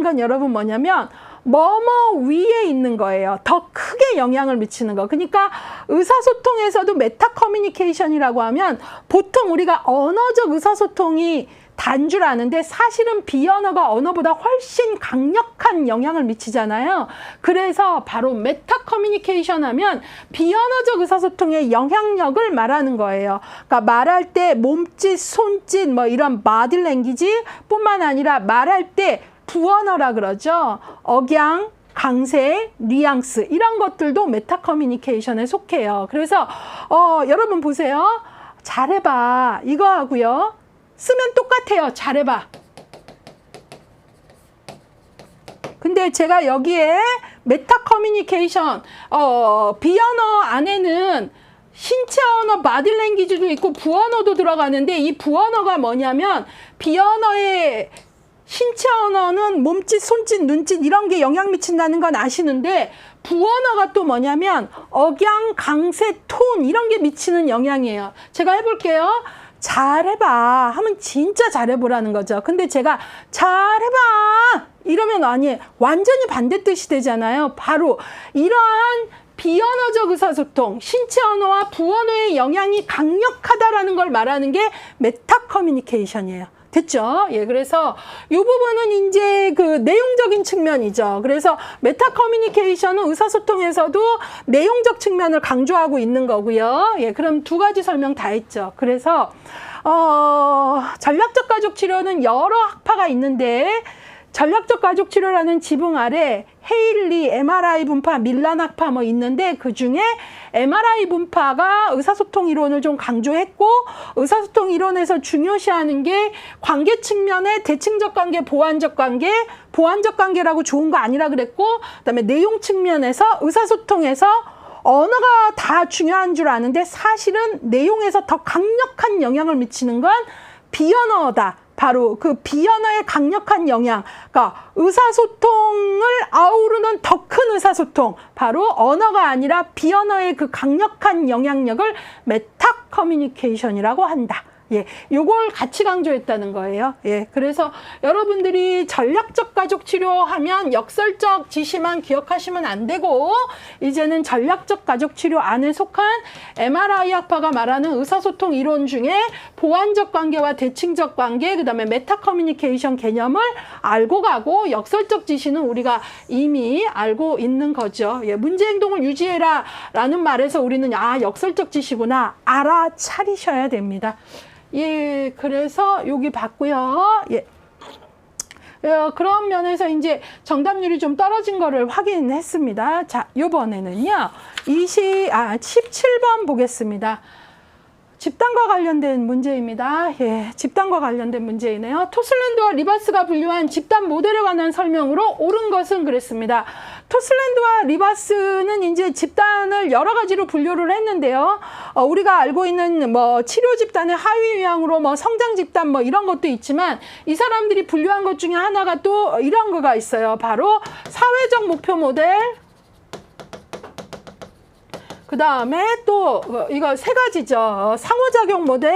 건 여러분 뭐냐면 뭐뭐 위에 있는 거예요. 더 크게 영향을 미치는 거. 그러니까 의사소통에서도 메타 커뮤니케이션이라고 하면 보통 우리가 언어적 의사소통이 단 줄 아는데 사실은 비언어가 언어보다 훨씬 강력한 영향을 미치잖아요. 그래서 바로 메타 커뮤니케이션 하면 비언어적 의사소통의 영향력을 말하는 거예요. 그러니까 말할 때 몸짓, 손짓 뭐 이런 바디 랭귀지 뿐만 아니라 말할 때 부언어라 그러죠. 억양, 강세, 뉘앙스 이런 것들도 메타 커뮤니케이션에 속해요. 그래서 여러분 보세요. 잘해봐 이거 하고요. 쓰면 똑같아요. 잘해봐. 근데 제가 여기에 메타 커뮤니케이션 비언어 안에는 신체 언어, 바디 랭귀지도 있고 부언어도 들어가는데 이 부언어가 뭐냐면 비언어의 신체 언어는 몸짓, 손짓, 눈짓 이런 게 영향 미친다는 건 아시는데 부언어가 또 뭐냐면 억양, 강세, 톤 이런 게 미치는 영향이에요. 제가 해볼게요. 잘해봐 하면 진짜 잘해보라는 거죠. 근데 제가 잘해봐 이러면 아니에요. 완전히 반대 뜻이 되잖아요. 바로 이러한 비언어적 의사소통, 신체 언어와 부언어의 영향이 강력하다라는 걸 말하는 게 메타 커뮤니케이션이에요. 됐죠? 예, 그래서 이 부분은 이제 그 내용적인 측면이죠. 그래서 메타 커뮤니케이션은 의사소통에서도 내용적 측면을 강조하고 있는 거고요. 예, 그럼 두 가지 설명 다 했죠. 그래서 전략적 가족 치료는 여러 학파가 있는데 전략적 가족 치료라는 지붕 아래 헤일리, MRI 분파, 밀란 학파 뭐 있는데 그중에 MRI 분파가 의사소통 이론을 좀 강조했고 의사소통 이론에서 중요시하는 게 관계 측면의 대칭적 관계, 보완적 관계, 보완적 관계라고 좋은 거 아니라 그랬고 그다음에 내용 측면에서 의사소통에서 언어가 다 중요한 줄 아는데 사실은 내용에서 더 강력한 영향을 미치는 건 비언어다. 바로 그 비언어의 강력한 영향, 그러니까 의사소통을 아우르는 더 큰 의사소통, 바로 언어가 아니라 비언어의 그 강력한 영향력을 메타 커뮤니케이션이라고 한다. 예, 요걸 같이 강조했다는 거예요. 예, 그래서 여러분들이 전략적 가족 치료하면 역설적 지시만 기억하시면 안 되고 이제는 전략적 가족 치료 안에 속한 MRI 학파가 말하는 의사소통 이론 중에 보완적 관계와 대칭적 관계, 그 다음에 메타 커뮤니케이션 개념을 알고 가고 역설적 지시는 우리가 이미 알고 있는 거죠. 예, 문제 행동을 유지해라 라는 말에서 우리는 역설적 지시구나 알아차리셔야 됩니다. 예, 그래서 여기 봤고요. 예. 그런 면에서 이제 정답률이 좀 떨어진 거를 확인했습니다. 자, 요번에는요. 17번 보겠습니다. 집단과 관련된 문제입니다. 예, 집단과 관련된 문제이네요. 토슬랜드와 리바스가 분류한 집단 모델에 관한 설명으로 옳은 것은 그랬습니다. 토슬랜드와 리바스는 이제 집단을 여러 가지로 분류를 했는데요. 우리가 알고 있는 뭐 치료 집단의 하위 유형으로 뭐 성장 집단 뭐 이런 것도 있지만 이 사람들이 분류한 것 중에 하나가 또 이런 거가 있어요. 바로 사회적 목표 모델. 그 다음에 또 이거 세 가지죠. 상호작용 모델,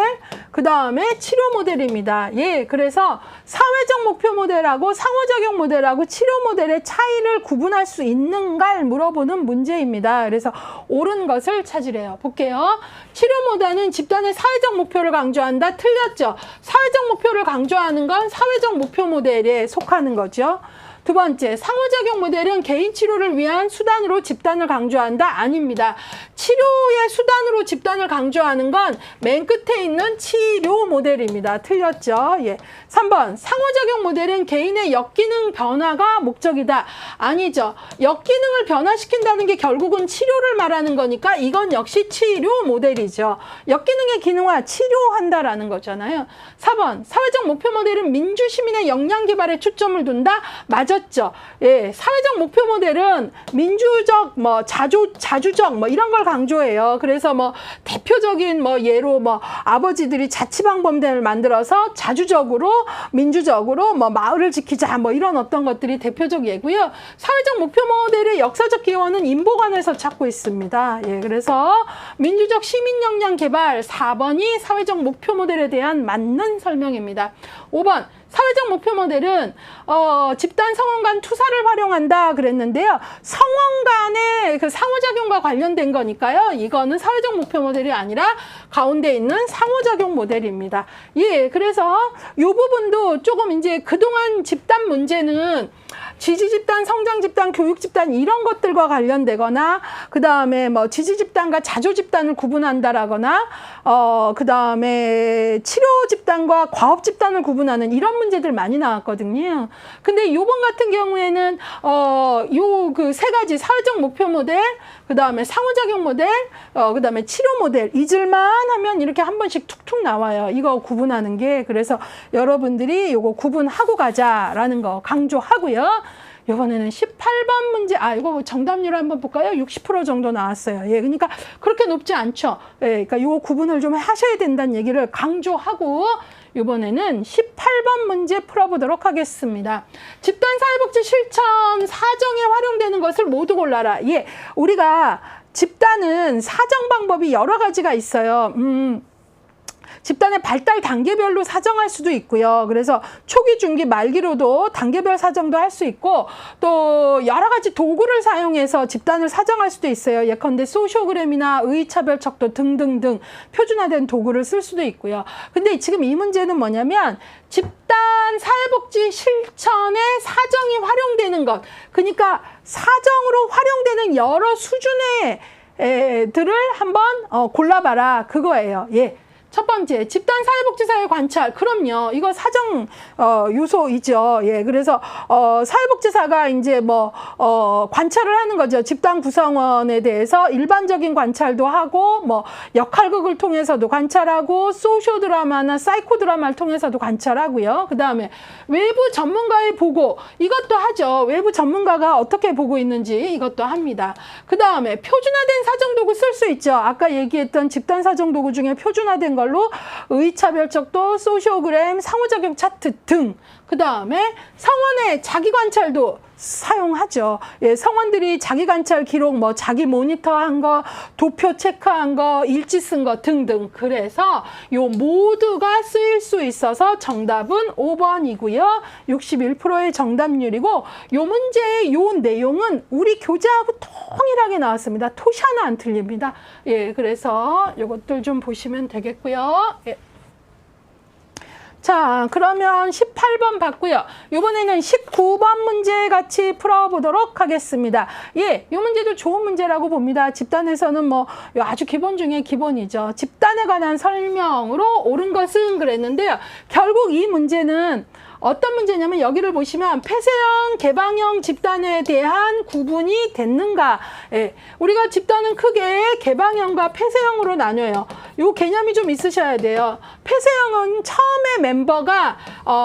그 다음에 치료 모델입니다. 예, 그래서 사회적 목표 모델하고 상호작용 모델하고 치료 모델의 차이를 구분할 수 있는가를 물어보는 문제입니다. 그래서 옳은 것을 찾으래요. 볼게요. 치료 모델은 집단의 사회적 목표를 강조한다. 틀렸죠. 사회적 목표를 강조하는 건 사회적 목표 모델에 속하는 거죠. 두 번째, 상호작용 모델은 개인 치료를 위한 수단으로 집단을 강조한다? 아닙니다. 치료의 수단으로 집단을 강조하는 건 맨 끝에 있는 치료 모델입니다. 틀렸죠? 예. 3번 상호작용 모델은 개인의 역기능 변화가 목적이다. 아니죠. 역기능을 변화시킨다는 게 결국은 치료를 말하는 거니까 이건 역시 치료 모델이죠. 역기능의 기능화 치료한다라는 거잖아요. 4번 사회적 목표 모델은 민주시민의 역량 개발에 초점을 둔다. 맞았죠. 예. 사회적 목표 모델은 민주적 뭐 자주적 뭐 이런 걸 강조해요. 그래서 뭐 대표적인 뭐 예로 뭐 아버지들이 자치방범대를 만들어서 자주적으로 민주적으로 뭐 마을을 지키자 뭐 이런 어떤 것들이 대표적 예고요. 사회적 목표 모델의 역사적 기원은 인보관에서 찾고 있습니다. 예, 그래서 민주적 시민 역량 개발 4번이 사회적 목표 모델에 대한 맞는 설명입니다. 5번 사회적 목표 모델은 집단 성원 간 투사를 활용한다 그랬는데요. 성원 간의 그 상호작용과 관련된 거니까요. 이거는 사회적 목표 모델이 아니라 가운데 있는 상호작용 모델입니다. 예, 그래서 이 부분도 조금 이제 그동안 집단 문제는 지지 집단, 성장 집단, 교육 집단 이런 것들과 관련되거나 그 다음에 뭐 지지 집단과 자조 집단을 구분한다라거나 그 다음에 치료 집단과 과업 집단을 구분하는 이런 문제들 많이 나왔거든요. 근데 요번 같은 경우에는 요 그 세 가지 사회적 목표 모델, 그 다음에 상호작용 모델, 그 다음에 치료 모델 잊을만 하면 이렇게 한 번씩 툭툭 나와요. 이거 구분하는 게. 그래서 여러분들이 요거 구분하고 가자라는 거 강조하고요. 이번에는 18번 문제, 이거 정답률 한번 볼까요? 60% 정도 나왔어요. 예, 그러니까 그렇게 높지 않죠. 예, 그러니까 요 구분을 좀 하셔야 된다는 얘기를 강조하고 이번에는 18번 문제 풀어보도록 하겠습니다. 집단사회복지 실천 사정에 활용되는 것을 모두 골라라. 예, 우리가 집단은 사정 방법이 여러 가지가 있어요. 집단의 발달 단계별로 사정할 수도 있고요. 그래서 초기, 중기, 말기로도 단계별 사정도 할 수 있고 또 여러 가지 도구를 사용해서 집단을 사정할 수도 있어요. 예컨대 소시오그램이나 의의차별 척도 등등등 표준화된 도구를 쓸 수도 있고요. 근데 지금 이 문제는 뭐냐면 집단 사회복지 실천에 사정이 활용되는 것. 그러니까 사정으로 활용되는 여러 수준의 들을 한번 골라봐라. 그거예요. 예. 첫 번째, 집단 사회복지사의 관찰. 그럼요. 이거 사정 요소이죠. 예. 그래서 사회복지사가 이제 뭐 관찰을 하는 거죠. 집단 구성원에 대해서 일반적인 관찰도 하고 뭐 역할극을 통해서도 관찰하고 소시오 드라마나 사이코 드라마를 통해서도 관찰하고요. 그다음에 외부 전문가의 보고 이것도 하죠. 외부 전문가가 어떻게 보고 있는지 이것도 합니다. 그다음에 표준화된 사정 도구 쓸 수 있죠. 아까 얘기했던 집단 사정 도구 중에 표준화된 걸로 의의차별척도, 소시오그램, 상호작용 차트 등. 그 다음에 성원의 자기관찰도 사용하죠. 예, 성원들이 자기관찰 기록, 뭐 자기 모니터한 거, 도표 체크한 거, 일지 쓴 거 등등. 그래서 요 모두가 쓰일 수 있어서 정답은 5번이고요. 61%의 정답률이고 요 문제의 요 내용은 우리 교재하고 통일하게 나왔습니다. 토시 하나 안 틀립니다. 예, 그래서 요것들 좀 보시면 되겠고요. 예. 자, 그러면 18번 봤고요. 이번에는 19번 문제 같이 풀어보도록 하겠습니다. 예, 이 문제도 좋은 문제라고 봅니다. 집단에서는 뭐 아주 기본 중에 기본이죠. 집단에 관한 설명으로 옳은 것은 그랬는데요. 결국 이 문제는 어떤 문제냐면 여기를 보시면 폐쇄형, 개방형 집단에 대한 구분이 됐는가. 예, 우리가 집단은 크게 개방형과 폐쇄형으로 나뉘어요. 요 개념이 좀 있으셔야 돼요. 폐쇄형은 처음에 멤버가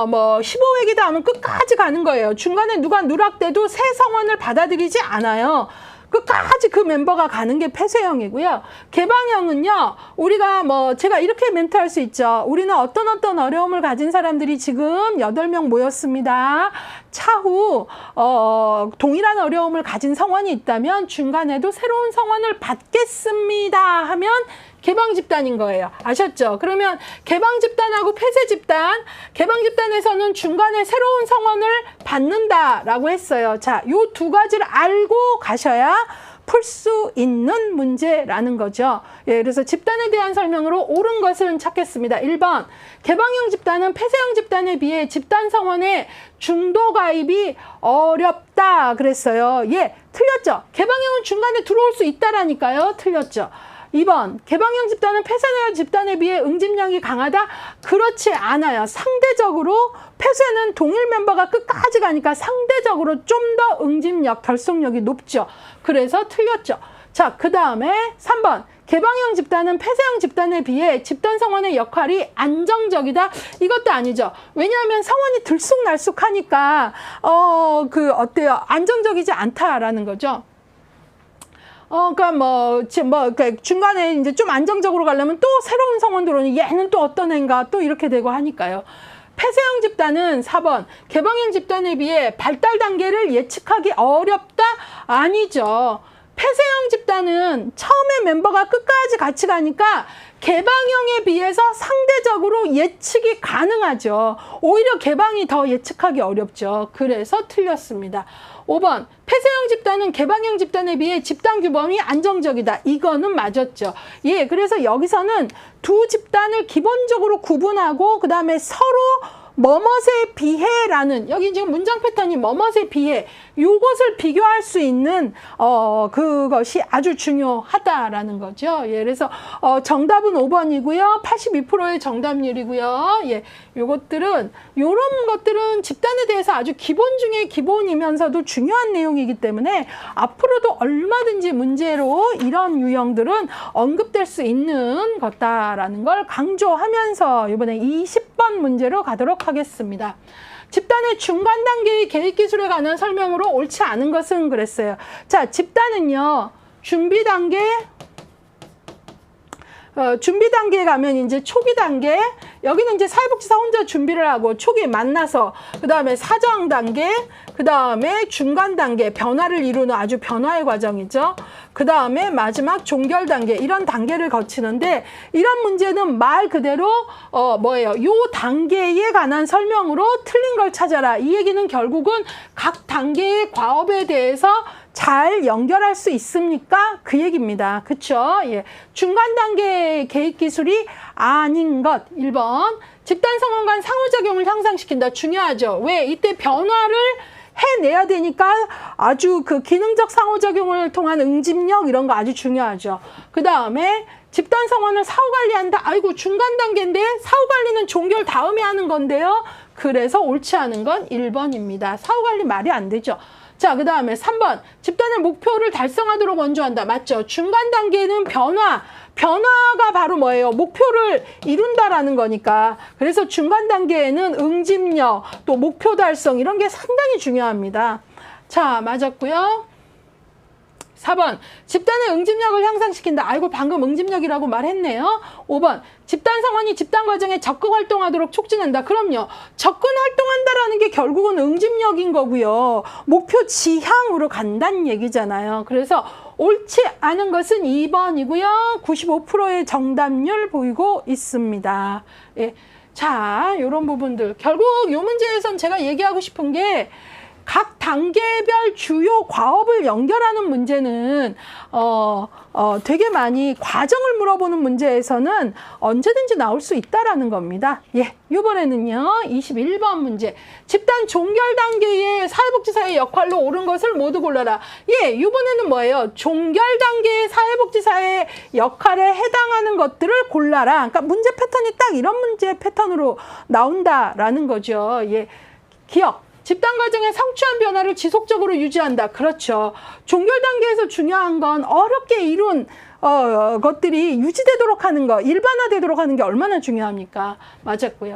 뭐 15회기다 하면 끝까지 가는 거예요. 중간에 누가 누락돼도 새 성원을 받아들이지 않아요. 끝까지 그 멤버가 가는 게 폐쇄형이고요. 개방형은요, 우리가 뭐, 제가 이렇게 멘트할 수 있죠. 우리는 어떤 어려움을 가진 사람들이 지금 8명 모였습니다. 차후, 동일한 어려움을 가진 성원이 있다면 중간에도 새로운 성원을 받겠습니다 하면 개방 집단인 거예요. 아셨죠? 그러면 개방 집단하고 폐쇄 집단, 개방 집단에서는 중간에 새로운 성원을 받는다라고 했어요. 자, 요 두 가지를 알고 가셔야 풀 수 있는 문제라는 거죠. 예, 그래서 집단에 대한 설명으로 옳은 것은 찾겠습니다. 1번, 개방형 집단은 폐쇄형 집단에 비해 집단 성원의 중도 가입이 어렵다 그랬어요. 예, 틀렸죠. 개방형은 중간에 들어올 수 있다라니까요. 틀렸죠. 2번, 개방형 집단은 폐쇄형 집단에 비해 응집력이 강하다? 그렇지 않아요. 상대적으로 폐쇄는 동일 멤버가 끝까지 가니까 상대적으로 좀 더 응집력, 결속력이 높죠. 그래서 틀렸죠. 자, 그 다음에 3번, 개방형 집단은 폐쇄형 집단에 비해 집단 성원의 역할이 안정적이다? 이것도 아니죠. 왜냐하면 성원이 들쑥날쑥하니까 어때요? 안정적이지 않다라는 거죠. 그러니까 중간에 이제 좀 안정적으로 가려면 또 새로운 성원 들어오니 얘는 또 어떤 애인가 또 이렇게 되고 하니까요. 폐쇄형 집단은 4번, 개방형 집단에 비해 발달 단계를 예측하기 어렵다? 아니죠. 폐쇄형 집단은 처음에 멤버가 끝까지 같이 가니까 개방형에 비해서 상대적으로 예측이 가능하죠. 오히려 개방이 더 예측하기 어렵죠. 그래서 틀렸습니다. 5번, 폐쇄형 집단은 개방형 집단에 비해 집단 규범이 안정적이다. 이거는 맞았죠. 예, 그래서 여기서는 두 집단을 기본적으로 구분하고 그 다음에 서로 뭐뭇에 비해라는, 여기 지금 문장 패턴이 뭐뭇에 비해, 요것을 비교할 수 있는 그것이 아주 중요하다라는 거죠. 예, 그래서 정답은 5번이고요. 82%의 정답률이고요. 예, 요런 것들은 집단에 대해서 아주 기본 중에 기본이면서도 중요한 내용이기 때문에 앞으로도 얼마든지 문제로 이런 유형들은 언급될 수 있는 것다라는 걸 강조하면서 이번에 20번 문제로 가도록 하겠습니다. 집단의 중간 단계의 계획 기술에 관한 설명으로 옳지 않은 것은 그랬어요. 자, 집단은요, 준비 단계에 가면 이제 초기 단계, 여기는 이제 사회복지사 혼자 준비를 하고 초기에 만나서, 그 다음에 사정 단계, 그 다음에 중간 단계, 변화를 이루는 아주 변화의 과정이죠. 그 다음에 마지막 종결 단계, 이런 단계를 거치는데, 이런 문제는 말 그대로 요 단계에 관한 설명으로 틀린 걸 찾아라. 이 얘기는 결국은 각 단계의 과업에 대해서 잘 연결할 수 있습니까? 그 얘기입니다. 그쵸? 예. 중간 단계의 계획 기술이 아닌 것. 1번. 집단 성원 간 상호작용을 향상시킨다. 중요하죠. 왜? 이때 변화를 해내야 되니까 아주 그 기능적 상호작용을 통한 응집력 이런 거 아주 중요하죠. 그 다음에 집단 성원을 사후관리한다. 아이고, 중간 단계인데 사후관리는 종결 다음에 하는 건데요. 그래서 옳지 않은 건 1번입니다. 사후관리 말이 안 되죠. 자, 그 다음에 3번. 집단의 목표를 달성하도록 원조한다. 맞죠? 중간 단계는 변화가 바로 뭐예요? 목표를 이룬다라는 거니까. 그래서 중간 단계에는 응집력, 또 목표 달성 이런 게 상당히 중요합니다. 자, 맞았고요. 4번. 집단의 응집력을 향상시킨다. 아이고, 방금 응집력이라고 말했네요. 5번. 집단 성원이 집단 과정에 적극 활동하도록 촉진한다. 그럼요. 접근 활동한다라는 게 결국은 응집력인 거고요. 목표 지향으로 간다는 얘기잖아요. 그래서 옳지 않은 것은 2번이고요. 95%의 정답률 보이고 있습니다. 예. 자, 요런 부분들. 결국 요 문제에선 제가 얘기하고 싶은 게 각 단계별 주요 과업을 연결하는 문제는 되게 많이 과정을 물어보는 문제에서는 언제든지 나올 수 있다라는 겁니다. 예, 이번에는요 21번 문제. 집단 종결 단계의 사회복지사의 역할로 옳은 것을 모두 골라라. 예, 이번에는 뭐예요? 종결 단계의 사회복지사의 역할에 해당하는 것들을 골라라. 그러니까 문제 패턴이 딱 이런 문제 패턴으로 나온다라는 거죠. 예, 기억. 집단 과정의 성취한 변화를 지속적으로 유지한다. 그렇죠. 종결 단계에서 중요한 건 어렵게 이룬 것들이 유지되도록 하는 거, 일반화되도록 하는 게 얼마나 중요합니까? 맞았고요.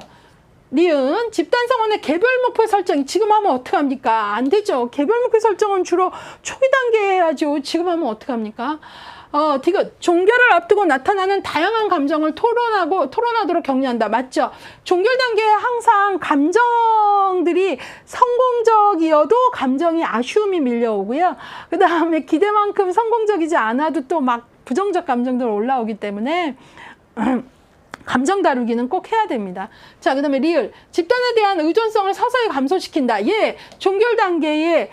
니은, 집단 성원의 개별 목표 설정이 지금 하면 어떡합니까? 안 되죠. 개별 목표 설정은 주로 초기 단계에 해야죠. 지금 하면 어떡합니까? 디귿, 종결을 앞두고 나타나는 다양한 감정을 토론하도록 격려한다. 맞죠? 종결 단계에 항상 감정들이 성공적이어도 감정이 아쉬움이 밀려오고요. 그 다음에 기대만큼 성공적이지 않아도 또 막 부정적 감정들 올라오기 때문에 감정 다루기는 꼭 해야 됩니다. 자, 그 다음에 리을. 집단에 대한 의존성을 서서히 감소시킨다. 예, 종결 단계에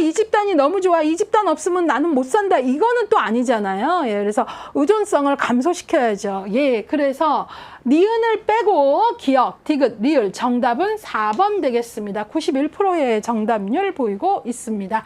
이 집단이 너무 좋아. 이 집단 없으면 나는 못 산다. 이거는 또 아니잖아요. 예, 그래서 의존성을 감소시켜야죠. 예, 그래서 니은을 빼고 기억, 디귿, 리을. 정답은 4번 되겠습니다. 91%의 정답률 보이고 있습니다.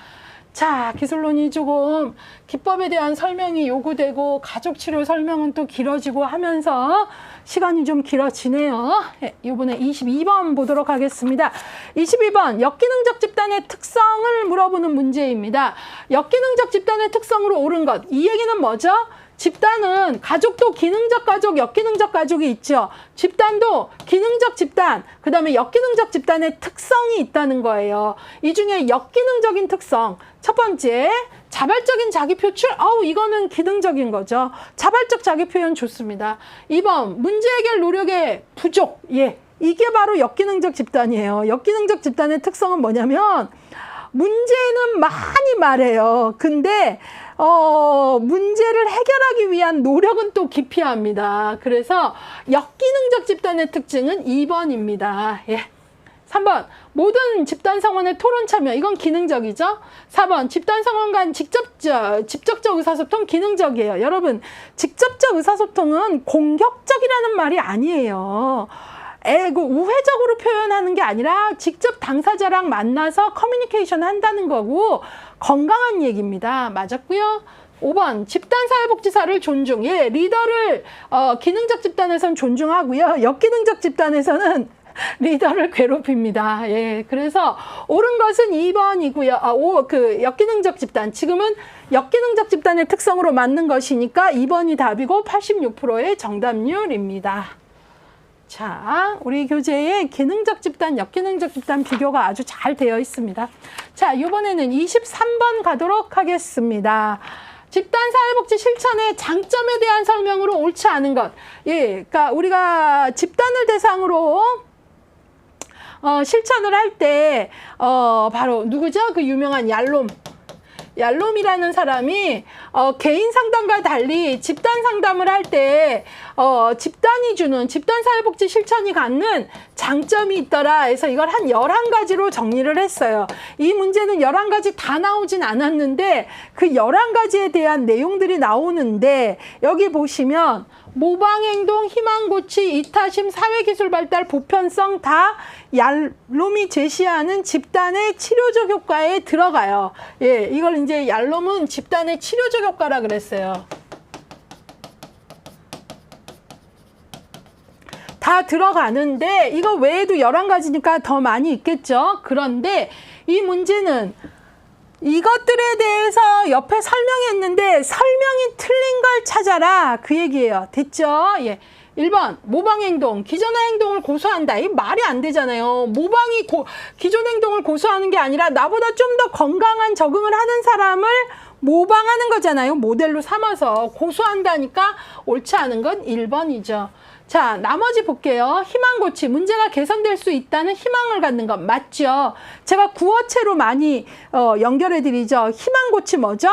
자, 기술론이 조금 기법에 대한 설명이 요구되고 가족치료 설명은 또 길어지고 하면서 시간이 좀 길어지네요. 이번에 22번 보도록 하겠습니다. 22번 역기능적 집단의 특성을 물어보는 문제입니다. 역기능적 집단의 특성으로 옳은 것. 이 얘기는 뭐죠? 집단은 가족도 기능적 가족, 역기능적 가족이 있죠. 집단도 기능적 집단, 그 다음에 역기능적 집단의 특성이 있다는 거예요. 이 중에 역기능적인 특성, 첫 번째, 자발적인 자기 표출. 이거는 기능적인 거죠. 자발적 자기 표현 좋습니다. 2번, 문제 해결 노력의 부족. 예, 이게 바로 역기능적 집단이에요. 역기능적 집단의 특성은 뭐냐면 문제는 많이 말해요. 근데 문제를 해결하기 위한 노력은 또 기피합니다. 그래서 역기능적 집단의 특징은 2번입니다. 예. 3번, 모든 집단 성원의 토론 참여. 이건 기능적이죠. 4번, 집단 성원 간 직접적 의사소통 기능적이에요. 여러분, 직접적 의사소통은 공격적이라는 말이 아니에요. 우회적으로 표현하는 게 아니라 직접 당사자랑 만나서 커뮤니케이션 한다는 거고 건강한 얘기입니다. 맞았고요. 5번, 집단사회복지사를 존중. 예, 리더를 기능적 집단에서는 존중하고요. 역기능적 집단에서는 리더를 괴롭힙니다. 예, 그래서 옳은 것은 2번이고요. 역기능적 집단. 지금은 역기능적 집단의 특성으로 맞는 것이니까 2번이 답이고 86%의 정답률입니다. 자, 우리 교재에 기능적 집단, 역기능적 집단 비교가 아주 잘 되어 있습니다. 자, 이번에는 23번 가도록 하겠습니다. 집단 사회복지 실천의 장점에 대한 설명으로 옳지 않은 것. 예, 그러니까 우리가 집단을 대상으로 실천을 할 때 바로 누구죠? 그 유명한 얄롬이라는 사람이 개인 상담과 달리 집단 상담을 할 때 집단이 주는 집단 사회복지 실천이 갖는 장점이 있더라 해서 이걸 한 11가지로 정리를 했어요. 이 문제는 11가지 다 나오진 않았는데 그 11가지에 대한 내용들이 나오는데 여기 보시면 모방행동, 희망고치, 이타심, 사회기술 발달, 보편성 다 얄롬이 제시하는 집단의 치료적 효과에 들어가요. 예, 이걸 이제 얄롬은 집단의 치료적 효과라 그랬어요. 다 들어가는데 이거 외에도 11가지니까 더 많이 있겠죠. 그런데 이 문제는 이것들에 대해서 옆에 설명했는데 설명이 틀린 걸 찾아라 그 얘기예요. 됐죠? 예. 1번 모방행동, 기존의 행동을 고수한다. 이 말이 안 되잖아요. 모방이 기존 행동을 고수하는 게 아니라 나보다 좀 더 건강한 적응을 하는 사람을 모방하는 거잖아요. 모델로 삼아서 고수한다니까 옳지 않은 건 1번이죠. 자, 나머지 볼게요. 희망고치, 문제가 개선될 수 있다는 희망을 갖는 것 맞죠? 제가 구어체로 많이 연결해드리죠. 희망고치 뭐죠?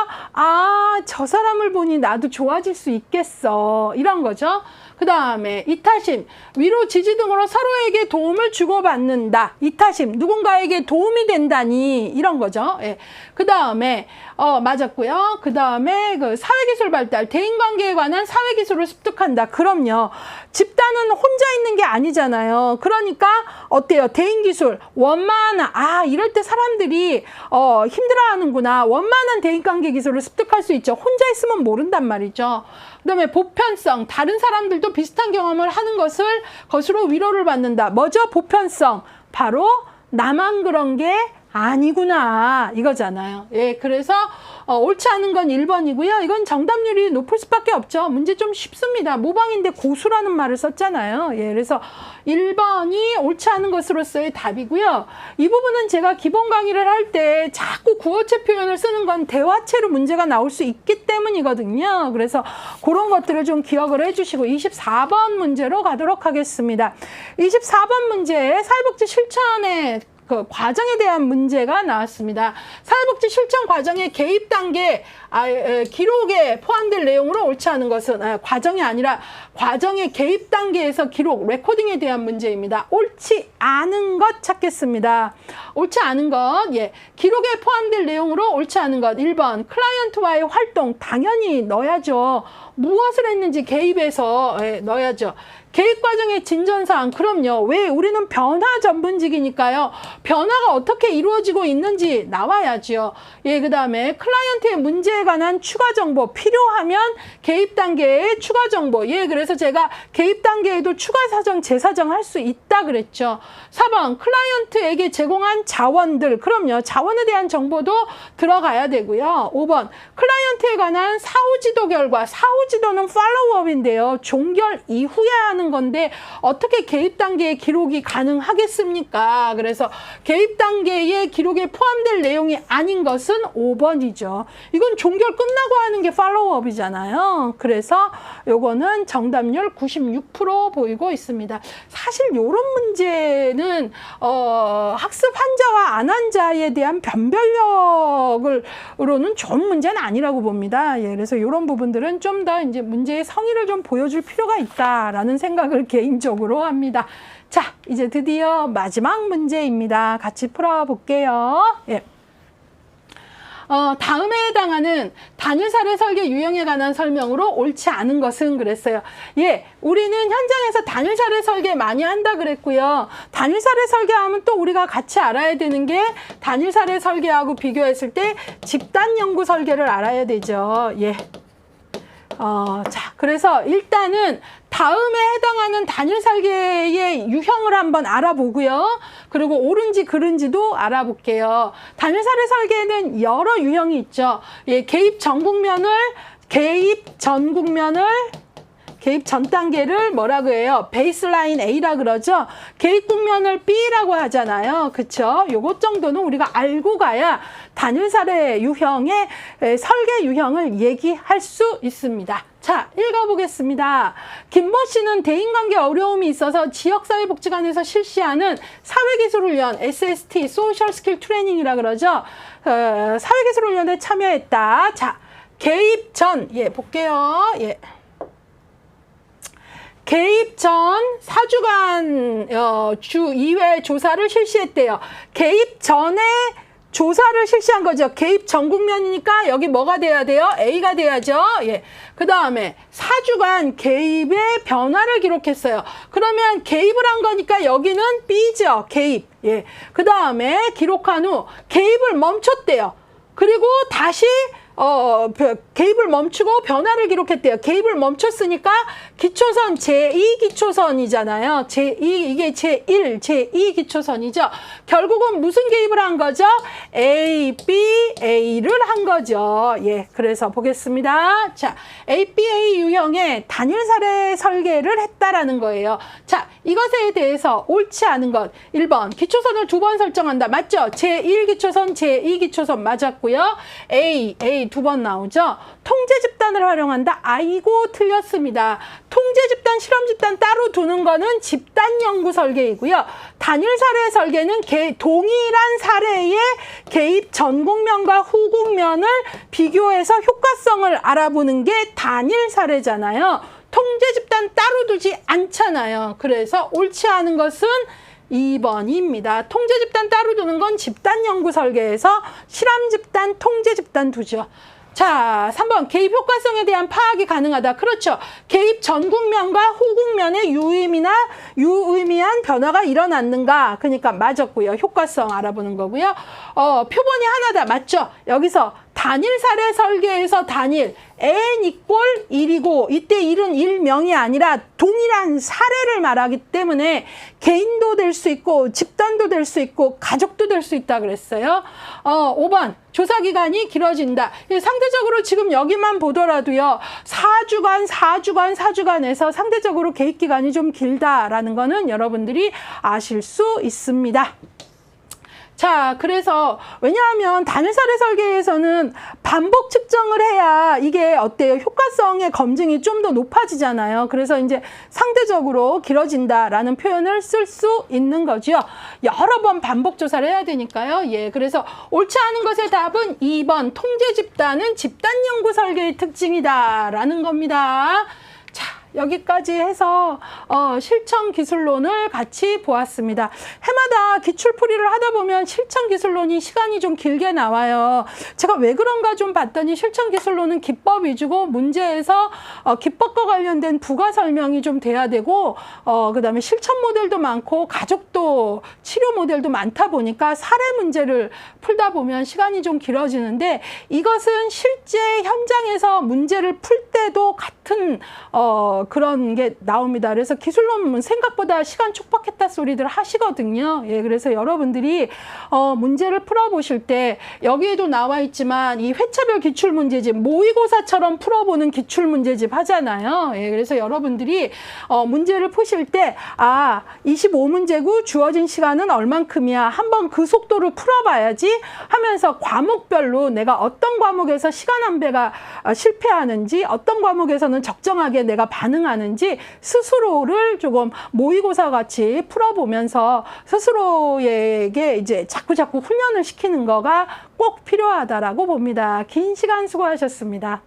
저 사람을 보니 나도 좋아질 수 있겠어. 이런 거죠. 그 다음에 이타심, 위로 지지 등으로 서로에게 도움을 주고받는다. 이타심, 누군가에게 도움이 된다니 이런 거죠. 예. 그 다음에 맞았고요. 그 다음에 그 사회기술 발달, 대인관계에 관한 사회기술을 습득한다. 그럼요. 집단은 혼자 있는 게 아니잖아요. 그러니까 어때요? 대인기술, 원만한, 이럴 때 사람들이 힘들어하는구나. 원만한 대인관계 기술을 습득할 수 있죠. 혼자 있으면 모른단 말이죠. 그 다음에 보편성, 다른 사람들도 비슷한 경험을 하는 것으로 위로를 받는다. 뭐죠? 보편성, 바로 나만 그런 게 아니구나 이거잖아요. 예, 그래서 옳지 않은 건 1번이고요. 이건 정답률이 높을 수밖에 없죠. 문제 좀 쉽습니다. 모방인데 고수라는 말을 썼잖아요. 예, 그래서 1번이 옳지 않은 것으로서의 답이고요. 이 부분은 제가 기본 강의를 할 때 자꾸 구어체 표현을 쓰는 건 대화체로 문제가 나올 수 있기 때문이거든요. 그래서 그런 것들을 좀 기억을 해주시고 24번 문제로 가도록 하겠습니다. 24번 문제 사회복지 실천에 그 과정에 대한 문제가 나왔습니다. 사회복지 실천 과정의 개입 단계 기록에 포함될 내용으로 옳지 않은 것은 과정이 아니라 과정의 개입 단계에서 기록, 레코딩에 대한 문제입니다. 옳지 않은 것 찾겠습니다. 옳지 않은 것, 예, 기록에 포함될 내용으로 옳지 않은 것. 1번, 클라이언트와의 활동 당연히 넣어야죠. 무엇을 했는지 개입해서 넣어야죠. 개입 과정의 진전사항, 그럼요. 왜? 우리는 변화 전문직이니까요. 변화가 어떻게 이루어지고 있는지 나와야죠. 예, 그 다음에 클라이언트의 문제에 관한 추가 정보 필요하면 개입 단계의 추가 정보. 예, 그래서 제가 개입 단계에도 추가 사정, 재사정 할 수 있다 그랬죠. 4번, 클라이언트에게 제공한 자원들. 그럼요. 자원에 대한 정보도 들어가야 되고요. 5번, 클라이언트에 관한 사후지도 결과. 사후지도는 팔로우업인데요. 종결 이후에 하는 건데 어떻게 개입 단계의 기록이 가능하겠습니까? 그래서 개입 단계의 기록에 포함될 내용이 아닌 것은 5번이죠. 이건 종결 끝나고 하는 게 팔로우업이잖아요. 그래서 요거는 정답률 96% 보이고 있습니다. 사실 요런 문제는 학습 환자와 안 환자에 대한 변별력으로는 좋은 문제는 아니라고 봅니다. 예, 그래서 요런 부분들은 좀 더 이제 문제의 성의를 좀 보여줄 필요가 있다라는 생각을 개인적으로 합니다. 자, 이제 드디어 마지막 문제입니다. 같이 풀어볼게요. 예. 다음에 해당하는 단일 사례 설계 유형에 관한 설명으로 옳지 않은 것은 그랬어요. 예, 우리는 현장에서 단일 사례 설계 많이 한다 그랬고요. 단일 사례 설계하면 또 우리가 같이 알아야 되는 게 단일 사례 설계하고 비교했을 때 집단 연구 설계를 알아야 되죠. 예. 자, 그래서 일단은 다음에 해당하는 단일 설계의 유형을 한번 알아보고요. 그리고 옳은지 그른지도 알아볼게요. 단일 사례 설계에는 여러 유형이 있죠. 예, 개입 전 단계를 뭐라고 해요? 베이스라인 A라 그러죠. 개입 국면을 B라고 하잖아요. 그쵸? 요것 정도는 우리가 알고 가야 단일 사례 유형의 설계 유형을 얘기할 수 있습니다. 자, 읽어보겠습니다. 김모 씨는 대인관계 어려움이 있어서 지역사회복지관에서 실시하는 사회기술훈련, SST, 소셜 스킬 트레이닝이라 그러죠. 사회기술훈련에 참여했다. 자, 개입 전, 예, 볼게요. 예. 개입 전 4주간 주 2회 조사를 실시했대요. 개입 전에 조사를 실시한 거죠. 개입 전 국면이니까 여기 뭐가 돼야 돼요? A가 돼야죠. 예. 그 다음에 4주간 개입의 변화를 기록했어요. 그러면 개입을 한 거니까 여기는 B죠. 개입. 예. 그 다음에 기록한 후 개입을 멈췄대요. 그리고 다시 개입을 멈추고 변화를 기록했대요. 개입을 멈췄으니까 기초선 제2 기초선이잖아요. 이게 제1, 제2 기초선이죠. 결국은 무슨 개입을 한 거죠? A, B, A를 한 거죠. 예, 그래서 보겠습니다. 자, A, B, A 유형의 단일 사례 설계를 했다라는 거예요. 자, 이것에 대해서 옳지 않은 것. 1번, 기초선을 2번 설정한다. 맞죠? 제1 기초선, 제2 기초선 맞았고요. A 2번 나오죠. 통제 집단을 활용한다. 아이고, 틀렸습니다. 통제 집단, 실험 집단 따로 두는 거는 집단 연구 설계이고요. 단일 사례 설계는 동일한 사례의 개입 전 국면과 후 국면을 비교해서 효과성을 알아보는 게 단일 사례잖아요. 통제 집단 따로 두지 않잖아요. 그래서 옳지 않은 것은 2번입니다. 통제 집단 따로 두는 건 집단 연구 설계에서 실험 집단, 통제 집단 두죠. 자, 3번 개입 효과성에 대한 파악이 가능하다. 그렇죠. 개입 전 국면과 후 국면에 유의미한 변화가 일어났는가. 그러니까 맞았고요. 효과성 알아보는 거고요. 표본이 하나다. 맞죠? 여기서 단일 사례 설계에서 단일 n = 1이고 이때 1은 일명이 아니라 동일한 사례를 말하기 때문에 개인도 될 수 있고 집단도 될 수 있고 가족도 될 수 있다 그랬어요. 5번 조사 기간이 길어진다. 상대적으로 지금 여기만 보더라도요. 4주간에서 상대적으로 개입 기간이 좀 길다라는 거는 여러분들이 아실 수 있습니다. 자, 그래서 왜냐하면 단일사례 설계에서는 반복 측정을 해야 이게 어때요? 효과성의 검증이 좀 더 높아지잖아요. 그래서 이제 상대적으로 길어진다라는 표현을 쓸 수 있는 거죠. 여러 번 반복 조사를 해야 되니까요. 예, 그래서 옳지 않은 것의 답은 2번 통제 집단은 집단 연구 설계의 특징이다라는 겁니다. 자, 여기까지 해서 실천 기술론을 같이 보았습니다. 해마다 기출풀이를 하다 보면 실천 기술론이 시간이 좀 길게 나와요. 제가 왜 그런가 좀 봤더니 실천 기술론은 기법 위주고 문제에서 기법과 관련된 부가 설명이 좀 돼야 되고 그다음에 실천 모델도 많고 가족도 치료 모델도 많다 보니까 사례 문제를 풀다 보면 시간이 좀 길어지는데 이것은 실제 현장에서 문제를 풀 때도 같은 그런 게 나옵니다. 그래서 기술론 생각보다 시간 촉박했다 소리들 하시거든요. 예, 그래서 여러분들이 문제를 풀어보실 때 여기에도 나와 있지만 이 회차별 기출문제집 모의고사처럼 풀어보는 기출문제집 하잖아요. 예, 그래서 여러분들이 문제를 푸실 때 25문제고 주어진 시간은 얼만큼이야. 한번 그 속도를 풀어봐야지 하면서 과목별로 내가 어떤 과목에서 시간 안배가 실패하는지 어떤 과목에서는 적정하게 내가 반응하는지 스스로를 조금 모의고사 같이 풀어보면서 스스로에게 이제 자꾸 훈련을 시키는 거가 꼭 필요하다라고 봅니다. 긴 시간 수고하셨습니다.